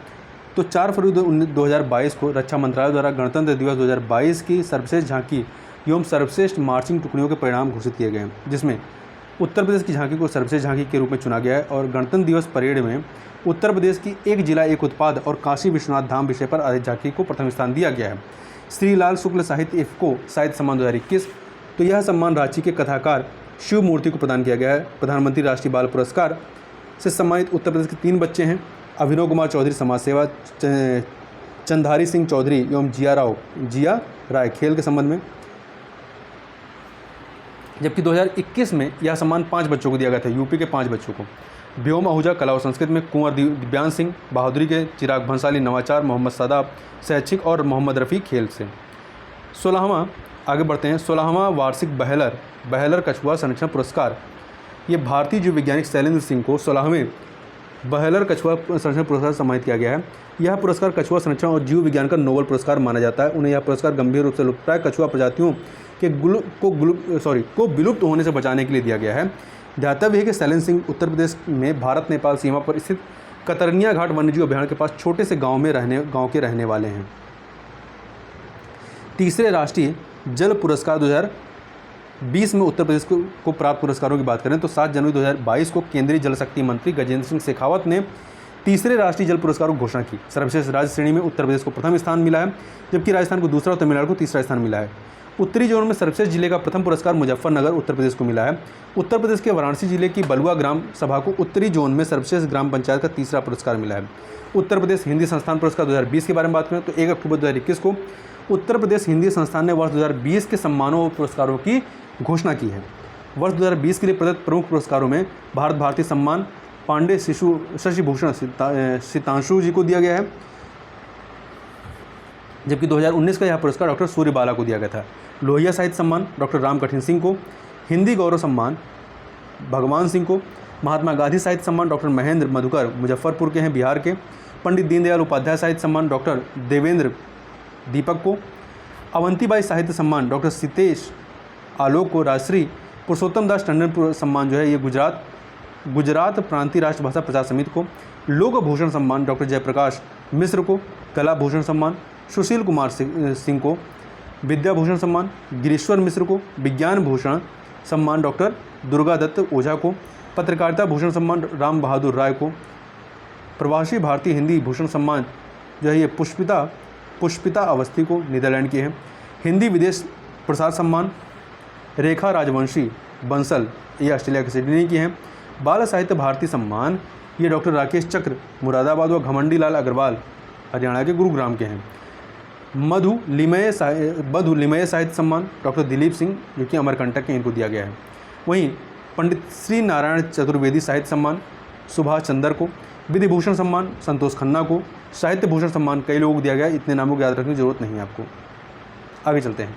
तो 4 फरवरी 2022 को रक्षा मंत्रालय द्वारा गणतंत्र दिवस 2022 की सर्वश्रेष्ठ झांकी एवं सर्वश्रेष्ठ मार्चिंग टुकड़ियों के परिणाम घोषित किए गए हैं, जिसमें उत्तर प्रदेश की झांकी को सर्वश्रेष्ठ झांकी के रूप में चुना गया है और गणतंत्र दिवस परेड में उत्तर प्रदेश की एक जिला एक उत्पाद और काशी विश्वनाथ धाम विषय पर आधारित झांकी को प्रथम स्थान दिया गया है। श्री लाल शुक्ल साहित्य इफ्को साहित्य सम्मान 2021, तो यह सम्मान रांची के कथाकार शिव मूर्ति को प्रदान किया गया है। प्रधानमंत्री राष्ट्रीय बाल पुरस्कार से सम्मानित उत्तर प्रदेश के 3 बच्चे हैं। अभिनव कुमार चौधरी समाज सेवा, चंधारी सिंह चौधरी एवं जिया राय खेल के संबंध में, जबकि 2021 में यह सम्मान 5 बच्चों को दिया गया था, यूपी के 5 बच्चों को। व्योम आहूजा कला और संस्कृत में, कुंवर दिव्यांश सिंह बहादुरी के, चिराग भंसाली नवाचार, मोहम्मद सदाब शैक्षिक और मोहम्मद रफ़ी खेल से। 16वां वार्षिक बहलर कछुआ संरक्षण पुरस्कार, ये भारतीय जीव वैज्ञानिक शैलेंद्र सिंह को 16वें बहलर कछुआ संरक्षण पुरस्कार सम्मानित किया गया है। यह पुरस्कार कछुआ संरक्षण और जीव विज्ञान का नोबेल पुरस्कार माना जाता है। उन्हें यह पुरस्कार गंभीर रूप से लुप्तप्राय कछुआ प्रजातियों को विलुप्त होने से बचाने के लिए दिया गया है। ध्यातव्य है कि शैलेंद्र सिंह उत्तर प्रदेश में भारत नेपाल सीमा पर स्थित कतरनिया घाट वन्यजीव अभयारण्य के पास छोटे से गांव के रहने वाले हैं। तीसरे राष्ट्रीय जल पुरस्कार 2020 में उत्तर प्रदेश को प्राप्त पुरस्कारों की बात करें तो 7 जनवरी 2022 को केंद्रीय जल शक्ति मंत्री गजेंद्र सिंह शेखावत ने तीसरे राष्ट्रीय जल पुरस्कारों की घोषणा की। सर्वश्रेष्ठ राज्य श्रेणी में उत्तर प्रदेश को प्रथम स्थान मिला है, जबकि राजस्थान को दूसरा और तमिलनाडु को तीसरा स्थान मिला है। उत्तरी जोन में सर्वश्रेष्ठ जिले का प्रथम पुरस्कार मुजफ्फरनगर उत्तर प्रदेश को मिला है। उत्तर प्रदेश के वाराणसी जिले की बलुआ ग्राम सभा को उत्तरी जोन में सर्वश्रेष्ठ ग्राम पंचायत का तीसरा पुरस्कार मिला है। उत्तर प्रदेश हिंदी संस्थान पुरस्कार 2020 के बारे में बात करें तो 1 अक्टूबर 2021 को उत्तर प्रदेश हिंदी संस्थान ने वर्ष 2020 के सम्मानों और पुरस्कारों की घोषणा की है। वर्ष 2020 के लिए प्रदत्त प्रमुख पुरस्कारों में भारत भारती सम्मान पांडे शशि भूषण सितांशु जी को दिया गया है, जबकि 2019 का यह पुरस्कार डॉक्टर सूर्यबाला को दिया गया था। लोहिया साहित्य सम्मान डॉक्टर राम कठिन सिंह को, हिंदी गौरव सम्मान भगवान सिंह को, महात्मा गांधी साहित्य सम्मान डॉक्टर महेंद्र मधुकर मुजफ्फरपुर के हैं, बिहार के, पंडित दीनदयाल उपाध्याय साहित्य सम्मान डॉक्टर देवेंद्र दीपक को, अवंतीबाई साहित्य सम्मान डॉक्टर सितेश आलोक को, राजश्री पुरुषोत्तम दास टंडन सम्मान जो है ये गुजरात प्रांतीय राष्ट्रभाषा प्रचार समिति को, लोक भूषण सम्मान डॉक्टर जयप्रकाश मिश्र को, कला भूषण सम्मान सुशील कुमार सिंह को, विद्या भूषण सम्मान गिरीश्वर मिश्र को, विज्ञान भूषण सम्मान डॉक्टर दुर्गा दत्त ओझा को, पत्रकारिता भूषण सम्मान राम बहादुर राय को, प्रवासी भारतीय हिंदी भूषण सम्मान जो है ये पुष्पिता अवस्थी को, नीदरलैंड के हैं, हिंदी विदेश प्रसार सम्मान रेखा राजवंशी बंसल ये ऑस्ट्रेलिया के सिडनी की हैं, बाल साहित्य भारती सम्मान ये डॉक्टर राकेश चक्र मुरादाबाद व घमंडी लाल अग्रवाल हरियाणा के गुरुग्राम के हैं, मधु लिमये साहित्य सम्मान डॉक्टर दिलीप सिंह जो कि अमरकंटक के इनको दिया गया है। वहीं पंडित श्री नारायण चतुर्वेदी साहित्य सम्मान सुभाष चंद्र को, विधि भूषण सम्मान संतोष खन्ना को, साहित्य भूषण सम्मान कई लोगों को दिया गया, इतने नामों को याद रखने की जरूरत नहीं है आपको। आगे चलते हैं।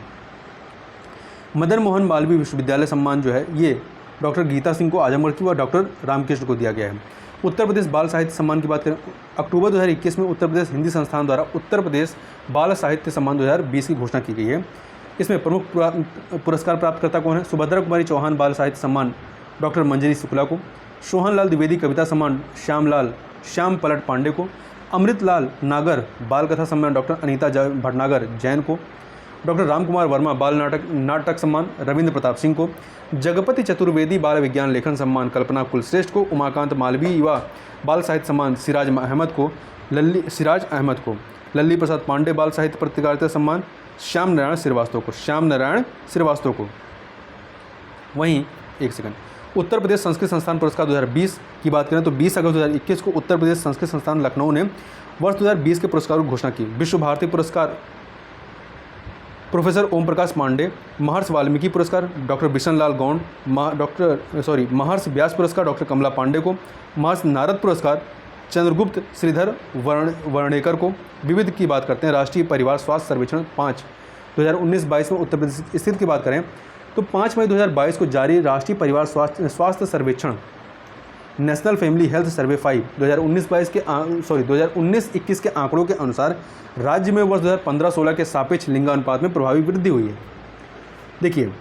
मदन मोहन मालवीय विश्वविद्यालय सम्मान जो है ये डॉक्टर गीता सिंह को आजमगढ़ की व डॉक्टर रामकृष्ण को दिया गया है। उत्तर प्रदेश बाल साहित्य सम्मान की बात करें, अक्टूबर 2021 में उत्तर प्रदेश हिंदी संस्थान द्वारा उत्तर प्रदेश बाल साहित्य सम्मान 2020 की घोषणा की गई है। इसमें प्रमुख पुरस्कार प्राप्तकर्ता कौन है? सुभद्रा कुमारी चौहान बाल साहित्य सम्मान डॉक्टर मंजरी शुक्ला को, सोहन लाल द्विवेदी कविता सम्मान श्याम पलट पांडे को, अमृत लाल नागर बाल कथा सम्मान डॉक्टर अनीता भटनागर जैन को, डॉक्टर राम कुमार वर्मा बाल नाटक सम्मान रविंद्र प्रताप सिंह को, जगपति चतुर्वेदी बाल विज्ञान लेखन सम्मान कल्पना कुलश्रेष्ठ को, उमाकांत मालवीय युवा बाल साहित्य सम्मान सिराज अहमद को, लल्ली प्रसाद पांडे बाल साहित्य पत्रकारिता सम्मान श्याम नारायण श्रीवास्तव को। वहीं एक सेकंड, उत्तर प्रदेश संस्कृत संस्थान पुरस्कार 2020 की बात करें तो 20 अगस्त 2021 को उत्तर प्रदेश संस्कृत संस्थान लखनऊ ने वर्ष 2020 के पुरस्कारों की घोषणा की। विश्व भारती पुरस्कार प्रोफेसर ओम प्रकाश पांडे, महर्षि वाल्मीकि पुरस्कार डॉक्टर बिशन लाल गौंड, महर्षि व्यास पुरस्कार डॉक्टर कमला पांडे को, महर्षि नारद पुरस्कार चंद्रगुप्त श्रीधर वर्णेकर को। विविध की बात करते हैं, राष्ट्रीय परिवार स्वास्थ्य सर्वेक्षण 5 2019-22 में उत्तर प्रदेश स्थित की बात करें तो 5 मई 2022 को जारी राष्ट्रीय परिवार स्वास्थ्य सर्वेक्षण नेशनल फैमिली हेल्थ सर्वे 5 2019-21 के आंकड़ों के अनुसार राज्य में वर्ष 2015-16 के सापेक्ष लिंगानुपात में प्रभावी वृद्धि हुई है। देखिए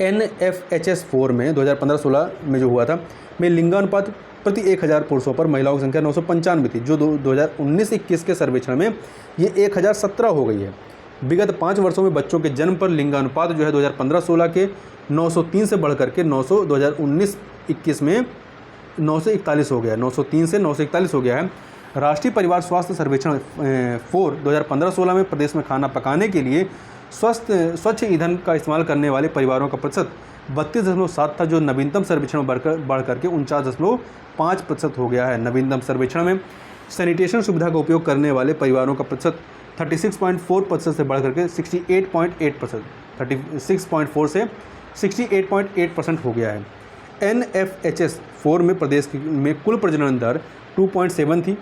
NFHS 4 में 2015-16 में जो हुआ था में लिंगानुपात प्रति 1000 पुरुषों पर महिलाओं की संख्या 995 थी, जो 2019-21 के सर्वेक्षण में ये 1017 हो गई है। विगत 5 वर्षों में बच्चों के जन्म पर लिंगानुपात जो है 2015-16 के 903 से बढ़कर के 2019-21 में 941 हो गया, 903 से 941 हो गया है। राष्ट्रीय परिवार स्वास्थ्य सर्वेक्षण 4 2015-16 में प्रदेश में खाना पकाने के लिए स्वच्छ ईंधन का इस्तेमाल करने वाले परिवारों का प्रतिशत 32.7 था, जो नवीनतम सर्वेक्षण में बढ़ करके 49.5% हो गया है। नवीनतम सर्वेक्षण में सैनिटेशन सुविधा का उपयोग करने वाले परिवारों का प्रतिशत 36.4% से बढ़ करके 68.8%, 36.4 से 68.8% हो गया है। NFHS 4 में प्रदेश में कुल प्रजनन दर 2.7 थी,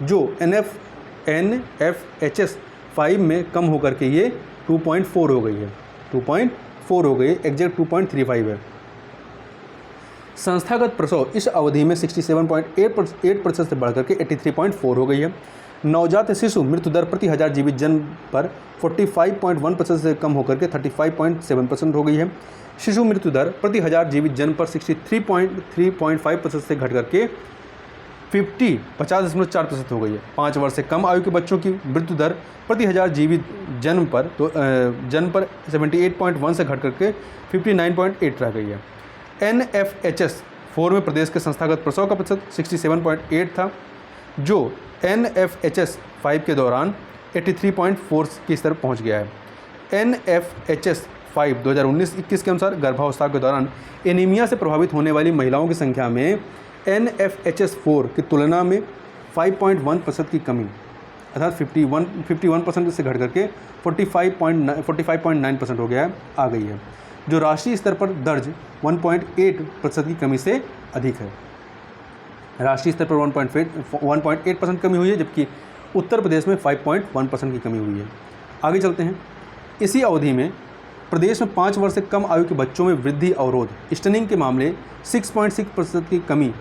जो NFHS 5 में कम होकर के ये 2.4 हो गई है, 2.4 हो गई, एग्जैक्ट 2.35 है। संस्थागत प्रसव इस अवधि में 67.8% से बढ़कर के 83.4 हो गई है। नवजात शिशु मृत्यु दर प्रति 1000 जीवित जन्म पर 45.1% से कम होकर के 35.7% हो गई है। शिशु मृत्यु दर प्रति 1000 जीवित जन्म पर 63.5% से घट करके 50.4% हो गई है। 5 वर्ष से कम आयु के बच्चों की मृत्यु दर प्रति 1000 जीवित जन्म पर 78.1 से घट करके 59.8 रह गई है। NFHS 4 में प्रदेश के संस्थागत प्रसव का प्रतिशत 67.8 था, जो NFHS 5 के दौरान 83.4 की स्तर पहुंच गया है। NFHS 5 2019-21 के अनुसार गर्भावस्था के दौरान एनीमिया से प्रभावित होने वाली महिलाओं की संख्या में NFHS 4 की तुलना में 5.1% की कमी अर्थात 51% से घट करके 45.9% हो गया है, आ गई है, जो राष्ट्रीय स्तर पर दर्ज 1.8% की कमी से अधिक है। राष्ट्रीय स्तर पर 1.8% कमी हुई है, जबकि उत्तर प्रदेश में 5.1% की कमी हुई है। आगे चलते हैं। इसी अवधि में प्रदेश में 5 वर्ष से कम आयु के बच्चों में वृद्धि अवरोध स्टनिंग के मामले 6.6% की कमी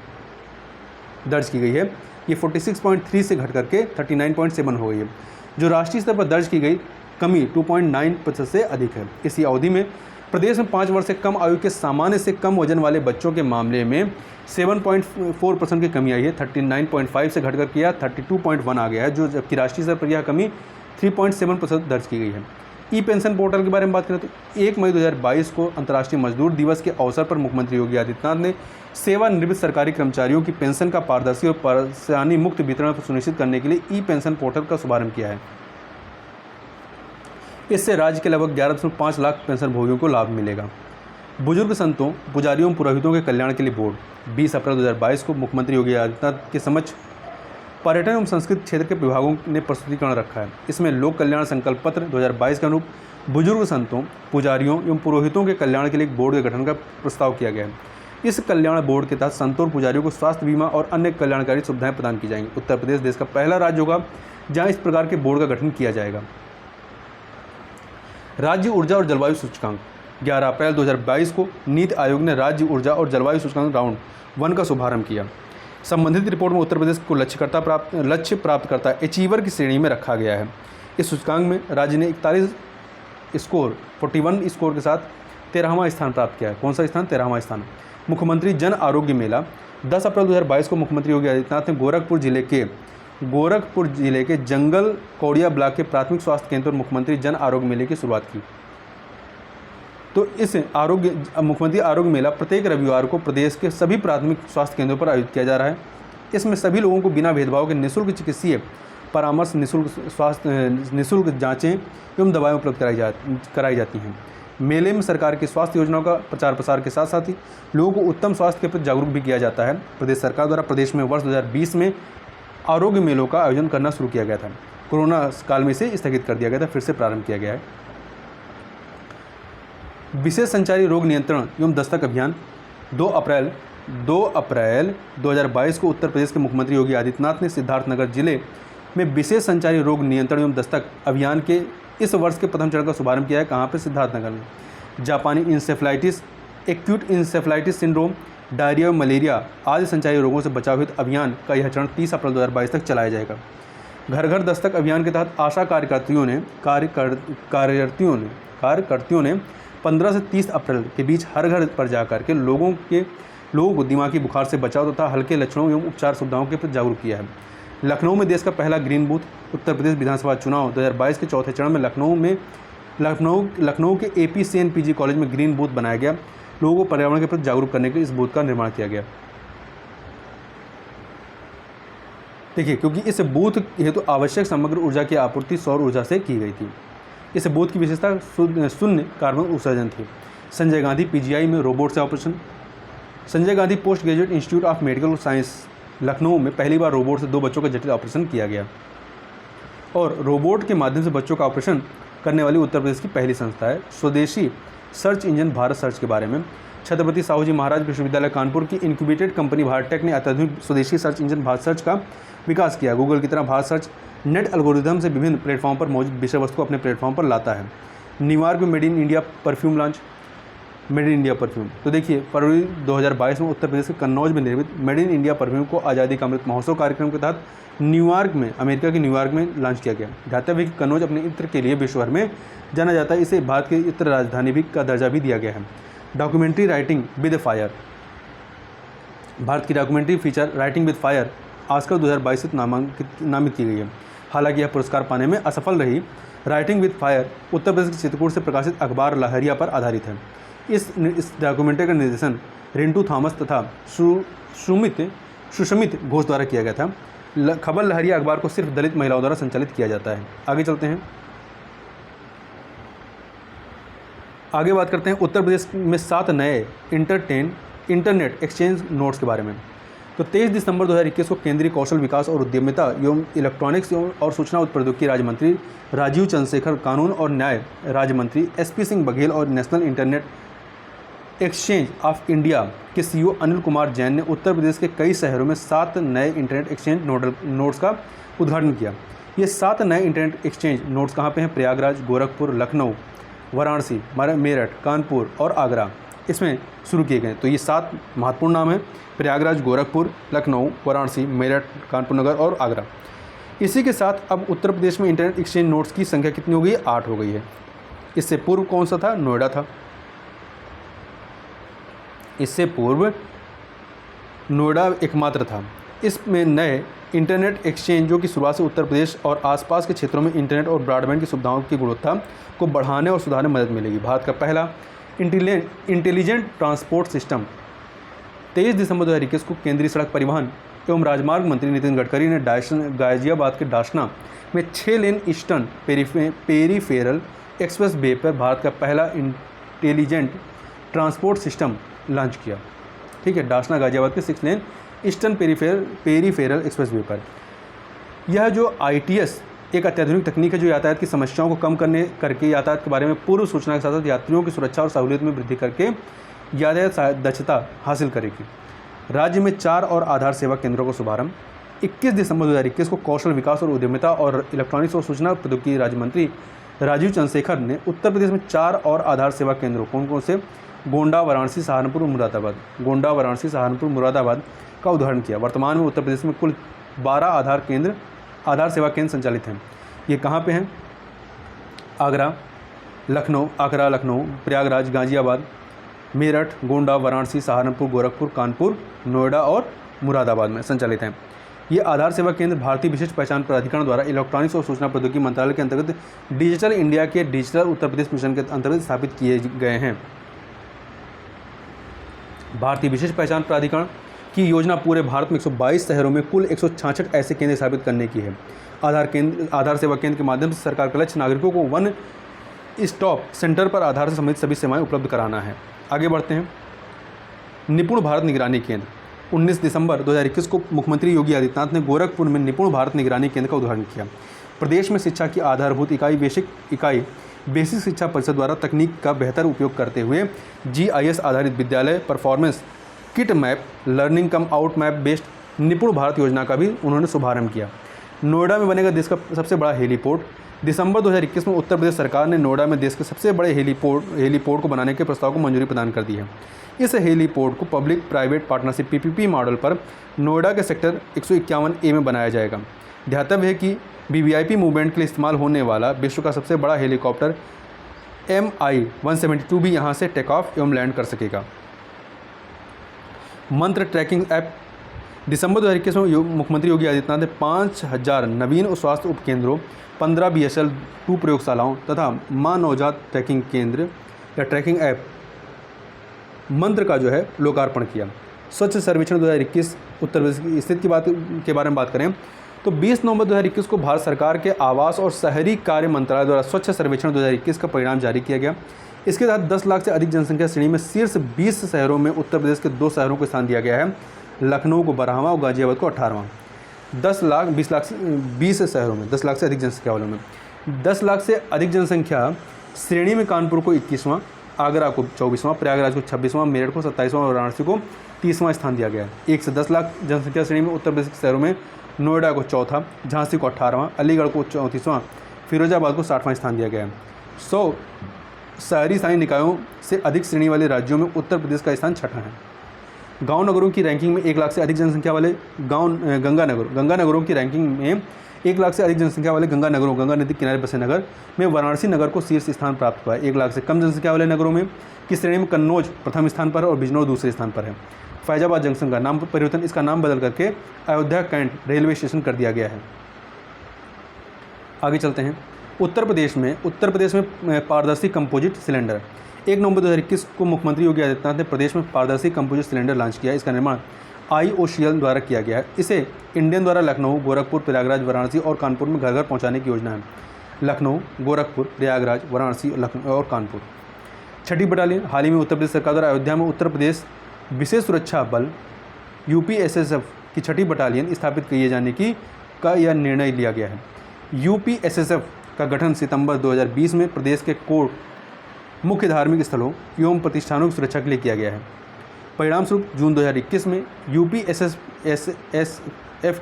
दर्ज की गई है। ये 46.3 से घट करके 39.7 हो गई है, जो राष्ट्रीय स्तर पर दर्ज की गई कमी 2.9% से अधिक है। इसी अवधि में प्रदेश में 5 वर्ष से कम आयु के सामान्य से कम वजन वाले बच्चों के मामले में 7.4% की कमी आई है। 39.5 से घट करके 32.1 आ गया है, जो जबकि राष्ट्रीय स्तर पर यह कमी 3.7% दर्ज की गई है। ई पेंशन पोर्टल के बारे में बात करें तो 1 मई 2022 को अंतर्राष्ट्रीय मजदूर दिवस के अवसर पर मुख्यमंत्री योगी आदित्यनाथ ने सेवानिवृत्त सरकारी कर्मचारियों की पेंशन का पारदर्शी और परेशानी मुक्त वितरण सुनिश्चित करने के लिए ई पेंशन पोर्टल का शुभारंभ किया है। इससे राज्य के लगभग 11.5 लाख पेंशन भोगियों को लाभ मिलेगा। बुजुर्ग संतों, पुजारियों, पुरोहितों के कल्याण के लिए बोर्ड 20 अप्रैल 2022 को मुख्यमंत्री योगी आदित्यनाथ के समक्ष पर्यटन एवं संस्कृति क्षेत्र के विभागों ने प्रस्तुतिकरण रखा है। इसमें लोक कल्याण संकल्प पत्र 2022 के अनुरूप बुजुर्ग संतों, पुजारियों एवं पुरोहितों के कल्याण के लिए एक बोर्ड के गठन का प्रस्ताव किया गया है। इस कल्याण बोर्ड के तहत संतों और पुजारियों को स्वास्थ्य बीमा और अन्य कल्याणकारी सुविधाएं प्रदान की जाएंगी। उत्तर प्रदेश देश का पहला राज्य होगा जहां इस प्रकार के बोर्ड का गठन किया जाएगा। राज्य ऊर्जा और जलवायु सूचकांक 11 अप्रैल 2022 को नीति आयोग ने राज्य ऊर्जा और जलवायु सूचकांक राउंड 1 का शुभारंभ किया। संबंधित रिपोर्ट में उत्तर प्रदेश को लक्ष्य प्राप्तकर्ता अचीवर की श्रेणी में रखा गया है। इस सूचकांक में राज्य ने 41 स्कोर के साथ 13वां स्थान प्राप्त किया है। कौन सा स्थान? 13वां स्थान। मुख्यमंत्री जन आरोग्य मेला 10 अप्रैल 2022 को मुख्यमंत्री योगी आदित्यनाथ ने गोरखपुर जिले के जंगल कौड़िया ब्लॉक के प्राथमिक स्वास्थ्य केंद्र पर मुख्यमंत्री जन आरोग्य मेले की शुरुआत की। तो इस मुख्यमंत्री आरोग्य मेला प्रत्येक रविवार को प्रदेश के सभी प्राथमिक स्वास्थ्य केंद्रों पर आयोजित किया जा रहा है। इसमें सभी लोगों को बिना भेदभाव के निःशुल्क चिकित्सीय परामर्श, निःशुल्क जांचें एवं दवाएं उपलब्ध कराई जाती हैं। मेले में सरकार की स्वास्थ्य योजनाओं का प्रचार प्रसार के साथ साथ ही लोगों को उत्तम स्वास्थ्य के प्रति जागरूक भी किया जाता है। प्रदेश सरकार द्वारा प्रदेश में वर्ष 2020 में आरोग्य मेलों का आयोजन करना शुरू किया गया था। कोरोना काल में इसे स्थगित कर दिया गया था, फिर से प्रारंभ किया गया है। विशेष संचारी रोग नियंत्रण एवं दस्तक अभियान 2 अप्रैल 2022 को उत्तर प्रदेश के मुख्यमंत्री योगी आदित्यनाथ ने सिद्धार्थनगर जिले में विशेष संचारी रोग नियंत्रण एवं दस्तक अभियान के इस वर्ष के प्रथम चरण का शुभारंभ किया है। कहाँ पे? सिद्धार्थनगर में। जापानी encephalitis, acute encephalitis syndrome, diarrhoea और मलेरिया आदि संचारी रोगों से बचाव हेतु अभियान का यह चरण 30 अप्रैल 2022 तक चलाया जाएगा। घर घर दस्तक अभियान के तहत आशा कार्यकर्तियों ने 15 से 30 अप्रैल के बीच हर घर पर जाकर के लोगों को दिमागी बुखार से बचाव तथा हल्के लक्षणों एवं उपचार सुविधाओं के प्रति जागरूक किया है। लखनऊ में देश का पहला ग्रीन बूथ। उत्तर प्रदेश विधानसभा चुनाव 2022 के चौथे चरण में लखनऊ के APCNPG कॉलेज में ग्रीन बूथ बनाया गया। लोगों को पर्यावरण के प्रति जागरूक करने के लिए इस बूथ का निर्माण किया गया। देखिए, क्योंकि इस बूथ हेतु आवश्यक समग्र ऊर्जा की आपूर्ति सौर ऊर्जा से की गई थी। इस बूथ की विशेषता शून्य कार्बन उत्सर्जन थी। संजय गांधी PGI में रोबोट से operation. Sanjay Gandhi post graduate institute of medical science Lucknow में पहली बार रोबोट से 2 बच्चों का जटिल ऑपरेशन किया गया और रोबोट के माध्यम से बच्चों का ऑपरेशन करने वाली उत्तर प्रदेश की पहली संस्था है। स्वदेशी सर्च इंजन भारत सर्च के बारे में छत्रपति साहू जी महाराज विश्वविद्यालय कानपुर की इंक्यूबेटेड कंपनी भारत टेक ने अत्याधुनिक स्वदेशी सर्च इंजन भारत सर्च का विकास किया। गूगल की तरह भारत सर्च नेट एल्गोरिथम से विभिन्न प्लेटफॉर्म पर मौजूद विषय वस्तु को अपने प्लेटफॉर्म पर लाता है। न्यूयॉर्क में made in India perfume launch. Made in India perfume, तो देखिए फरवरी 2022 में उत्तर प्रदेश के कन्नौज में निर्मित मेड इन इंडिया परफ्यूम को आज़ादी का अमृत महोत्सव कार्यक्रम के तहत अमेरिका के न्यूयॉर्क में लॉन्च किया गया। ध्यातव्य कि कन्नौज अपने इत्र के लिए विश्व भर में जाना जाता है। इसे भारत की इत्र राजधानी भी का दर्जा भी दिया गया है। Documentary writing with fire, Bharat की documentary feature writing with fire Oscar 2022 से नामित की गई है। हालांकि यह पुरस्कार पाने में असफल रही। राइटिंग विद फायर उत्तर प्रदेश के चित्रकूट से प्रकाशित अखबार लहरिया पर आधारित है। इस डॉक्यूमेंट्री का निर्देशन रिंटू थॉमस तथा सुषमित घोष द्वारा किया गया था। खबर लहरिया अखबार को सिर्फ दलित महिलाओं द्वारा संचालित किया जाता है। आगे चलते हैं। आगे बात करते हैं उत्तर प्रदेश में 7 नए इंटरनेट एक्सचेंज नोड्स के बारे में। तो 23 दिसंबर 2021 को केंद्रीय कौशल विकास और उद्यमिता एवं इलेक्ट्रॉनिक्स और सूचना प्रौद्योगिकी राज्य मंत्री राजीव चंद्रशेखर, कानून और न्याय राज्य मंत्री SP सिंह बघेल और national internet exchange of India के CEO अनिल कुमार जैन ने उत्तर प्रदेश के कई शहरों में 7 नए इंटरनेट एक्सचेंज नोड्स का उद्घाटन किया। ये 7 नए इंटरनेट एक्सचेंज नोड्स कहाँ पे हैं? प्रयागराज, गोरखपुर, लखनऊ, वाराणसी, मेरठ, कानपुर और आगरा इसमें शुरू किए गए। तो ये 7 महत्वपूर्ण नाम हैं: प्रयागराज, गोरखपुर, लखनऊ, वाराणसी, मेरठ, कानपुर नगर और आगरा। इसी के साथ अब उत्तर प्रदेश में इंटरनेट एक्सचेंज नोड्स की संख्या कितनी हो गई है? 8 हो गई है। इससे पूर्व कौन सा था? नोएडा था। इससे पूर्व नोएडा एकमात्र था। इसमें नए इंटरनेट एक्सचेंजों की शुरुआत से उत्तर प्रदेश और आसपास के क्षेत्रों में इंटरनेट और ब्रॉडबैंड की सुविधाओं की गुणवत्ता को बढ़ाने और सुधारने में मदद मिलेगी। भारत का पहला इंटेलिजेंट ट्रांसपोर्ट सिस्टम। 23 दिसंबर 2021 को केंद्रीय सड़क परिवहन एवं राजमार्ग मंत्री नितिन गडकरी ने गाजियाबाद के डासना में 6 लेन ईस्टर्न पेरीफेरल एक्सप्रेस वे पर भारत का पहला इंटेलिजेंट ट्रांसपोर्ट सिस्टम लॉन्च किया। ठीक है, डासना गाजियाबाद के 6 लेन ईस्टर्न पेरीफेरल एक्सप्रेस वे पर। यह जो ITS एक अत्याधुनिक तकनीक है जो यातायात की समस्याओं को कम करके यातायात के बारे में पूर्व सूचना के साथ साथ यात्रियों की सुरक्षा और सहूलियत में वृद्धि करके यातायात दक्षता हासिल करेगी। राज्य में 4 और आधार सेवा केंद्रों का शुभारंभ। 21 दिसंबर 2021 को कौशल विकास और उद्यमिता और इलेक्ट्रॉनिक्स और सूचना प्रौद्योगिकी राज्य मंत्री राजीव चंद्रशेखर ने उत्तर प्रदेश में 4 और आधार सेवा केंद्रों कौन कौन से? गोंडा, वाराणसी, सहारनपुर, मुरादाबाद का उद्घाटन किया। वर्तमान में उत्तर प्रदेश में कुल 12 आधार सेवा केंद्र संचालित हैं। ये कहाँ पे हैं? आगरा, लखनऊ, प्रयागराज, गाजियाबाद, मेरठ, गोंडा, वाराणसी, सहारनपुर, गोरखपुर, कानपुर, नोएडा और मुरादाबाद में संचालित हैं। ये आधार सेवा केंद्र भारतीय विशिष्ट पहचान प्राधिकरण द्वारा इलेक्ट्रॉनिक्स और सूचना प्रौद्योगिकी मंत्रालय के अंतर्गत डिजिटल इंडिया के डिजिटल उत्तर प्रदेश मिशन के अंतर्गत स्थापित किए गए हैं। भारतीय विशिष्ट पहचान प्राधिकरण की योजना पूरे भारत में 122 शहरों में कुल 166 ऐसे केंद्र स्थापित करने की है। आधार सेवा केंद्र के माध्यम से सरकार का लक्ष्य नागरिकों को वन स्टॉप सेंटर पर आधार से संबंधित सभी सेवाएं उपलब्ध कराना है। आगे बढ़ते हैं। निपुण भारत निगरानी केंद्र। 19 दिसंबर 2021 को मुख्यमंत्री योगी आदित्यनाथ ने गोरखपुर में निपुण भारत निगरानी केंद्र का उद्घाटन किया। प्रदेश में शिक्षा की आधारभूत इकाई बेसिक शिक्षा परिषद द्वारा तकनीक का बेहतर उपयोग करते हुए GIS आधारित विद्यालय performance kit map learning come out map based निपुण भारत योजना का भी उन्होंने शुभारंभ किया। नोएडा में बनेगा देश का सबसे बड़ा हेलीपोर्ट। दिसंबर 2021 में उत्तर प्रदेश सरकार ने नोएडा में देश के सबसे बड़े हेलीपोर्ट को बनाने के प्रस्ताव को मंजूरी प्रदान कर दी है। इस हेलीपोर्ट को public private partnership PPP model पर नोएडा के सेक्टर 151A में बनाया जाएगा। ध्यातव्य है कि VVIP मूवमेंट के लिए इस्तेमाल होने वाला विश्व का सबसे बड़ा हेलीकॉप्टर MI-172 भी यहाँ से टेक ऑफ एवं लैंड कर सकेगा। मंत्र ट्रैकिंग ऐप। दिसंबर 2021 में मुख्यमंत्री योगी आदित्यनाथ ने 5000 नवीन स्वास्थ्य उपकेंद्रों, 15 BSL-2 प्रयोगशालाओं तथा माँ नवजात ट्रैकिंग केंद्र या ट्रैकिंग ऐप मंत्र का जो है लोकार्पण किया। स्वच्छ सर्वेक्षण 2021 उत्तर प्रदेश की स्थिति के बारे में बात करें तो 20 नवंबर 2021 को भारत सरकार के आवास और शहरी कार्य मंत्रालय द्वारा स्वच्छ सर्वेक्षण 2021 का परिणाम जारी किया गया। इसके तहत 10 लाख से अधिक जनसंख्या श्रेणी में शीर्ष 20 शहरों में उत्तर प्रदेश के 2 शहरों को स्थान दिया गया है। लखनऊ को 12वां और गाजियाबाद को 18वां। 20 शहरों में 10 लाख से अधिक जनसंख्या वालों में 10 लाख से अधिक जनसंख्या श्रेणी में कानपुर को 21वां, आगरा को 24वां, प्रयागराज को 26वां, मेरठ को 27वां और वाराणसी को 30वां स्थान दिया गया है। 1 से 10 लाख जनसंख्या श्रेणी में उत्तर प्रदेश के शहरों में नोएडा को 4था, झांसी को 18वां, अलीगढ़ को 34वां, फिरोजाबाद को 60वां स्थान दिया गया है। 100 शहरी स्थानीय निकायों से अधिक श्रेणी वाले राज्यों में उत्तर प्रदेश का स्थान 6ठा है। गांव नगरों की रैंकिंग में 1 लाख से अधिक जनसंख्या वाले गंगा नगरों की रैंकिंग में 1 लाख से अधिक जनसंख्या वाले गंगा नदी किनारे बसे नगर में वाराणसी नगर को शीर्ष स्थान प्राप्त हुआ है। 1 लाख से कम जनसंख्या वाले नगरों में की श्रेणी में कन्नौज प्रथम स्थान पर है और बिजनौर दूसरे स्थान पर है। फैजाबाद जंक्शन का नाम परिवर्तन, इसका नाम बदल करके अयोध्या कैंट रेलवे स्टेशन कर दिया गया है। आगे चलते हैं। उत्तर प्रदेश में पारदर्शी कंपोजिट सिलेंडर। 1 नवंबर 2021 को मुख्यमंत्री योगी आदित्यनाथ ने प्रदेश में पारदर्शी कंपोजिट सिलेंडर लॉन्च किया। इसका निर्माण IOCL द्वारा किया गया है। इसे इंडियन द्वारा लखनऊ, गोरखपुर, प्रयागराज, वाराणसी और कानपुर में घर घर पहुँचाने की योजना है। लखनऊ, गोरखपुर, प्रयागराज, वाराणसी और कानपुर। 6ठी बटालियन। हाल ही में उत्तर प्रदेश सरकार द्वारा अयोध्या में उत्तर प्रदेश विशेष सुरक्षा बल यूपीएसएसएफ की 6ठी बटालियन स्थापित किए जाने का यह निर्णय लिया गया है। यूपीएसएसएफ का गठन सितंबर 2020 में प्रदेश के कोर मुख्य धार्मिक स्थलों एवं प्रतिष्ठानों की सुरक्षा के लिए किया गया है। परिणाम स्वरूप जून 2021 में यूपीएसएसएफ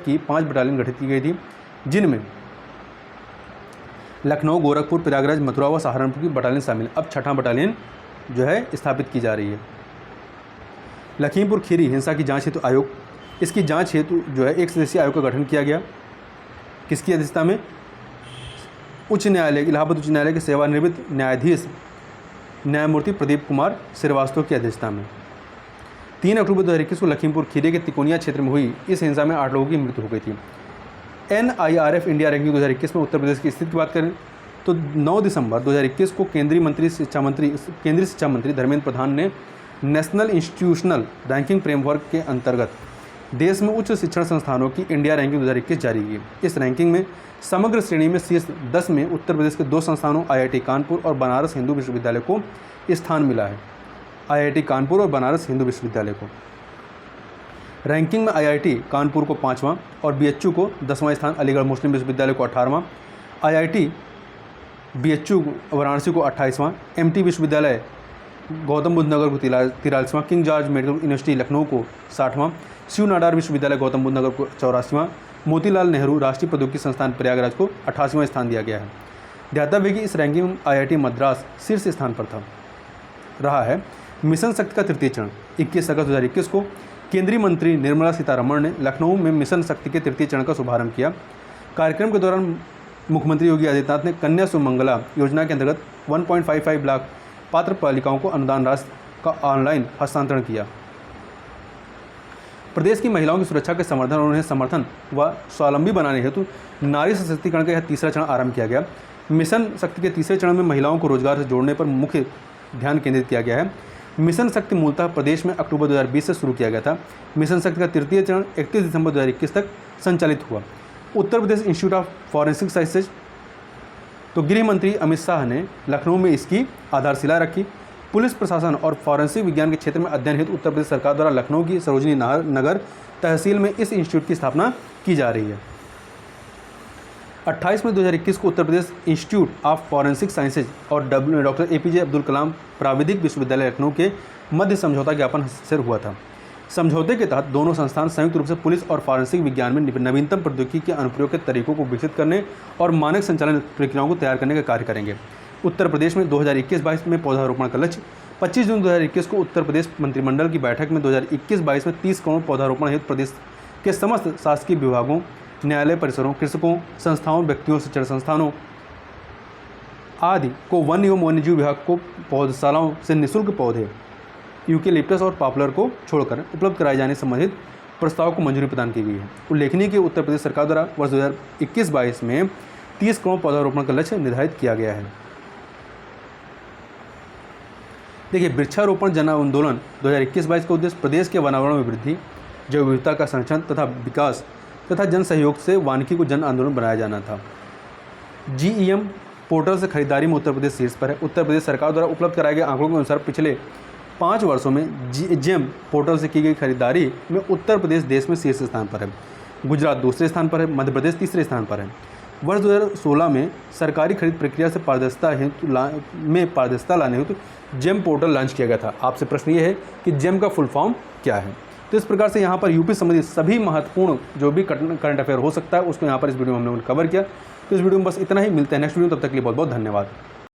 की 5 बटालियन गठित की गई थी, जिनमें लखनऊ, गोरखपुर, प्रयागराज, मथुरा व सहारनपुर की बटालियन शामिल। अब 6ठा बटालियन जो है स्थापित की जा रही है। लखीमपुर खीरी हिंसा की जांच हेतु आयोग, इसकी जांच हेतु जो है एक सदस्यीय आयोग का गठन किया गया। किसकी अध्यक्षता में? उच्च न्यायालय, इलाहाबाद उच्च न्यायालय के सेवानिवृत्त न्यायाधीश न्यायमूर्ति प्रदीप कुमार श्रीवास्तव की अध्यक्षता में। 3 अक्टूबर 2021 को लखीमपुर खीरी के तिकोनिया क्षेत्र में हुई इस हिंसा में 8 लोगों की मृत्यु हो गई थी। NIRF इंडिया रैंकिंग 2021 में उत्तर प्रदेश की स्थिति की बात करें तो 9 दिसंबर 2021 को केंद्रीय शिक्षा मंत्री धर्मेंद्र प्रधान ने नेशनल इंस्टीट्यूशनल रैंकिंग फ्रेमवर्क के अंतर्गत देश में उच्च शिक्षण संस्थानों की इंडिया रैंकिंग 2021 जारी की। इस रैंकिंग में समग्र श्रेणी में शीर्ष 10 में उत्तर प्रदेश के 2 संस्थानों IIT कानपुर और बनारस हिंदू विश्वविद्यालय को स्थान मिला है। IIT कानपुर और बनारस हिंदू विश्वविद्यालय को रैंकिंग में IIT कानपुर को 5वां और BHU को 10वां स्थान, अलीगढ़ मुस्लिम विश्वविद्यालय को 18वां, IIT BHU वाराणसी को 28वां, MT विश्वविद्यालय गौतम बुद्ध नगर को 43वां, King George medical university Lucknow को 60वां, शिव नाडार विश्वविद्यालय गौतम बुद्ध नगर को 84वां, मोतीलाल नेहरू राष्ट्रीय प्रौद्योगिकी संस्थान प्रयागराज को 88वां स्थान दिया गया है। ध्यातव्य है कि इस रैंकिंग में IIT मद्रास शीर्ष स्थान पर रहा है। मिशन शक्ति का 3य चरण 21 अगस्त 2021 को केंद्रीय मंत्री निर्मला सीतारमण ने लखनऊ में मिशन शक्ति के 3य चरण का शुभारंभ किया। कार्यक्रम के दौरान मुख्यमंत्री योगी आदित्यनाथ ने कन्या सुमंगला योजना के अंतर्गत 1.55 लाख पात्र बालिकाओं को अनुदान राशि का ऑनलाइन हस्तांतरण किया। प्रदेश की महिलाओं की सुरक्षा के संवर्धन और उन्हें समर्थन व स्वावलंबी बनाने हेतु नारी सशक्तिकरण का यह 3रा चरण आरंभ किया गया। मिशन शक्ति के 3रे चरण में महिलाओं को रोजगार से जोड़ने पर मुख्य ध्यान केंद्रित किया गया है। मिशन शक्ति मूलतः प्रदेश में अक्टूबर 2020 से शुरू किया गया था। मिशन शक्ति का 3य चरण 31 दिसंबर 2021 तक संचालित हुआ। Uttar Pradesh institute of forensic sciences, तो गृह मंत्री अमित शाह ने लखनऊ में इसकी आधारशिला रखी। पुलिस प्रशासन और फॉरेंसिक विज्ञान के क्षेत्र में अध्ययन हेतु उत्तर प्रदेश सरकार द्वारा लखनऊ की सरोजनी नगर तहसील में इस इंस्टीट्यूट की स्थापना की जा रही है। 28 मई 2021 को Uttar Pradesh institute of forensic sciences और डॉक्टर APJ अब्दुल कलाम प्राविधिक विश्वविद्यालय लखनऊ के मध्य समझौता ज्ञापन हस्ताक्षर हुआ था। समझौते के तहत दोनों संस्थान संयुक्त रूप से पुलिस और फॉरेंसिक विज्ञान में नवीनतम प्रौद्योगिकी के अनुप्रयोग के तरीकों को विकसित करने और मानक संचालन प्रक्रियाओं को तैयार करने का कार्य करेंगे। उत्तर प्रदेश में 2021-22 में पौधारोपण का लक्ष्य 25 जून 2021 को उत्तर प्रदेश मंत्रिमंडल की बैठक में 2021-22 में 30 करोड़ पौधारोपण हेतु प्रदेश के समस्त शासकीय विभागों, न्यायालय परिसरों, कृषकों, संस्थाओं, व्यक्तियों, शिक्षण संस्थानों आदि को वन एवं वन्यजीव विभाग को पौधशालाओं से निःशुल्क पौधे यूकेलिप्टस और पॉपुलर को छोड़कर उपलब्ध कराए जाने संबंधित प्रस्ताव को मंजूरी प्रदान की गई है। उल्लेखनीय कि उत्तर प्रदेश सरकार द्वारा वर्ष 2021-22 में 30 करोड़ पौधारोपण का लक्ष्य निर्धारित किया गया है। देखिए, वृक्षारोपण जन आंदोलन 2021-22 का उद्देश्य प्रदेश के वातावरण में वृद्धि, जैव विविधता का संरक्षण तथा विकास तथा जन सहयोग से वानिकी को जन आंदोलन बनाया जाना था। GEM पोर्टल से खरीदारी में उत्तर प्रदेश शीर्ष पर है। उत्तर प्रदेश सरकार द्वारा उपलब्ध कराए गए आंकड़ों के अनुसार पिछले 5 वर्षों में GEM पोर्टल से की गई खरीदारी में उत्तर प्रदेश देश में शीर्ष स्थान पर है। गुजरात दूसरे स्थान पर है, मध्य प्रदेश तीसरे स्थान पर है। वर्ष 2016 में सरकारी खरीद प्रक्रिया से पारदर्शिता लाने हेतु GEM पोर्टल लॉन्च किया गया था। आपसे प्रश्न ये है कि GEM का फुल फॉर्म क्या है? तो इस प्रकार से यहाँ पर यूपी संबंधित सभी महत्वपूर्ण जो भी करंट अफेयर हो सकता है उसको यहाँ पर इस वीडियो में हमने कवर किया। तो इस वीडियो में बस इतना ही। मिलते हैं नेक्स्ट वीडियो, तब तक के लिए बहुत बहुत धन्यवाद।